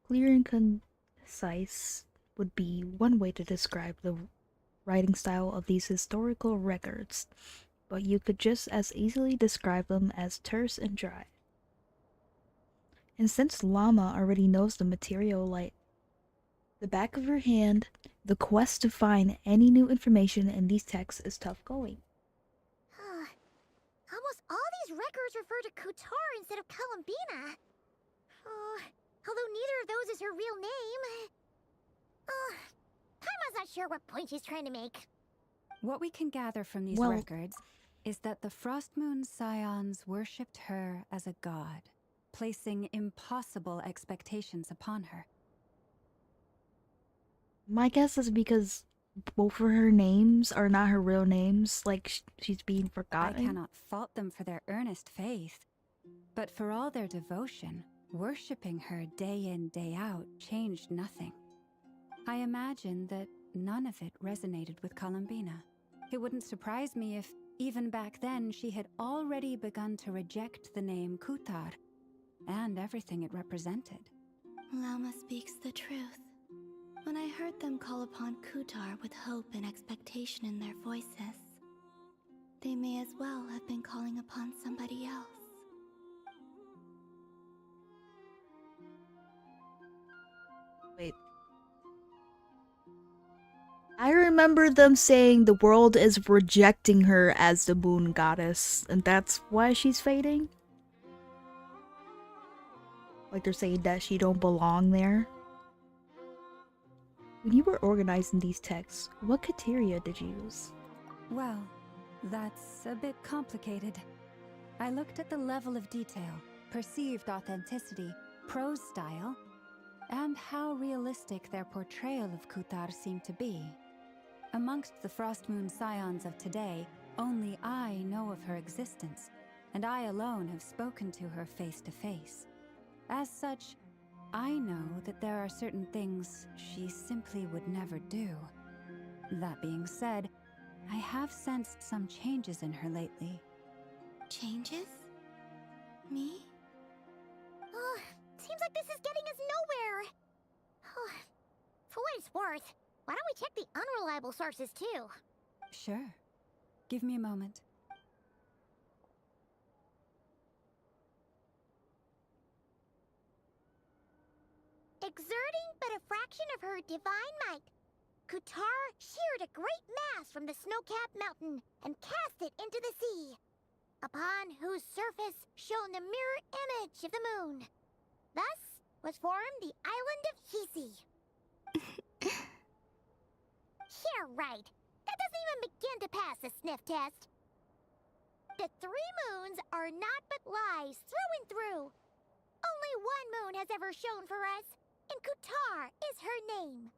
Clear and concise would be one way to describe the writing style of these historical records, but you could just as easily describe them as terse and dry. And since Llama already knows the material like the back of her hand, the quest to find any new information in these texts is tough going. Almost all these records refer to Kutar instead of Columbina. Although neither of those is her real name. Paimon's not sure what point she's trying to make. What we can gather from these Well- records is that the Frost Moon Scions worshipped her as a god, placing impossible expectations upon her. My guess is because both of her names are not her real names, like she's being I forgotten. cannot fault them for their earnest faith, but for all their devotion, worshipping her day in, day out changed nothing. I imagine that none of it resonated with Columbina. It wouldn't surprise me if, even back then, she had already begun to reject the name Kutar and everything it represented. Lama speaks the truth. When I heard them call upon Kutar with hope and expectation in their voices, they may as well have been calling upon somebody else. Wait. I remember them saying the world is rejecting her as the moon goddess, and that's why she's fading? Like they're saying that she don't belong there? When you were organizing these texts, what criteria did you use? Well, that's a bit complicated. I looked at the level of detail, perceived authenticity, prose style, and how realistic their portrayal of Kutar seemed to be. Amongst the Frost Moon Scions of today, only I know of her existence, and I alone have spoken to her face to face. As such, I know that there are certain things she simply would never do. That being said, I have sensed some changes in her lately. Changes? Me? Seems like this is getting us nowhere. For what it's worth, why don't we check the unreliable sources too? Sure. Give me a moment. Exerting but a fraction of her divine might, Kutar sheared a great mass from the snow-capped mountain and cast it into the sea, upon whose surface shone the mirror image of the moon. Thus was formed the island of Hisi. Yeah, right. That doesn't even begin to pass the sniff test. The 3 moons are naught but lies through and through. Only one moon has ever shone for us, and Kutar is her name.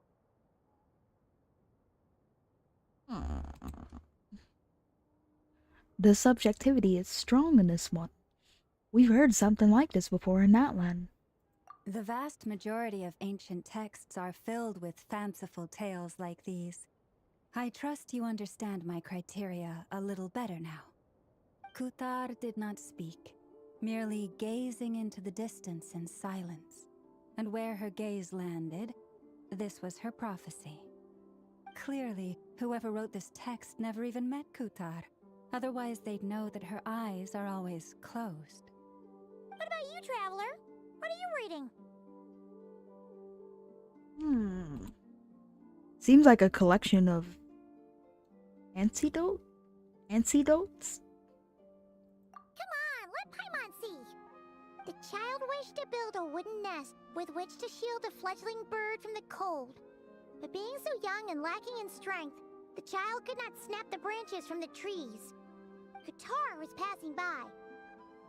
The subjectivity is strong in this one. We've heard something like this before in Natlan. The vast majority of ancient texts are filled with fanciful tales like these. I trust you understand my criteria a little better now. Kutar did not speak, merely gazing into the distance in silence. And where her gaze landed, this was her prophecy. Clearly, whoever wrote this text never even met Kutar. Otherwise, they'd know that her eyes are always closed. What about you, Traveler? What are you reading? Seems like a collection of antidotes? Come on, let Paimon see. The child wished to build a wooden nest with which to shield a fledgling bird from the cold. But being so young and lacking in strength, the child could not snap the branches from the trees. Kutar was passing by.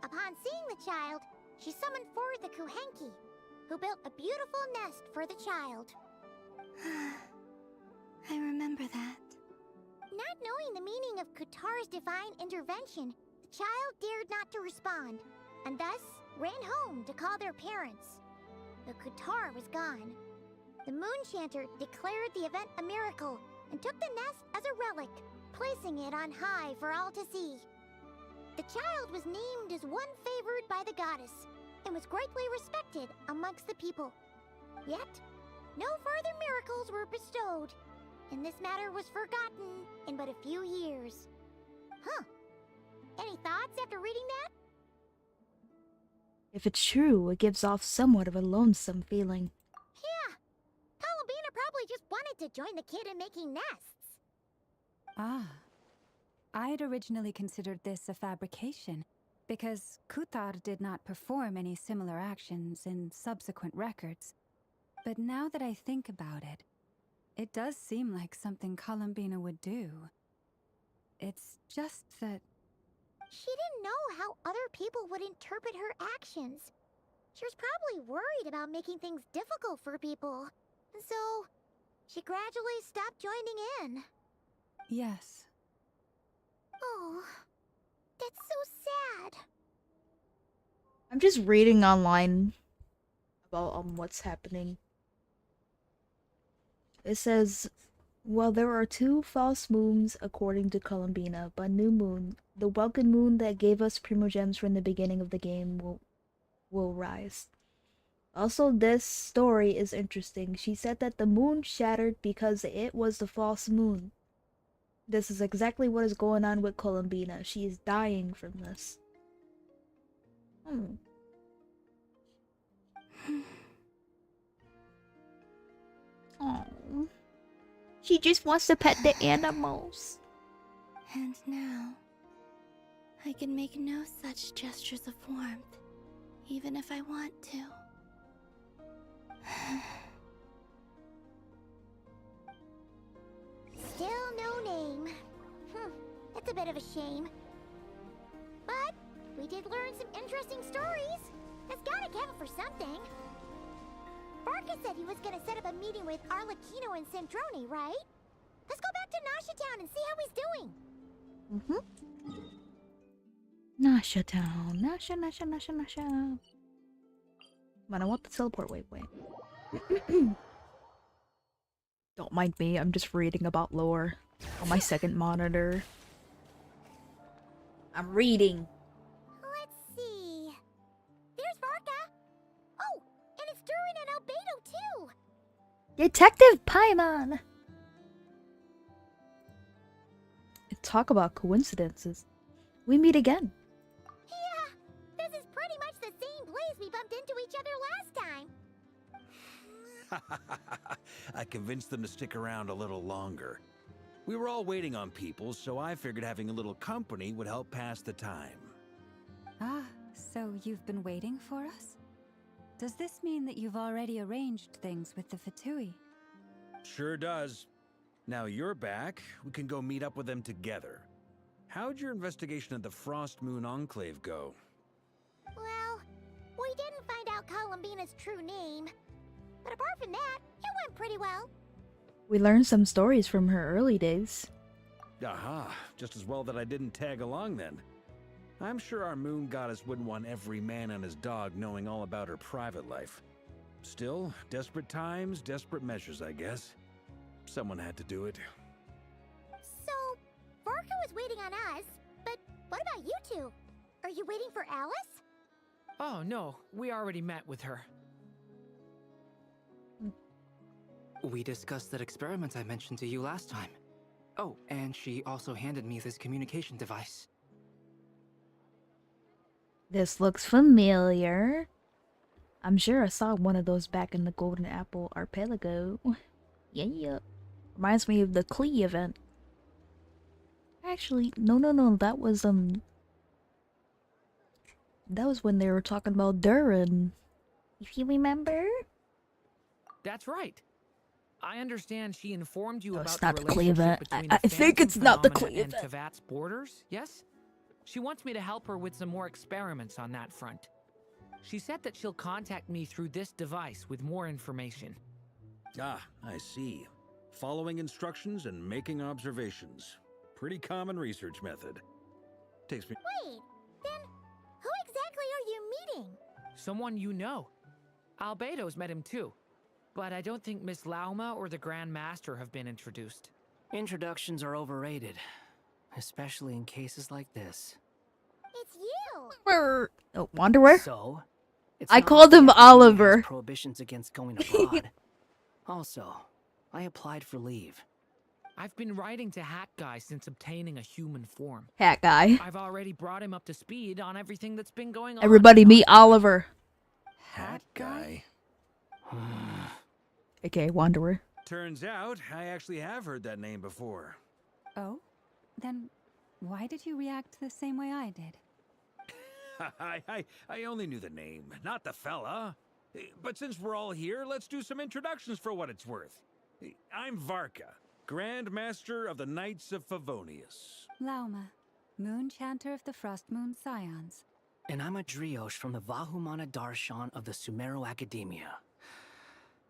Upon seeing the child, she summoned forth the Kuhenki, who built a beautiful nest for the child. I remember that. Not knowing the meaning of Kutar's divine intervention, the child dared not to respond, and thus ran home to call their parents. But Kutar was gone. The Moon Chanter declared the event a miracle and took the nest as a relic, placing it on high for all to see. The child was named as one favored by the goddess, and was greatly respected amongst the people. Yet, no further miracles were bestowed, and this matter was forgotten in but a few years. Huh. Any thoughts after reading that? If it's true, it gives off somewhat of a lonesome feeling. Yeah. Columbina probably just wanted to join the kid in making nests. Ah. I'd originally considered this a fabrication, because Kutar did not perform any similar actions in subsequent records. But now that I think about it, it does seem like something Columbina would do. It's just that... She didn't know how other people would interpret her actions. She was probably worried about making things difficult for people. And so, she gradually stopped joining in. Yes. Oh, that's so sad. I'm just reading online about what's happening. It says, well, there are 2 false moons according to Columbina, but new moon, the Welkin moon that gave us Primogems from the beginning of the game, will rise. Also, this story is interesting. She said that the moon shattered because it was the false moon. This is exactly what is going on with Columbina. She is dying from this. Oh, she just wants to pet the animals. And now, I can make no such gestures of warmth, even if I want to. Still no name. That's a bit of a shame. But we did learn some interesting stories. That's gotta count for something. Barca said he was gonna set up a meeting with Arlecchino and Sandrone, right? Let's go back to Nasha Town and see how he's doing. Nasha Town. Nasha. Man, I want the teleport. Wait. Don't mind me, I'm just reading about lore on my second monitor. I'm reading. Let's see. There's Varka. Oh, and it's Durin and Albedo too. Detective Paimon! Talk about coincidences. We meet again. Yeah, this is pretty much the same place we bumped into each other last time. I convinced them to stick around a little longer. We were all waiting on people, so I figured having a little company would help pass the time. Ah, so you've been waiting for us? Does this mean that you've already arranged things with the Fatui? Sure does. Now you're back, we can go meet up with them together. How'd your investigation of the Frost Moon Enclave go? Well, we didn't find out Columbina's true name. But apart from that, it went pretty well. We learned some stories from her early days. Aha, just as well that I didn't tag along then. I'm sure our moon goddess wouldn't want every man and his dog knowing all about her private life. Still, desperate times, desperate measures, I guess. Someone had to do it. So, Varka was waiting on us, but what about you two? Are you waiting for Alice? Oh, no. We already met with her. We discussed that experiment I mentioned to you last time. Oh, and she also handed me this communication device. This looks familiar. I'm sure I saw one of those back in the Golden Apple Archipelago. Yeah. Reminds me of the Klee event. Actually, no, that was when they were talking about Durin. If you remember? That's right. I understand she informed you No, about it's not the the Klee relationship event. between I the think phantom it's not the phenomena Klee and event. Tevat's borders, yes? She wants me to help her with some more experiments on that front. She said that she'll contact me through this device with more information. Ah, I see. Following instructions and making observations. Pretty common research method. Takes me— Wait, then who exactly are you meeting? Someone you know. Albedo's met him too. But I don't think Miss Lauma or the Grand Master have been introduced. Introductions are overrated, especially in cases like this. It's you! Oh, Wanderer? So, it's I not called like him the Academia Oliver. has prohibitions against going abroad. Also, I applied for leave. I've been writing to Hat Guy since obtaining a human form. Hat Guy. I've already brought him up to speed on everything that's been going on. Everybody meet Oliver. Hat guy. Okay, Wanderer. Turns out, I actually have heard that name before. Oh? Then why did you react the same way I did? I only knew the name, not the fella. But since we're all here, let's do some introductions for what it's worth. I'm Varka, Grand Master of the Knights of Favonius. Lauma, Moon Chanter of the Frost Moon Scions. And I'm a Drioche from the Vahumana Darshan of the Sumero Academia.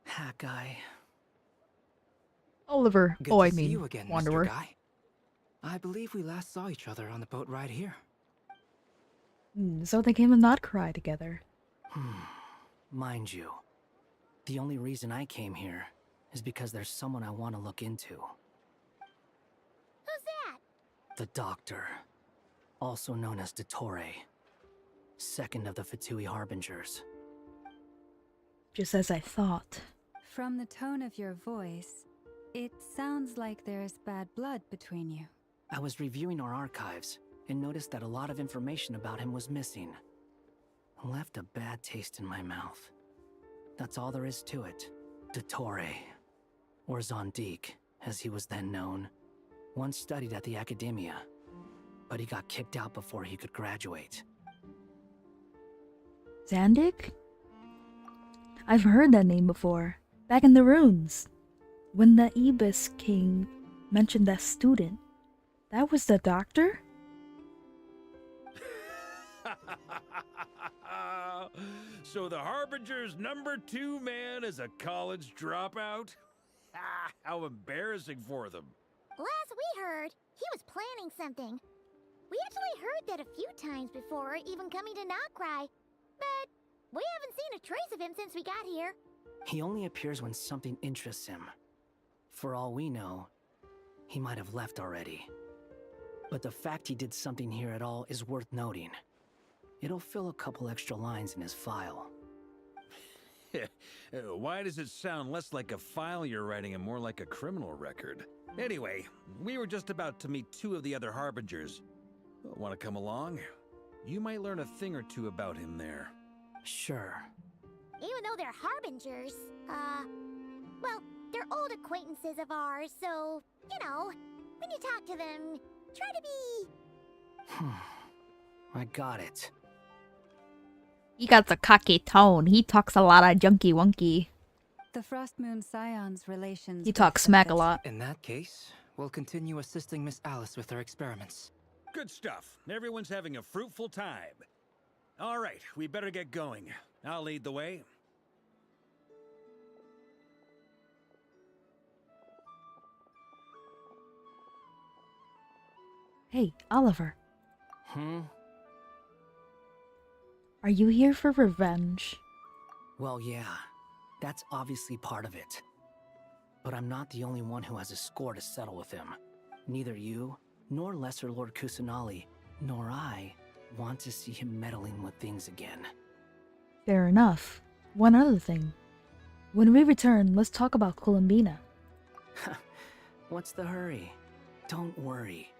Hat Guy. Oliver. Good Oh, to I see mean, you again, Wanderer. Mr. Guy. I believe we last saw each other on the boat right here. So they came and not cry together. Mind you, the only reason I came here is because there's someone I want to look into. Who's that? The Doctor, also known as Dottore, second of the Fatui Harbingers. Just as I thought. From the tone of your voice, it sounds like there's bad blood between you. I was reviewing our archives and noticed that a lot of information about him was missing. Left a bad taste in my mouth. That's all there is to it. Dottore, or Zondique, as he was then known, once studied at the Academia, but he got kicked out before he could graduate. Zandik? I've heard that name before. Back in the ruins. When the Ibis King mentioned that student. That was the Doctor? So the Harbinger's #2 man is a college dropout? How embarrassing for them. Last we heard, he was planning something. We actually heard that a few times before, even coming to Notcry. But We haven't seen a trace of him since we got here. He only appears when something interests him. For all we know, he might have left already. But the fact he did something here at all is worth noting. It'll fill a couple extra lines in his file. Why does it sound less like a file you're writing and more like a criminal record? Anyway, we were just about to meet 2 of the other Harbingers. Want to come along? You might learn a thing or two about him there. Sure. Even though they're harbingers, well, they're old acquaintances of ours, so, you know, when you talk to them, try to be... I got it. He got the cocky tone. He talks a lot of junky wonky. The Frost Moon Scion's relations... He talks smack a lot. In that case, we'll continue assisting Miss Alice with her experiments. Good stuff. Everyone's having a fruitful time. All right, we better get going. I'll lead the way. Hey, Oliver. Are you here for revenge? Well, yeah. That's obviously part of it. But I'm not the only one who has a score to settle with him. Neither you, nor Lesser Lord Kusanali, nor I want to see him meddling with things again. Fair enough. One other thing. When we return, let's talk about Columbina. What's the hurry? Don't worry.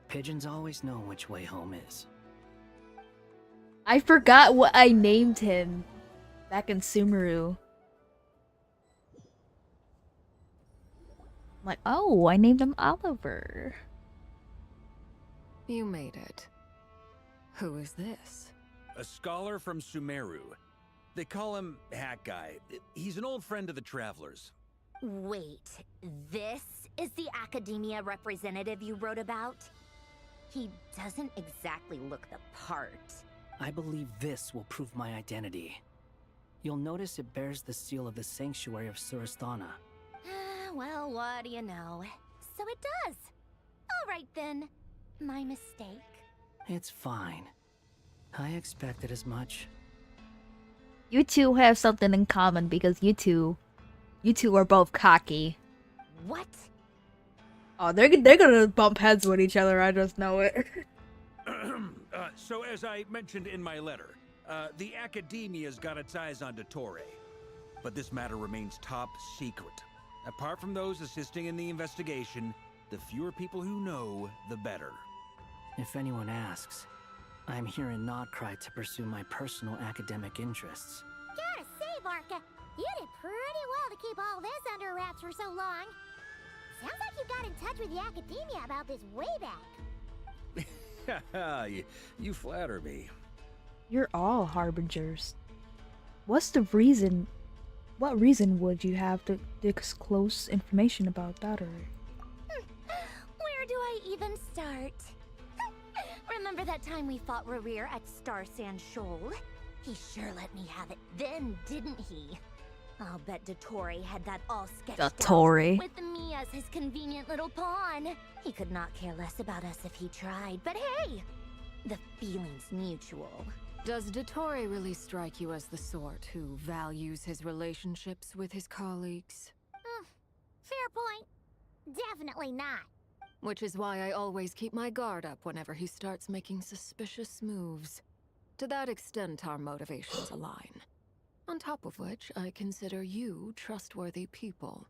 Pigeons always know which way home is. I forgot what I named him back in Sumeru. I'm like, oh, I named him Oliver. You made it. Who is this? A scholar from Sumeru. They call him Hat Guy. He's an old friend of the Travelers. Wait, this is the academia representative you wrote about? He doesn't exactly look the part. I believe this will prove my identity. You'll notice it bears the seal of the Sanctuary of Surasthana. Well, what do you know? So it does. All right then. My mistake. It's fine. I expected as much. You two have something in common because you two are both cocky. What? Oh, they're gonna bump heads with each other. I just know it. So as I mentioned in my letter, the Academia's got its eyes on Dottore. But this matter remains top secret. Apart from those assisting in the investigation, the fewer people who know, the better. If anyone asks, I'm here in Nodcry to pursue my personal academic interests. Gotta say, Barca, you did pretty well to keep all this under wraps for so long. Sounds like you got in touch with the Academia about this way back. You flatter me. You're all harbingers. What's the reason? What reason would you have to disclose information about that? Where do I even start? Remember that time we fought Rerir at Star Sand Shoal? He sure let me have it then, didn't he? I'll bet Dottore had that all sketched Dottore. out, with me as his convenient little pawn. He could not care less about us if he tried, but hey, the feeling's mutual. Does Dottore really strike you as the sort who values his relationships with his colleagues? Fair point. Definitely not. Which is why I always keep my guard up whenever he starts making suspicious moves. To that extent, our motivations align. On top of which, I consider you trustworthy people.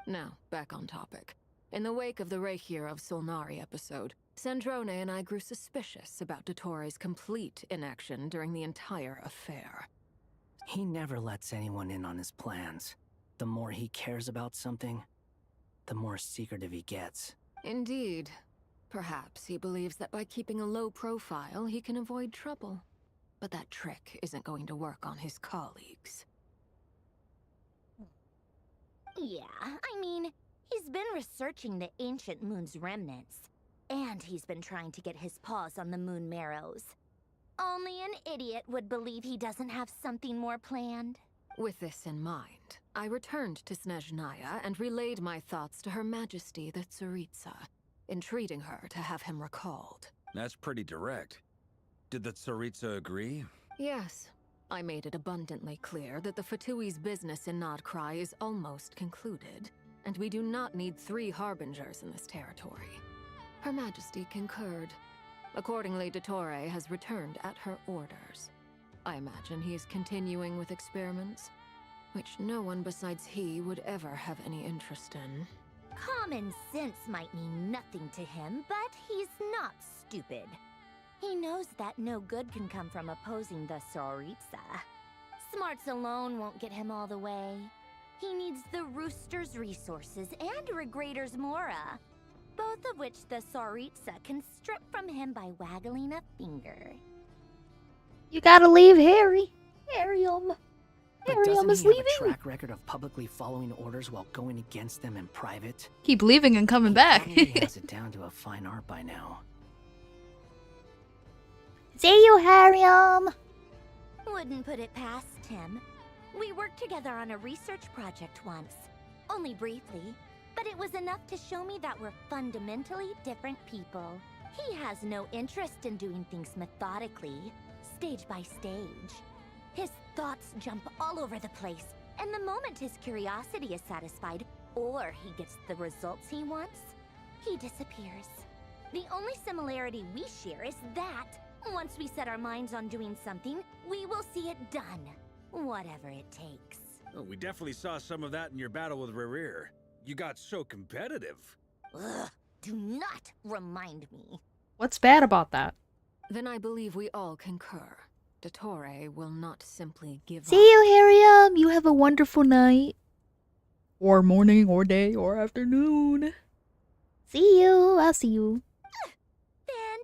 Now, back on topic. In the wake of the Reikir of Solnari episode, Sandrone and I grew suspicious about Dottore's complete inaction during the entire affair. He never lets anyone in on his plans. The more he cares about something, the more secretive he gets. Indeed. Perhaps he believes that by keeping a low profile, he can avoid trouble. But that trick isn't going to work on his colleagues. Yeah, I mean, he's been researching the ancient moon's remnants. And he's been trying to get his paws on the moon marrows. Only an idiot would believe he doesn't have something more planned. With this in mind, I returned to Snezhnaya and relayed my thoughts to Her Majesty the Tsaritsa, entreating her to have him recalled. That's pretty direct. Did the Tsaritsa agree? Yes. I made it abundantly clear that the Fatui's business in Nodcry is almost concluded, and we do not need 3 harbingers in this territory. Her Majesty concurred. Accordingly, Dottore has returned at her orders. I imagine he is continuing with experiments, which no one besides he would ever have any interest in. Common sense might mean nothing to him, but he's not stupid. He knows that no good can come from opposing the Srry. Smarts alone won't get him all the way. He needs the Rooster's resources and Regrator's Mora, both of which the Srry can strip from him by waggling a finger. You gotta leave Harry. Harryum. But Harryum doesn't is he have leaving. a track record of publicly following orders while going against them in private? Keep leaving and coming back. He has it down to a fine art by now. See you, Harryum. Wouldn't put it past him. We worked together on a research project once. Only briefly, but it was enough to show me that we're fundamentally different people. He has no interest in doing things methodically, stage by stage. His thoughts jump all over the place, and the moment his curiosity is satisfied, or he gets the results he wants, he disappears. The only similarity we share is that, once we set our minds on doing something, we will see it done, whatever it takes. Oh, we definitely saw some of that in your battle with Rerir. You got so competitive. Ugh, do not remind me. What's bad about that? Then I believe we all concur. Dottore will not simply give See up. you, Harryum. You have a wonderful night. Or morning, or day, or afternoon. See you. I'll see you.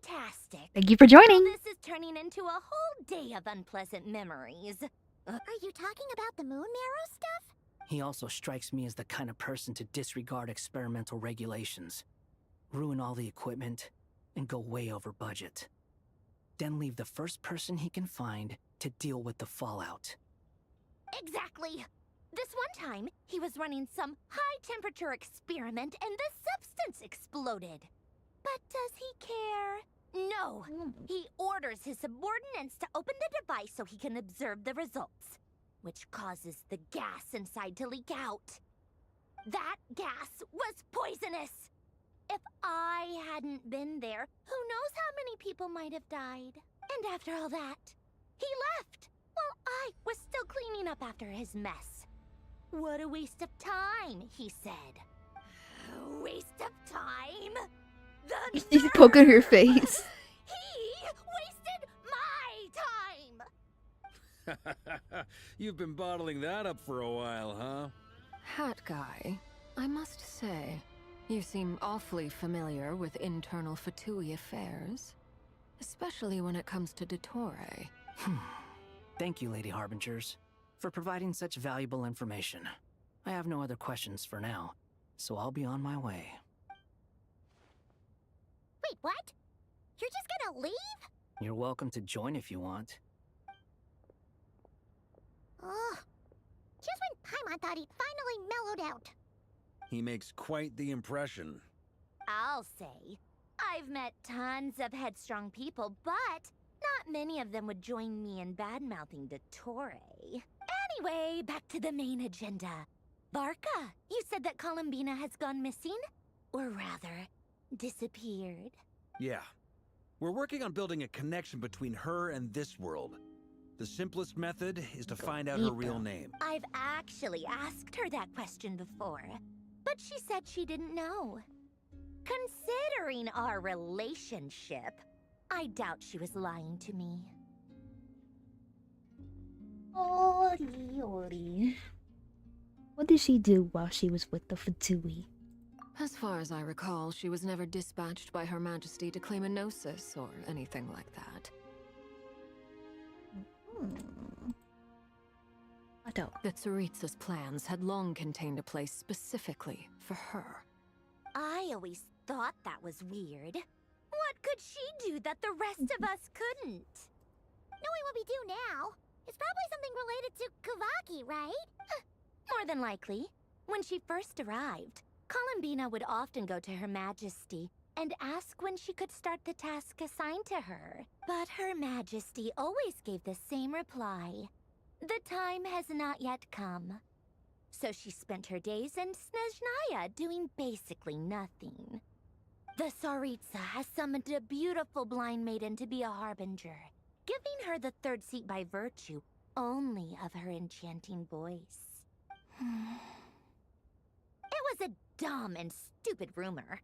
Fantastic. Thank you for joining. This is turning into a whole day of unpleasant memories. Are you talking about the moon marrow stuff? He also strikes me as the kind of person to disregard experimental regulations, ruin all the equipment, and go way over budget. Then leave the first person he can find to deal with the fallout. Exactly. This one time, he was running some high-temperature experiment and the substance exploded. But does he care? No. He orders his subordinates to open the device so he can observe the results, which causes the gas inside to leak out. That gas was poisonous. If I hadn't been there, who knows how many people might have died. And after all that, he left while I was still cleaning up after his mess. What a waste of time, he said. A waste of time? He's poking her face. He wasted my time! You've been bottling that up for a while, huh? Hat guy, I must say, you seem awfully familiar with internal Fatui affairs. Especially when it comes to Dottore. Thank you, Lady Harbingers, for providing such valuable information. I have no other questions for now, so I'll be on my way. Wait, what? You're just gonna leave? You're welcome to join if you want. Ugh. Just when Paimon thought he'd finally mellowed out. He makes quite the impression. I'll say. I've met tons of headstrong people, but not many of them would join me in bad-mouthing Dottore. Anyway, back to the main agenda. Barca, you said that Columbina has gone missing? Or rather, disappeared. Yeah. We're working on building a connection between her and this world. The simplest method is to find out her real name. I've actually asked her that question before, but she said she didn't know. Considering our relationship, I doubt she was lying to me. Ori. What did she do while she was with the Fatui? As far as I recall, she was never dispatched by Her Majesty to claim a gnosis or anything like that. I don't. The Tsaritsa's plans had long contained a place specifically for her. I always thought that was weird. What could she do that the rest of us couldn't? Knowing what we do now, it's probably something related to Kavaki, right? More than likely. When she first arrived, Columbina would often go to Her Majesty, and ask when she could start the task assigned to her. But Her Majesty always gave the same reply. The time has not yet come. So she spent her days in Snezhnaya doing basically nothing. The Tsaritsa has summoned a beautiful blind maiden to be a harbinger, giving her the third seat by virtue only of her enchanting voice. It was a dumb and stupid rumor,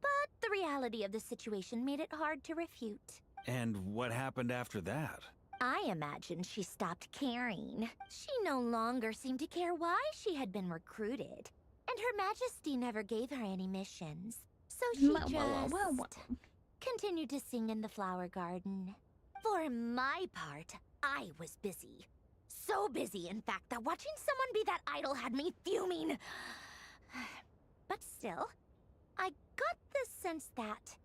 but the reality of the situation made it hard to refute. And what happened after that? I imagine she stopped caring. She no longer seemed to care why she had been recruited, and Her Majesty never gave her any missions. So she just continued to sing in the flower garden. For my part, I was busy. So busy, in fact, that watching someone be that idol had me fuming. But still, I got the sense that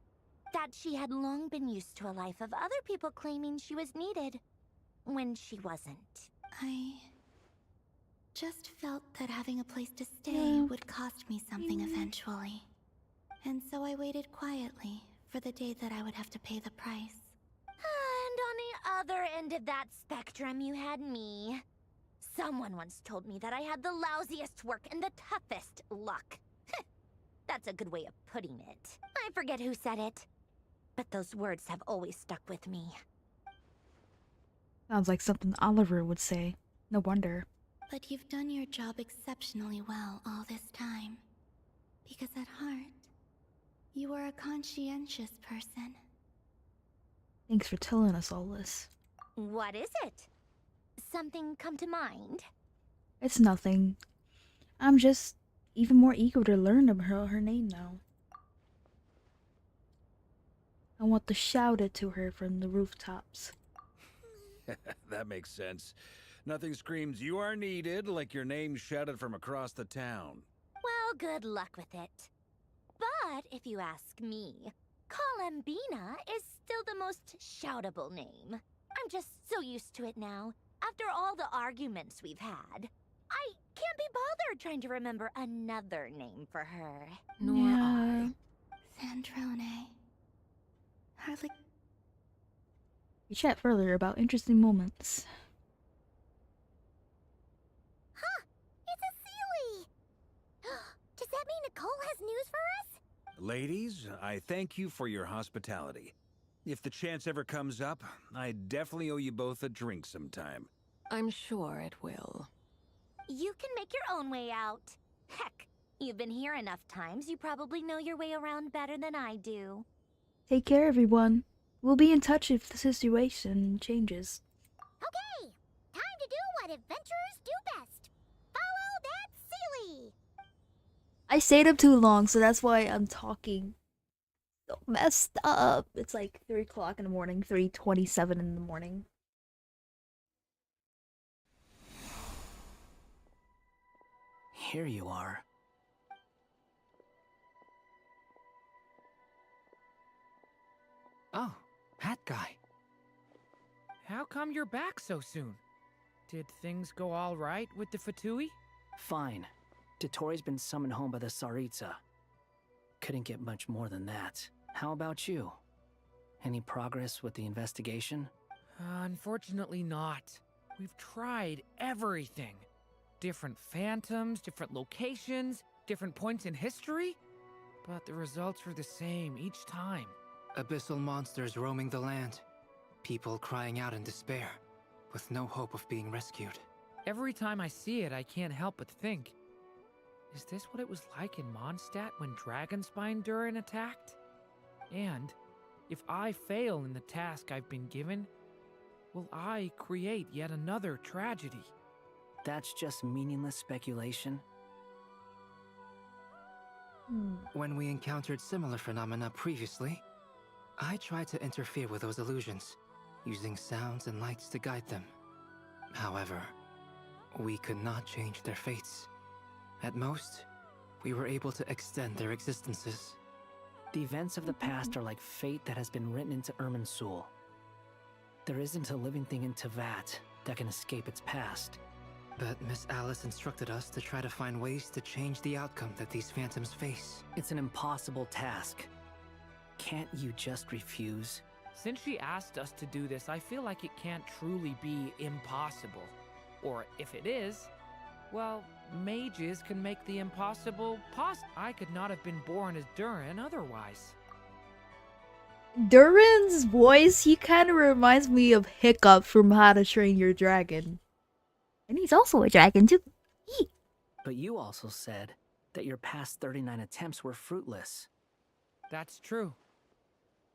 she had long been used to a life of other people claiming she was needed when she wasn't. I just felt that having a place to stay would cost me something eventually. And so I waited quietly for the day that I would have to pay the price. And on the other end of that spectrum, you had me. Someone once told me that I had the lousiest work and the toughest luck. That's a good way of putting it. I forget who said it, but those words have always stuck with me. Sounds like something Oliver would say. No wonder. But you've done your job exceptionally well all this time. Because at heart, you are a conscientious person. Thanks for telling us all this. What is it? Something come to mind? It's nothing. I'm just even more eager to learn about her name now. I want to shout it to her from the rooftops. That makes sense. Nothing screams you are needed like your name shouted from across the town. Well, good luck with it. But if you ask me, Kalambina is still the most shoutable name. I'm just so used to it now. After all the arguments we've had, I can't be bothered trying to remember another name for her. Nor I. Sandrone. Hardly. We chat further about interesting moments. Huh! It's a Sealy! Does that mean Nicole has news for us? Ladies, I thank you for your hospitality. If the chance ever comes up, I definitely owe you both a drink sometime. I'm sure it will. You can make your own way out. Heck, you've been here enough times, you probably know your way around better than I do. Take care, everyone. We'll be in touch if the situation changes. Okay, time to do what adventurers do best. Follow that Sealy! I stayed up too long, so that's why I'm talking so messed up. It's like 3 o'clock in the morning, 3:27 in the morning. Here you are. Oh, that guy. How come you're back so soon? Did things go all right with the Fatui? Fine. Dotori's been summoned home by the Tsaritsa. Couldn't get much more than that. How about you? Any progress with the investigation? Unfortunately not. We've tried everything. Different phantoms, different locations, different points in history. But the results were the same each time. Abyssal monsters roaming the land. People crying out in despair, with no hope of being rescued. Every time I see it, I can't help but think, is this what it was like in Mondstadt when Dragonspine Durin attacked? And if I fail in the task I've been given, will I create yet another tragedy? That's just meaningless speculation. When we encountered similar phenomena previously, I tried to interfere with those illusions, using sounds and lights to guide them. However, we could not change their fates. At most, we were able to extend their existences. The events of the past are like fate that has been written into Irminsul. There isn't a living thing in Teyvat that can escape its past. But Miss Alice instructed us to try to find ways to change the outcome that these phantoms face. It's an impossible task. Can't you just refuse? Since she asked us to do this, I feel like it can't truly be impossible. Or if it is, well, mages can make the impossible possible. I could not have been born as Durin otherwise. Durin's voice, he kind of reminds me of Hiccup from How to Train Your Dragon. And he's also a dragon too. But you also said that your past 39 attempts were fruitless. That's true.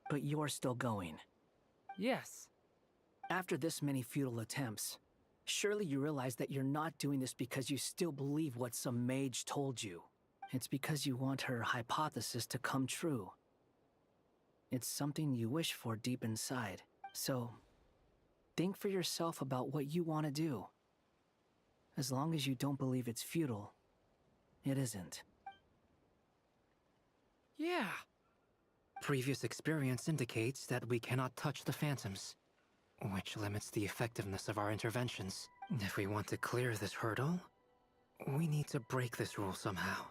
But you're still going. Yes. After this many futile attempts, surely you realize that you're not doing this because you still believe what some mage told you. It's because you want her hypothesis to come true. It's something you wish for deep inside. So, think for yourself about what you want to do. As long as you don't believe it's futile, it isn't. Yeah. Previous experience indicates that we cannot touch the phantoms, which limits the effectiveness of our interventions. If we want to clear this hurdle, we need to break this rule somehow.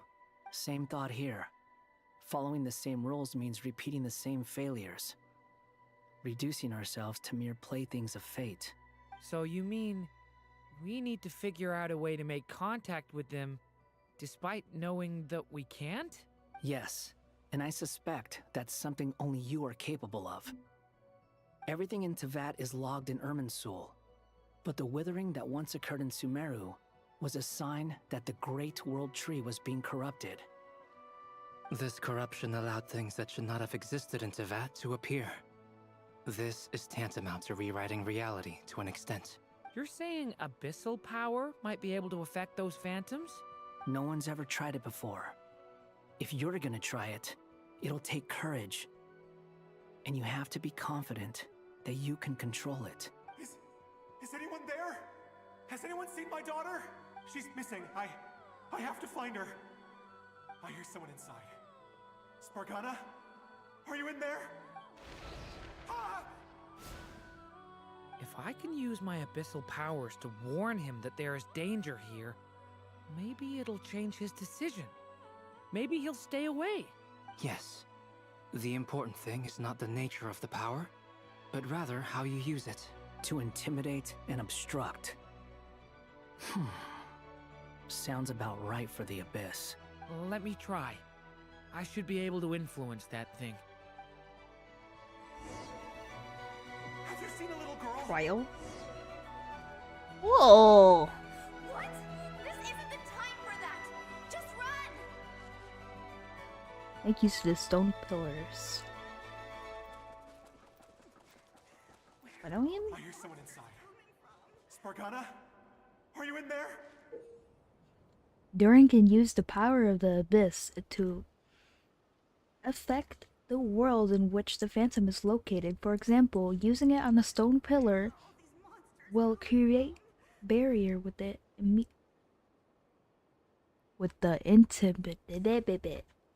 Same thought here. Following the same rules means repeating the same failures. Reducing ourselves to mere playthings of fate. So you mean we need to figure out a way to make contact with them despite knowing that we can't? Yes, and I suspect that's something only you are capable of. Everything in Teyvat is logged in Irminsul, but the withering that once occurred in Sumeru was a sign that the Great World Tree was being corrupted. This corruption allowed things that should not have existed in Teyvat to appear. This is tantamount to rewriting reality to an extent. You're saying abyssal power might be able to affect those phantoms? No one's ever tried it before. If you're gonna try it, it'll take courage. And you have to be confident that you can control it. Is anyone there? Has anyone seen my daughter? She's missing. I have to find her. I hear someone inside. Spargana? Are you in there? Ah! If I can use my abyssal powers to warn him that there is danger here, maybe it'll change his decision. Maybe he'll stay away. Yes. The important thing is not the nature of the power, but rather how you use it. To intimidate and obstruct. Sounds about right for the Abyss. Let me try. I should be able to influence that thing. Have you seen a little girl? Cryo? Whoa! What? This isn't the time for that! Just run! Make use of the stone pillars. Follow him? I hear someone inside. Spargana? Are you in there? Durin can use the power of the Abyss to affect the world in which the Phantom is located. For example, using it on a stone pillar will create barrier with the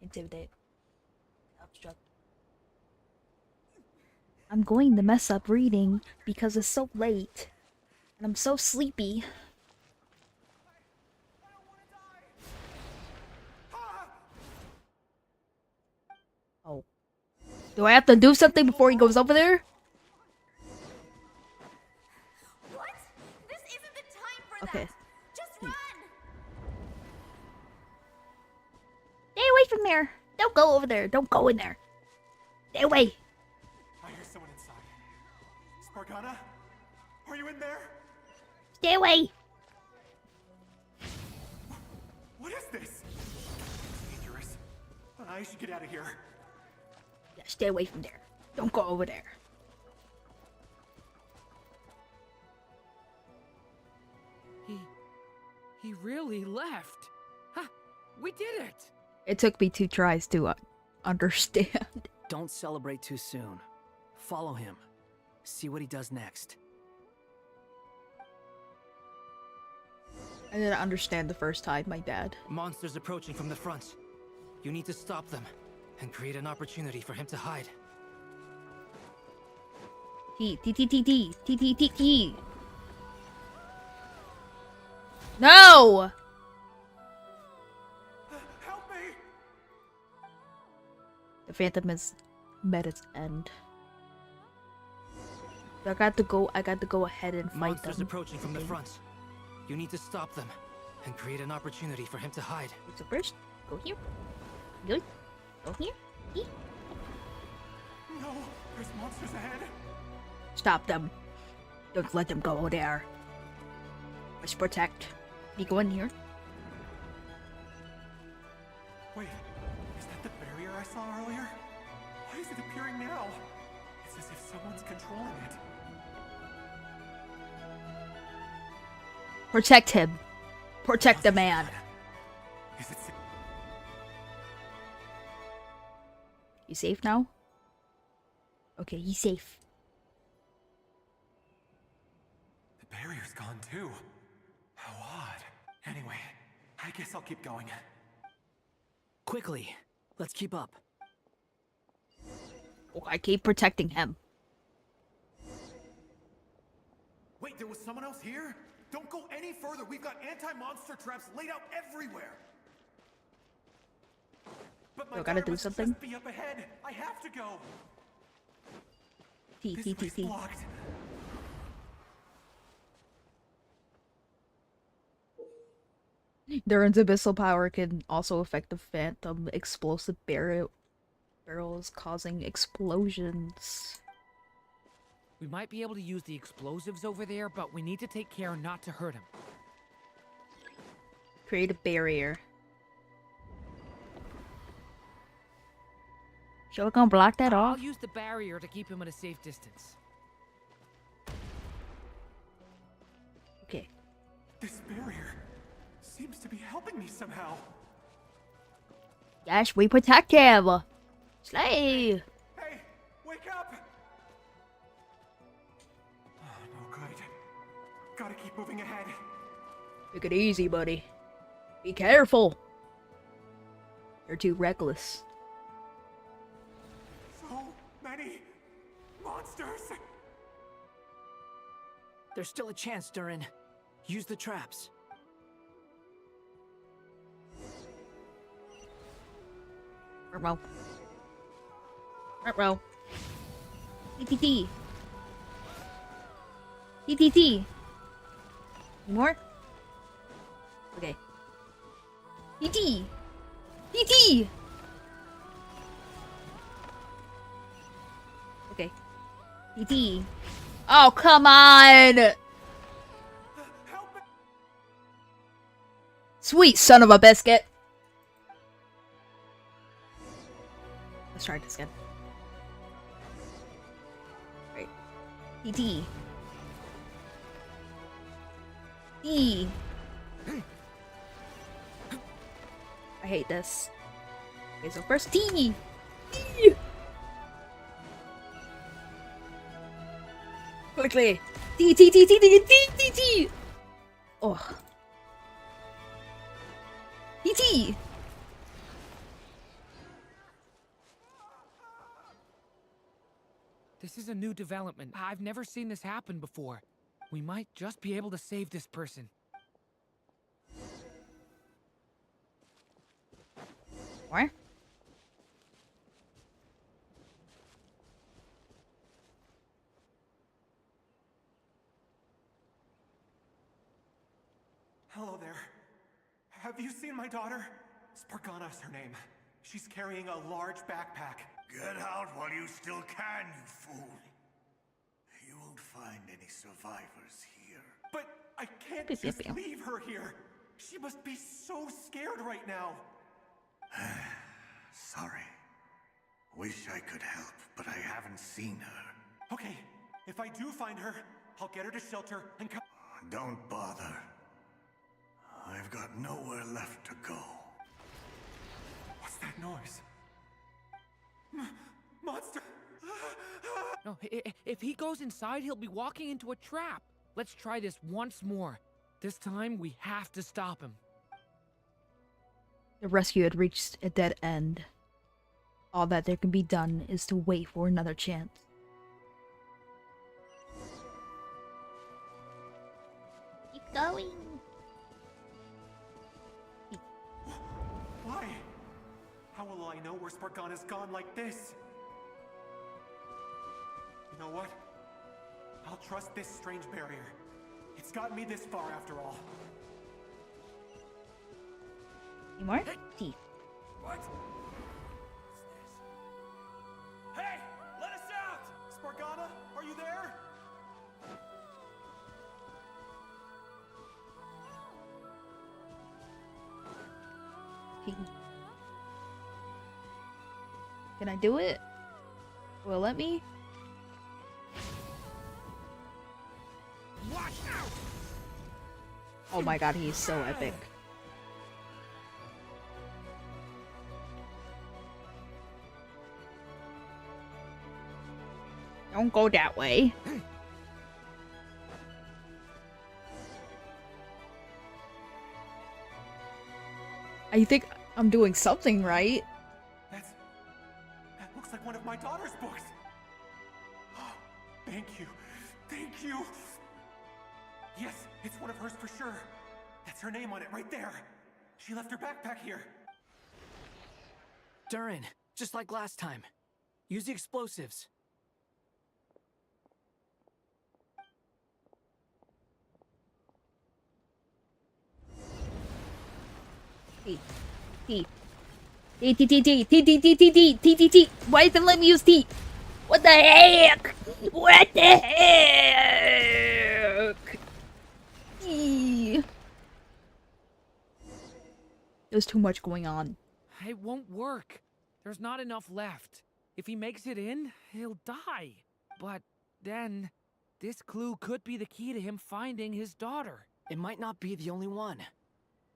intimidate. Obstruct. I'm going to mess up reading because it's so late and I'm so sleepy. Oh. Do I have to do something before he goes over there? What? This isn't the time for Okay. that! Just run! Stay away from there! Don't go over there! Don't go in there! Stay away! I hear someone inside. Spargana? Are you in there? Stay away! What is this? It's dangerous. I should get out of here. Yeah, stay away from there. Don't go over there. He really left. Huh, we did it! It took me 2 tries to understand. Don't celebrate too soon. Follow him. See what he does next. I didn't understand the first time, my dad. Monsters approaching from the front. You need to stop them and create an opportunity for him to hide. T. No! Help me! The Phantom is met its end. I got to go ahead and fight Monsters them. approaching from the front. You need to stop them and create an opportunity for him to hide. So first, go here. Good. Go here. Eat. No, there's monsters ahead. Stop them. Don't let them go there. Let's protect. You go in here. Wait, is that the barrier I saw earlier? Why is it appearing now? It's as if someone's controlling it. Protect him. Protect the man. Is it? You safe now? Okay, he's safe. The barrier's gone too. How odd. Anyway, I guess I'll keep going. Quickly, let's keep up. Oh, I keep protecting him. Wait, there was someone else here? Don't go any further. We've got anti-monster traps laid out everywhere. But my gotta daughter do must something. just be up ahead. I have to go. This way's blocked. Durin's abyssal power can also affect the phantom explosive barrels, causing explosions. We might be able to use the explosives over there, but we need to take care not to hurt him. Create a barrier. So we're gonna block that off? I'll use the barrier to keep him at a safe distance. Okay. This barrier seems to be helping me somehow. Yes, we protect him! Slay! Hey, wake up! Oh, no good. Gotta keep moving ahead. Take it easy, buddy. Be careful! You're too reckless. So many monsters! There's still a chance, Durin. Use the traps. Row. Row. TTT. TTT. Any more? Okay. TT. TT. Okay. TT. Oh, come on! Sweet son of a biscuit. Let's try this again. Right. TT. E. I hate this. Okay, so first T. T. Quickly. T T T T T T T T. Oh. T T. This is a new development. I've never seen this happen before. We might just be able to save this person. What? Hello there. Have you seen my daughter? Spargana's her name. She's carrying a large backpack. Get out while you still can, you fool. You won't find any survivors here. But I can't just leave her here. She must be so scared right now. Sorry. Wish I could help, but I haven't seen her. Okay, if I do find her, I'll get her to shelter and come. Don't bother. I've got nowhere left to go. What's that noise? Monster! No, if he goes inside, he'll be walking into a trap. Let's try this once more. This time, we have to stop him. The rescue had reached a dead end. All that there can be done is to wait for another chance. Keep going. Why? How will I know where Spargana's gone like this? know what? I'll trust this strange barrier. It's gotten me this far after all. Any more? Teeth. What? Hey! Let us out! Spargana, are you there? Can I do it? Will it let me? Watch out! Oh my god, he's so epic. Don't go that way. I think I'm doing something right. That looks like one of my daughter's books. Thank you. Thank you. Yes, it's one of hers for sure. That's her name on it right there. She left her backpack here. Durin, just like last time. Use the explosives. T. T. T. T. T. T. T. T. T. T. T. T. T. T. Why isn't it letting me use T? What the heck? What the heck? Eee. There's too much going on. It won't work. There's not enough left. If he makes it in, he'll die. But then, this clue could be the key to him finding his daughter. It might not be the only one.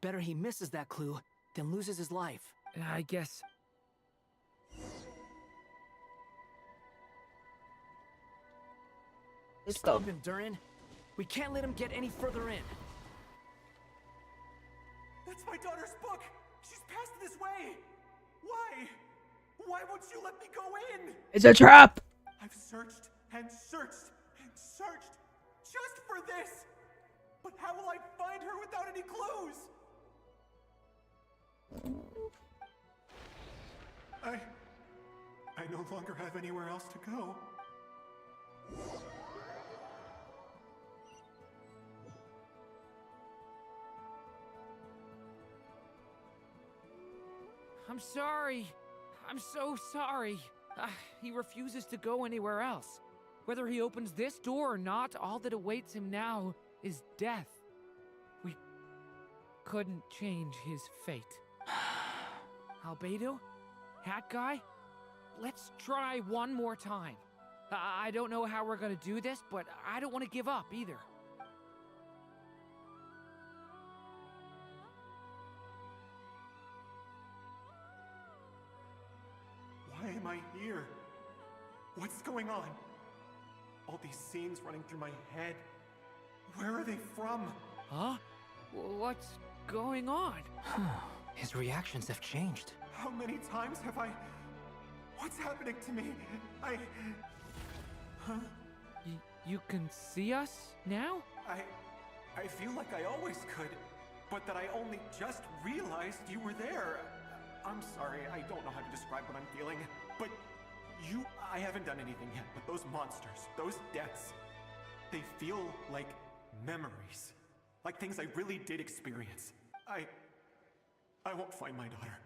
Better he misses that clue than loses his life. I guess. Let's Stop go. him, Durin. We can't let him get any further in. That's my daughter's book. She's passed this way. Why? Why won't you let me go in? It's a trap. I've searched and searched and searched just for this. But how will I find her without any clues? I no longer have anywhere else to go. I'm sorry. I'm so sorry. He refuses to go anywhere else. Whether he opens this door or not, all that awaits him now is death. We couldn't change his fate. Albedo? Hat guy? Let's try one more time. I don't know how we're gonna do this, but I don't want to give up either. Why am I here? What's going on? All these scenes running through my head. Where are they from? Huh? What's going on? His reactions have changed. How many times have I... What's happening to me? Huh? You can see us now? I feel like I always could, but that I only just realized you were there. I'm sorry, I don't know how to describe what I'm feeling, but I haven't done anything yet, but those monsters, those deaths, they feel like memories. Like things I really did experience. I won't find my daughter.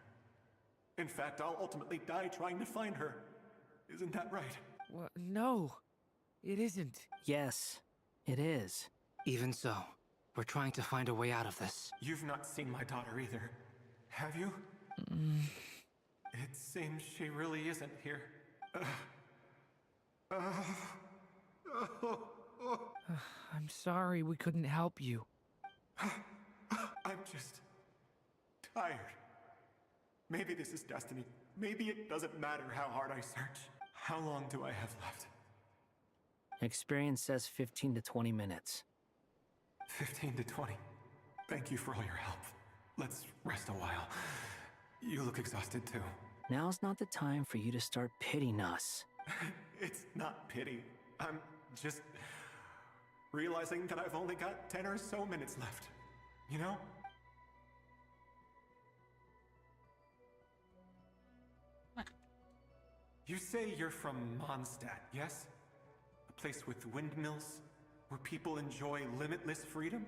In fact, I'll ultimately die trying to find her. Isn't that right? Well, no, it isn't. Yes, it is. Even so, we're trying to find a way out of this. You've not seen my daughter either, have you? It seems she really isn't here. I'm sorry we couldn't help you. I'm just tired. Maybe this is destiny. Maybe it doesn't matter how hard I search. How long do I have left? Experience says 15 to 20 minutes. 15 to 20. Thank you for all your help. Let's rest a while. You look exhausted too. Now's not the time for you to start pitying us. It's not pity. I'm just realizing that I've only got 10 or so minutes left. You know? You say you're from Mondstadt, yes? place with windmills, where people enjoy limitless freedom?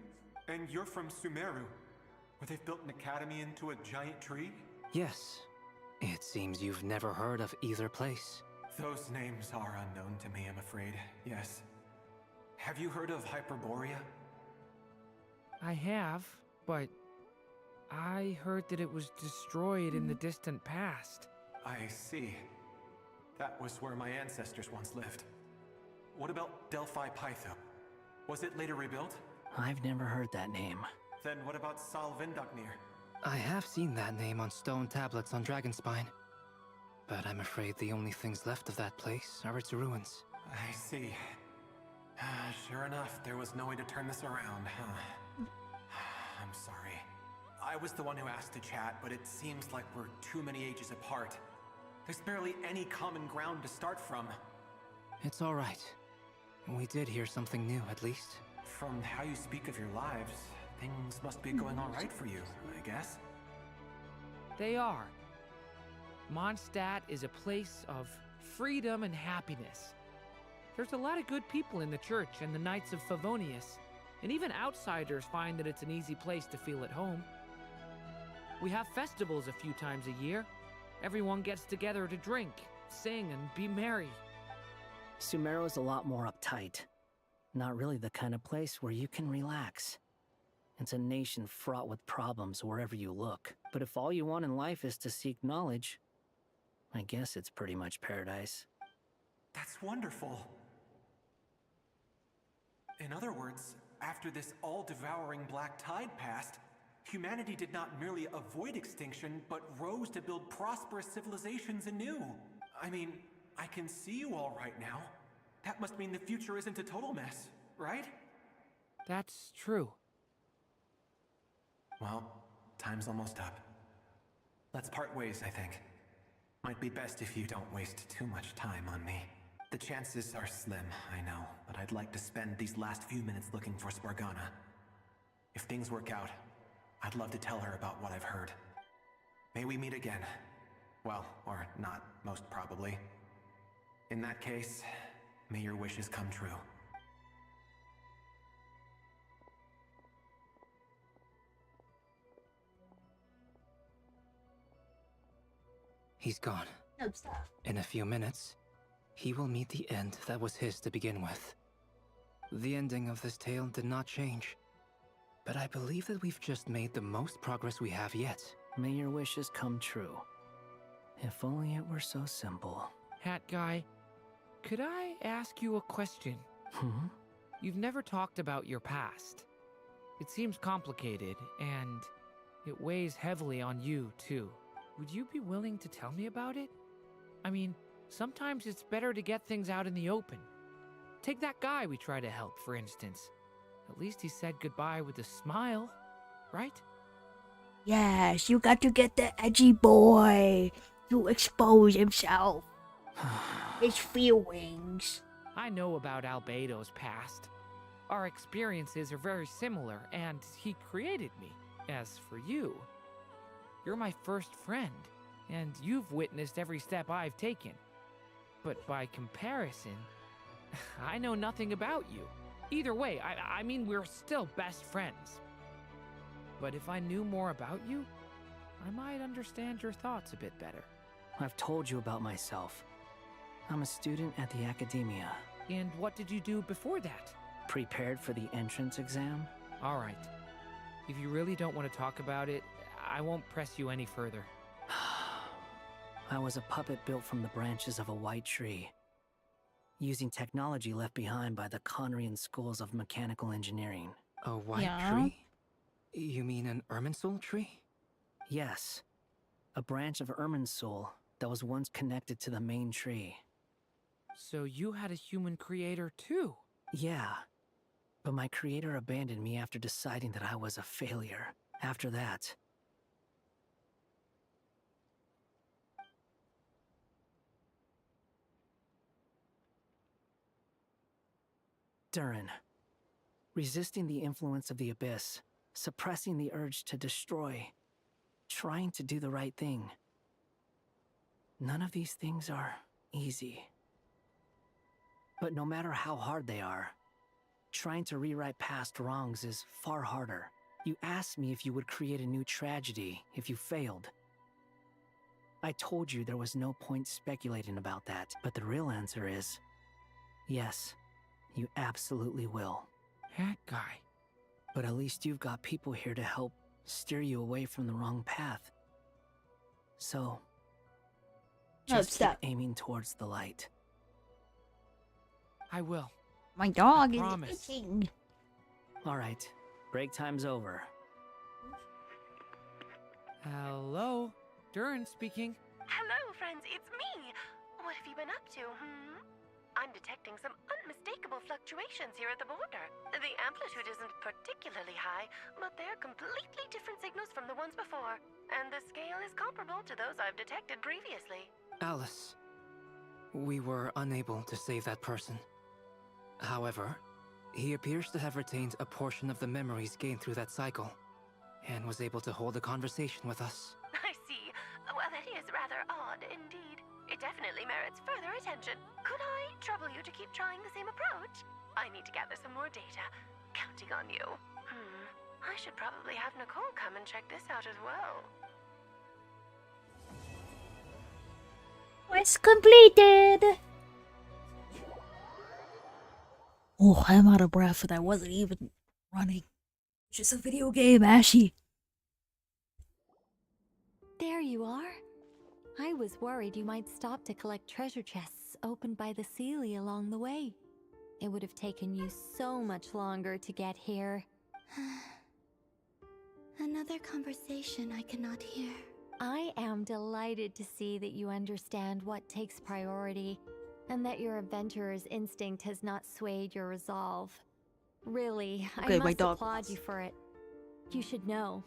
And you're from Sumeru, where they've built an academy into a giant tree? Yes. It seems you've never heard of either place. Those names are unknown to me, I'm afraid. Yes. Have you heard of Hyperborea? I have, but I heard that it was destroyed in the distant past. I see. That was where my ancestors once lived. What about Delphi Pytho? Was it later rebuilt? I've never heard that name. Then what about Sal Vindaknir? I have seen that name on stone tablets on Dragonspine. But I'm afraid the only things left of that place are its ruins. I see. Sure enough, there was no way to turn this around, huh? I'm sorry. I was the one who asked to chat, but it seems like we're too many ages apart. There's barely any common ground to start from. It's all right. We did hear something new, at least. From how you speak of your lives, things must be going all right for you, I guess. They are. Mondstadt is a place of freedom and happiness. There's a lot of good people in the church and the Knights of Favonius, and even outsiders find that it's an easy place to feel at home. We have festivals a few times a year. Everyone gets together to drink, sing, and be merry. Sumeru's a lot more uptight. Not really the kind of place where you can relax. It's a nation fraught with problems wherever you look. But if all you want in life is to seek knowledge, I guess it's pretty much paradise. That's wonderful. In other words, after this all-devouring black tide passed, humanity did not merely avoid extinction, but rose to build prosperous civilizations anew. I mean, I can see you all right now. That must mean the future isn't a total mess, right? That's true. Well, time's almost up. Let's part ways, I think. Might be best if you don't waste too much time on me. The chances are slim, I know, but I'd like to spend these last few minutes looking for Spargana. If things work out, I'd love to tell her about what I've heard. May we meet again. Well, or not, most probably. In that case, may your wishes come true. He's gone. No, stop. In a few minutes, he will meet the end that was his to begin with. The ending of this tale did not change, but I believe that we've just made the most progress we have yet. May your wishes come true. If only it were so simple. Hat guy, could I ask you a question? You've never talked about your past. It seems complicated, and it weighs heavily on you, too. Would you be willing to tell me about it? I mean, sometimes it's better to get things out in the open. Take that guy we try to help, for instance. At least he said goodbye with a smile, right? Yes, you got to get the edgy boy to expose himself. His feelings. I know about Albedo's past. Our experiences are very similar, and he created me. As for you, you're my first friend, and you've witnessed every step I've taken. But by comparison, I know nothing about you. Either way, I mean, we're still best friends. But if I knew more about you, I might understand your thoughts a bit better. I've told you about myself. I'm a student at the academia. And what did you do before that? Prepared for the entrance exam? All right. If you really don't want to talk about it, I won't press you any further. I was a puppet built from the branches of a white tree, using technology left behind by the Conrian schools of mechanical engineering. A white tree? You mean an Irminsul tree? Yes. A branch of Irminsul that was once connected to the main tree. So you had a human creator too? Yeah. But my creator abandoned me after deciding that I was a failure. After that, Durin. Resisting the influence of the Abyss, suppressing the urge to destroy, trying to do the right thing. None of these things are easy. But no matter how hard they are, trying to rewrite past wrongs is far harder. You asked me if you would create a new tragedy if you failed. I told you there was no point speculating about that, but the real answer is yes, you absolutely will. That guy. But at least you've got people here to help steer you away from the wrong path. So, just keep aiming towards the light. I will. My dog I is promise. itching. Alright, break time's over. Hello? Durin speaking. Hello, friends, it's me. What have you been up to, I'm detecting some unmistakable fluctuations here at the border. The amplitude isn't particularly high, but they're completely different signals from the ones before, and the scale is comparable to those I've detected previously. Alice, we were unable to save that person. However, he appears to have retained a portion of the memories gained through that cycle, and was able to hold a conversation with us. I see. Well, that is rather odd indeed. It definitely merits further attention. Could I trouble you to keep trying the same approach? I need to gather some more data. Counting on you. I should probably have Nicole come and check this out as well. Quest completed! Oh, I'm out of breath. That wasn't even running. It's just a video game, Ashy. There you are. I was worried you might stop to collect treasure chests opened by the Seelie along the way. It would have taken you so much longer to get here. Another conversation I cannot hear. I am delighted to see that you understand what takes priority, and that your adventurer's instinct has not swayed your resolve. Really, Okay, I my must dog. applaud you for it. You should know.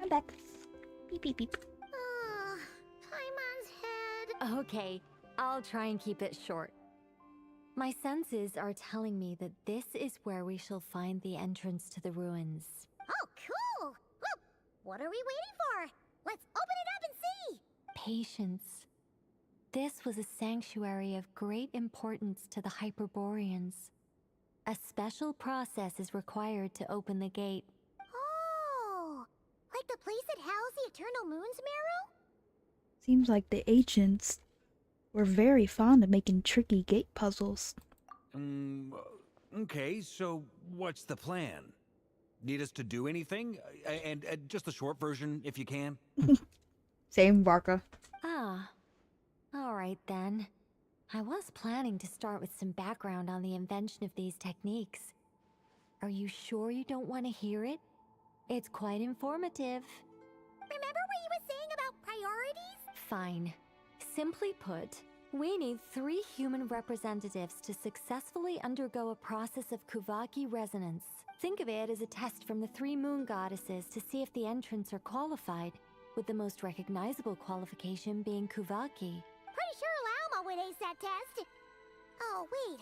I'm back. Beep beep beep. Paimon's head. Okay, I'll try and keep it short. My senses are telling me that this is where we shall find the entrance to the ruins. Oh, cool! Well, what are we waiting for? Let's open it up and see! Patience. This was a sanctuary of great importance to the Hyperboreans. A special process is required to open the gate. Oh! Like the place that housed the Eternal Moon's Marrow? Seems like the ancients were very fond of making tricky gate puzzles. Okay, so what's the plan? Need us to do anything? And just the short version, if you can. Same, Barca. Ah. Alright then. I was planning to start with some background on the invention of these techniques. Are you sure you don't want to hear it? It's quite informative. Remember what you were saying about priorities? Fine. Simply put, we need 3 human representatives to successfully undergo a process of Kuvaki resonance. Think of it as a test from the 3 moon goddesses to see if the entrants are qualified, with the most recognizable qualification being Kuvaki. Pretty sure Lauma would ace that test. Oh, wait.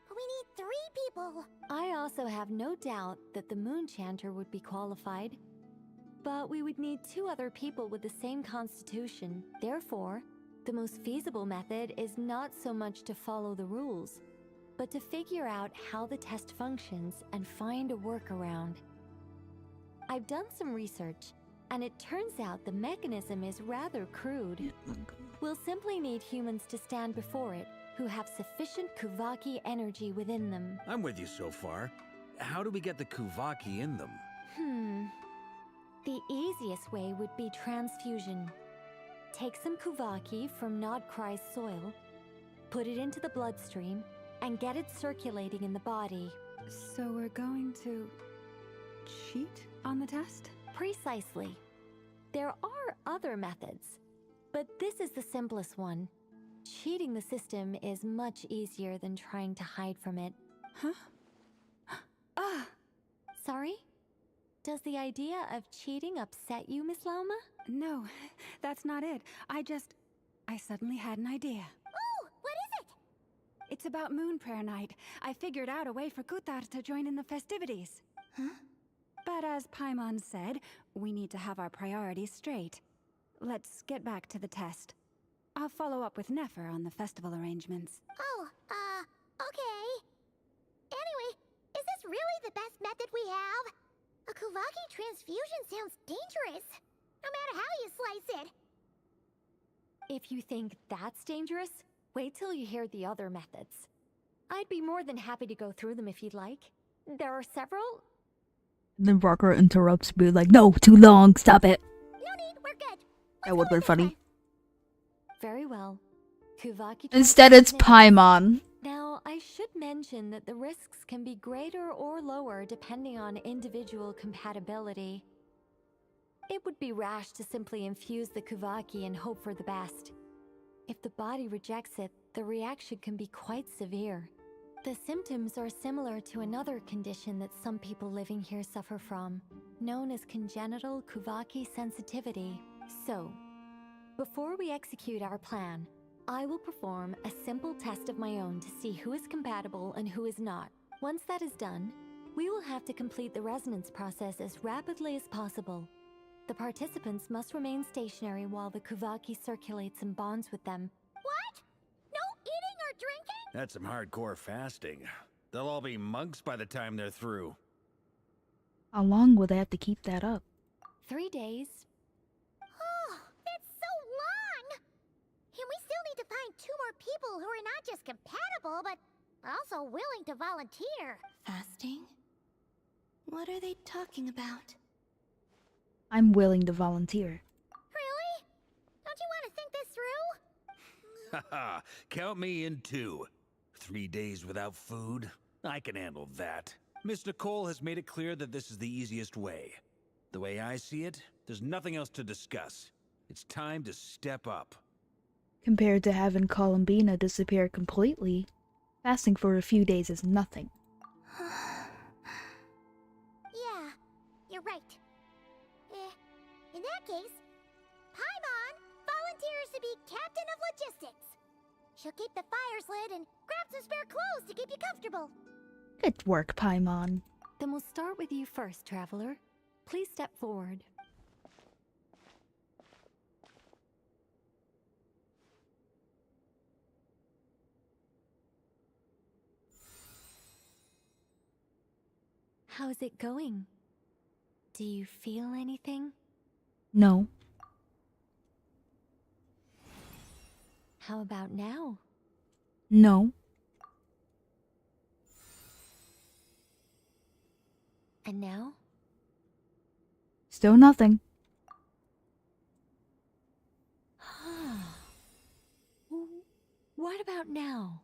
But we need 3 people. I also have no doubt that the Moon Chanter would be qualified. But we would need 2 other people with the same constitution. Therefore, the most feasible method is not so much to follow the rules, but to figure out how the test functions and find a workaround. I've done some research, and it turns out the mechanism is rather crude. We'll simply need humans to stand before it, who have sufficient Kuvaki energy within them. I'm with you so far. How do we get the Kuvaki in them? The easiest way would be transfusion. Take some Kuvaki from Nodkrai's soil, put it into the bloodstream, and get it circulating in the body. So we're going to cheat on the test? Precisely. There are other methods, but this is the simplest one. Cheating the system is much easier than trying to hide from it. Sorry? Does the idea of cheating upset you, Miss Lauma? No, that's not it. I suddenly had an idea. Oh, what is it's about Moon Prayer Night. I figured out a way for Kutar to join in the festivities. Huh? But as Paimon said, we need to have our priorities straight. Let's get back to the test. I'll follow up with Nefer on the festival arrangements. Oh, okay. Anyway, is this really the best method we have? A Kuvaki transfusion sounds dangerous, no matter how you slice it. If you think that's dangerous, wait till you hear the other methods. I'd be more than happy to go through them if you'd like. There are several. And then Rocker interrupts me like, no, too long, stop it. No need, we're good. That would've been funny. Very well. Kuvaki Instead, it's Paimon. Now, I should mention that the risks can be greater or lower depending on individual compatibility. It would be rash to simply infuse the Kuvaki and hope for the best. If the body rejects it, the reaction can be quite severe. The symptoms are similar to another condition that some people living here suffer from, known as congenital Kuvaki sensitivity. So, before we execute our plan, I will perform a simple test of my own to see who is compatible and who is not. Once that is done, we will have to complete the resonance process as rapidly as possible. The participants must remain stationary while the Kuvaki circulates and bonds with them. What? No eating or drinking? That's some hardcore fasting. They'll all be monks by the time they're through. How long will they have to keep that up? 3 days. Oh, that's so long! And we still need to find 2 more people who are not just compatible, but also willing to volunteer. Fasting? What are they talking about? I'm willing to volunteer. Really? Don't you want to think this through? Haha, count me in too. 3 days without food? I can handle that. Miss Nicole has made it clear that this is the easiest way. The way I see it, there's nothing else to discuss. It's time to step up. Compared to having Columbina disappear completely, fasting for a few days is nothing. Yeah, you're right. In that case, Paimon volunteers to be Captain of Logistics. She'll keep the fires lit and grab some spare clothes to keep you comfortable. Good work, Paimon. Then we'll start with you first, Traveler. Please step forward. How's it going? Do you feel anything? No. How about now? No. And now? Still nothing. What about now?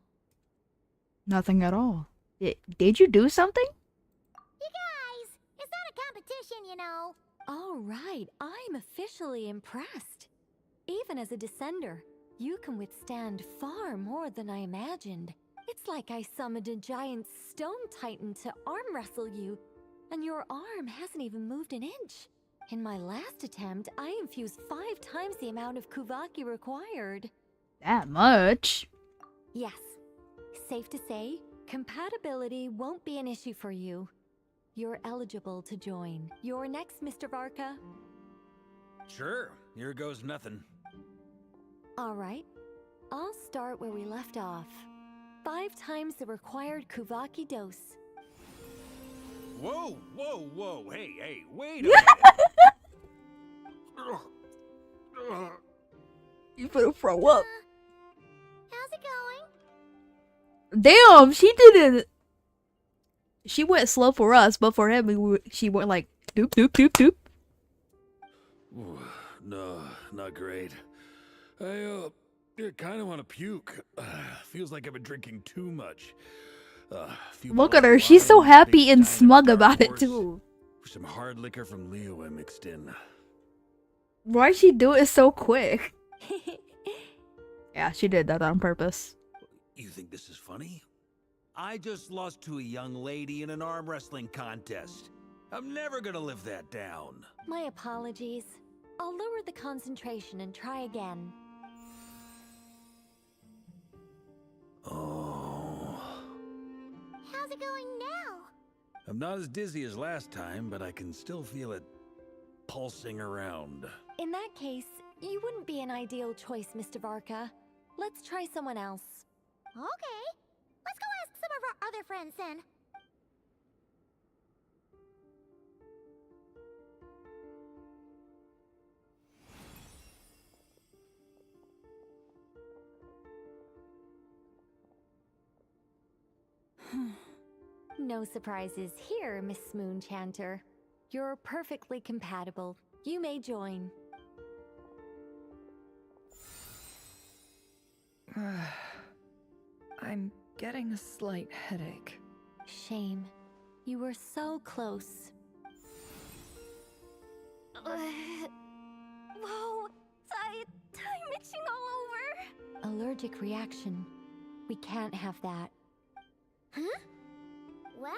Nothing at all. Did you do something? You guys, it's not a competition, you know. All right, I'm officially impressed. Even as a descender, you can withstand far more than I imagined. It's like I summoned a giant stone titan to arm wrestle you, and your arm hasn't even moved an inch. In my last attempt, I infused 5 times the amount of Kuvaki required. That much? Yes. Safe to say, compatibility won't be an issue for you. You're eligible to join. You're next, Mr. Varka. Sure, here goes nothing. All right. I'll start where we left off. 5 times the required Kuvaki dose. Whoa, whoa, whoa, hey, wait a minute. You better throw up. How's it going? Damn, she didn't. She went slow for us, but for him, she went like doop doop doop doop. No, not great. I kind of want to puke. Feels like I've been drinking too much. Look at her, she's so happy and smug about it too. Some hard liquor from Leo I mixed in. Why'd she do it so quick? Yeah, she did that on purpose. You think this is funny? I just lost to a young lady in an arm wrestling contest. I'm never gonna live that down. My apologies. I'll lower the concentration and try again. Oh. How's it going now? I'm not as dizzy as last time, but I can still feel it pulsing around. In that case, you wouldn't be an ideal choice, Mr. Varka. Let's try someone else. Okay. Let's go ask some of our other friends then. No surprises here, Miss Moonchanter. You're perfectly compatible. You may join. I'm getting a slight headache. Shame. You were so close. Whoa, I'm itching all over. Allergic reaction. We can't have that. Huh? Well,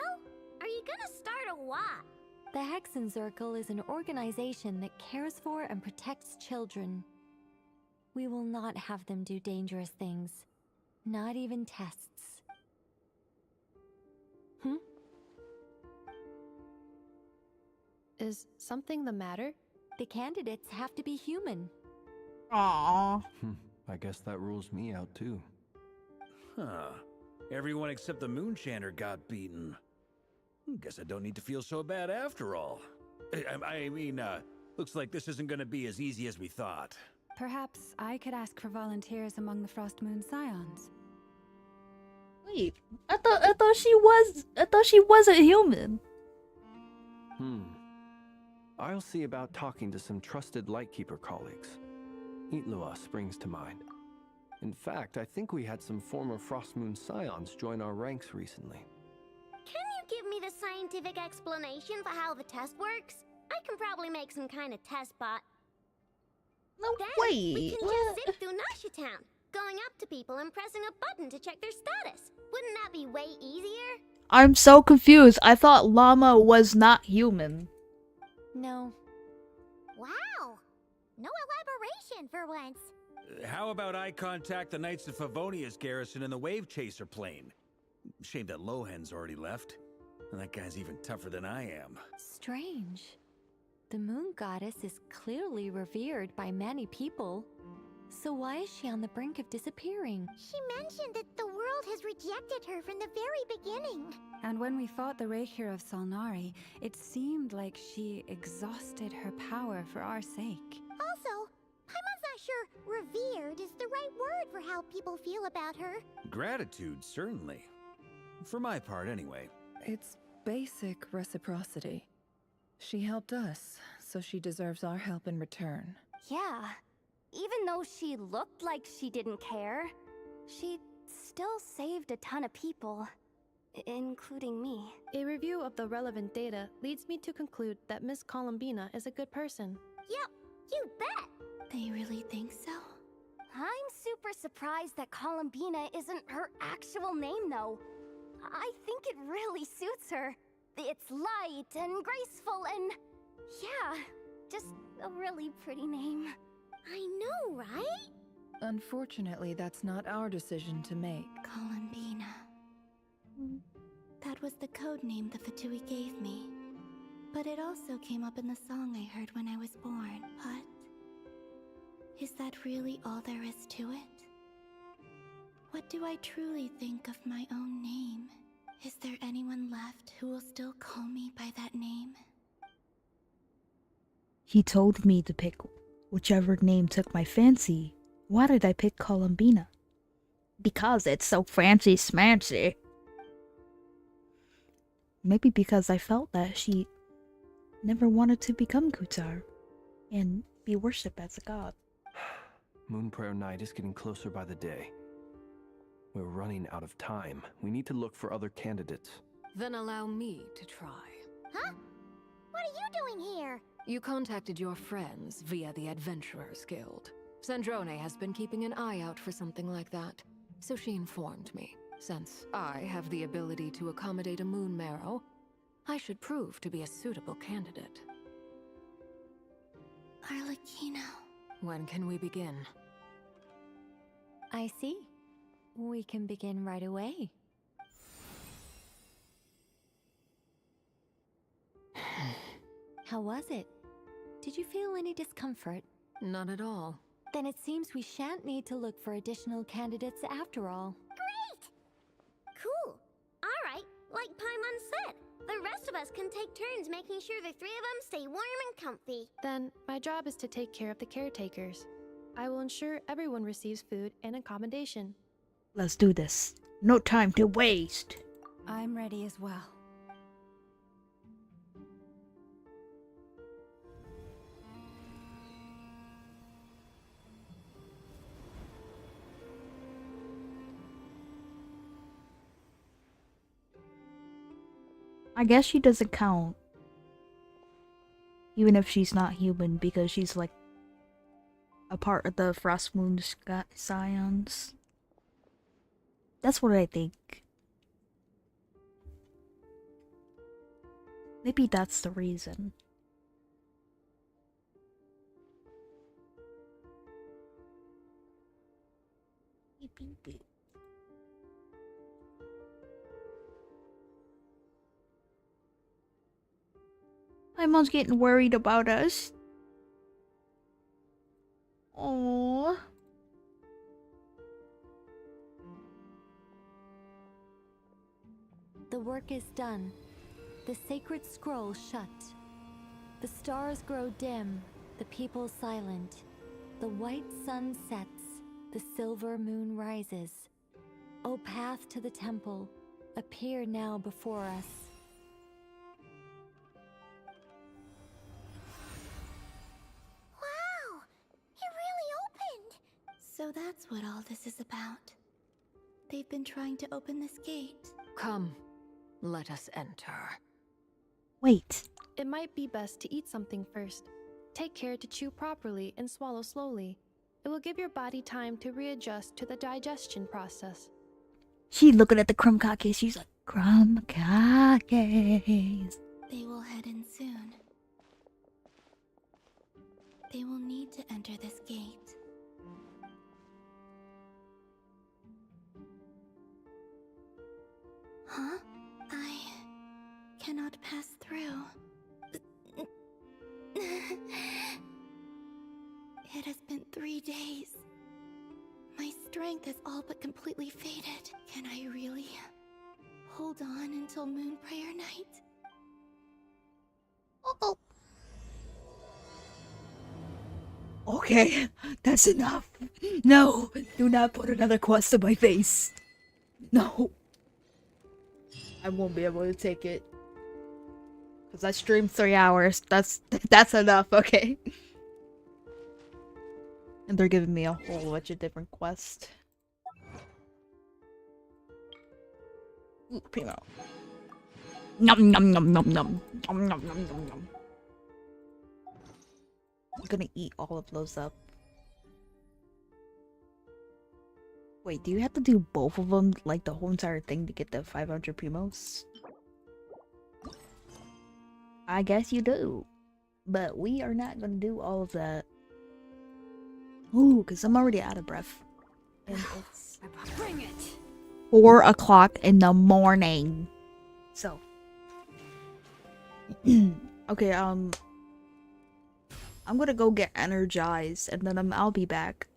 are you gonna start a what? The Hexenzirkel is an organization that cares for and protects children. We will not have them do dangerous things. Not even tests. Is something the matter? The candidates have to be human. Aww. I guess that rules me out too. Huh. Everyone except the Moonchanter got beaten. Guess I don't need to feel so bad after all. I mean, looks like this isn't gonna be as easy as we thought. Perhaps I could ask for volunteers among the Frost Moon Scions. Wait, I thought she wasn't human. I'll see about talking to some trusted Lightkeeper colleagues. Itlua springs to mind. In fact, I think we had some former Frost Moon Scions join our ranks recently. Can you give me the scientific explanation for how the test works? I can probably make some kind of test bot. No, then wait, we can what? just zip through Nasha Town, going up to people and pressing a button to check their status. Wouldn't that be way easier? I'm so confused. I thought Llama was not human. No. Wow. No elaboration for once. How about I contact the Knights of Favonia's garrison in the Wave Chaser plane? Shame that Lohan's already left. And that guy's even tougher than I am. Strange. The moon goddess is clearly revered by many people. So why is she on the brink of disappearing? She mentioned that the world has rejected her from the very beginning. And when we fought the Reikir of Salnari, it seemed like she exhausted her power for our sake. Also, Paimon's not sure revered is the right word for how people feel about her. Gratitude, certainly. For my part, anyway. It's basic reciprocity. She helped us, so she deserves our help in return. Yeah. Even though she looked like she didn't care, she still saved a ton of people, including me. A review of the relevant data leads me to conclude that Miss Columbina is a good person. Yep, you bet! They really think so? I'm super surprised that Columbina isn't her actual name, though. I think it really suits her. It's light and graceful and... yeah, just a really pretty name. I know, right? Unfortunately, that's not our decision to make. Columbina. That was the code name the Fatui gave me. But it also came up in the song I heard when I was born. But... is that really all there is to it? What do I truly think of my own name? Is there anyone left who will still call me by that name? He told me to pick whichever name took my fancy. Why did I pick Columbina? Because it's so fancy smancy. Maybe because I felt that she never wanted to become Kutar and be worshipped as a god. Moon Prayer Night is getting closer by the day. We're running out of time. We need to look for other candidates. Then allow me to try. Huh? What are you doing here? You contacted your friends via the Adventurers Guild. Sandrone has been keeping an eye out for something like that, so she informed me. Since I have the ability to accommodate a moon marrow, I should prove to be a suitable candidate. Arlecchino. When can we begin? I see. We can begin right away. How was it? Did you feel any discomfort? Not at all. Then it seems we shan't need to look for additional candidates after all. Cool. Alright, like Paimon said, the rest of us can take turns making sure the three of them stay warm and comfy. Then, my job is to take care of the caretakers. I will ensure everyone receives food and accommodation. Let's do this. No time to waste. I'm ready as well. I guess she doesn't count. Even if she's not human, because she's like a part of the Frost Moon Scions. That's what I think. Maybe that's the reason. Beep, beep, beep. My mom's getting worried about us. Aww. The work is done. The sacred scroll shut. The stars grow dim, the people silent. The white sun sets, the silver moon rises. O path to the temple, appear now before us. Wow! It really opened! So that's what all this is about. They've been trying to open this gate. Come, let us enter. Wait. It might be best to eat something first. Take care to chew properly and swallow slowly. It will give your body time to readjust to the digestion process. She looking at the crumb cookies. She's like, crumb cookies. They will head in soon. They will need to enter this gate. Huh? I cannot pass through. It has been 3 days. My strength has all but completely faded. Can I really hold on until Moon Prayer Night? Oh. Okay, that's enough. No, do not put another quest in my face. No. I won't be able to take it. Because I streamed 3 hours. That's enough, okay? And they're giving me a whole bunch of different quests. Ooh, Primo. Nom nom nom nom nom. Nom nom nom nom nom. I'm gonna eat all of those up. Wait, do you have to do both of them, like the whole entire thing, to get the 500 Primos? I guess you do. But we are not gonna do all of that. Ooh, because I'm already out of breath. And it's Bring it! 4 o'clock in the morning. So. Okay, I'm gonna go get energized, and then I'll be back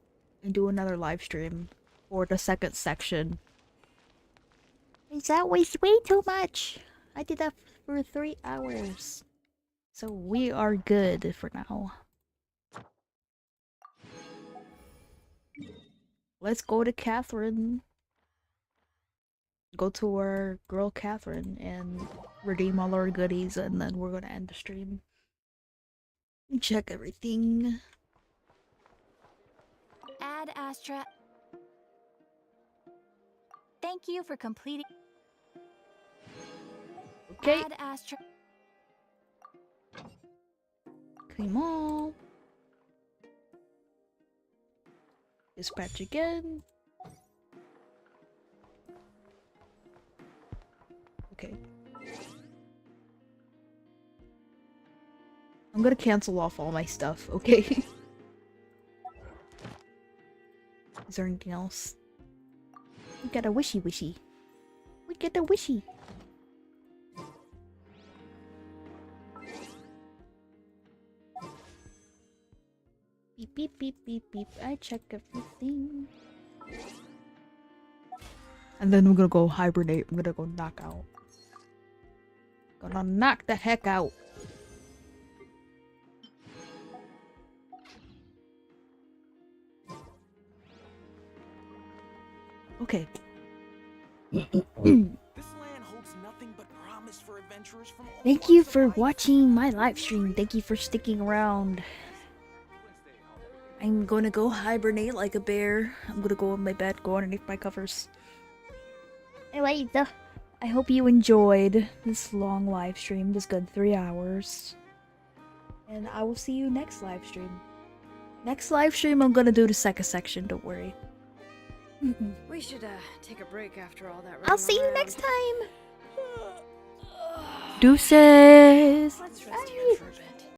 and do another live stream for the second section. Is that way too much? I did that for 3 hours. So we are good for now. Let's go to Catherine. Go to our girl Catherine and redeem all our goodies, and then we're gonna end the stream. Check everything. Ad Astra. Thank you for completing. Okay. Ad Astra. Come on. Dispatch again. Okay. I'm gonna cancel off all my stuff, okay? Is there anything else? We got a wishy wishy. We get a wishy. Beep, beep, beep, beep. I check everything. And then we're gonna go hibernate. I'm gonna go knock out. Gonna knock the heck out. Okay. Thank you for watching my live stream. Thank you for sticking around. I'm gonna go hibernate like a bear. I'm gonna go in my bed, go underneath my covers. Anyway, I hope you enjoyed this long live stream, this good 3 hours. And I will see you next live stream. Next live stream, I'm gonna do the second section, don't worry. We should take a break after all that. I'll see you next time. Deuces. Let's rest here for a bit.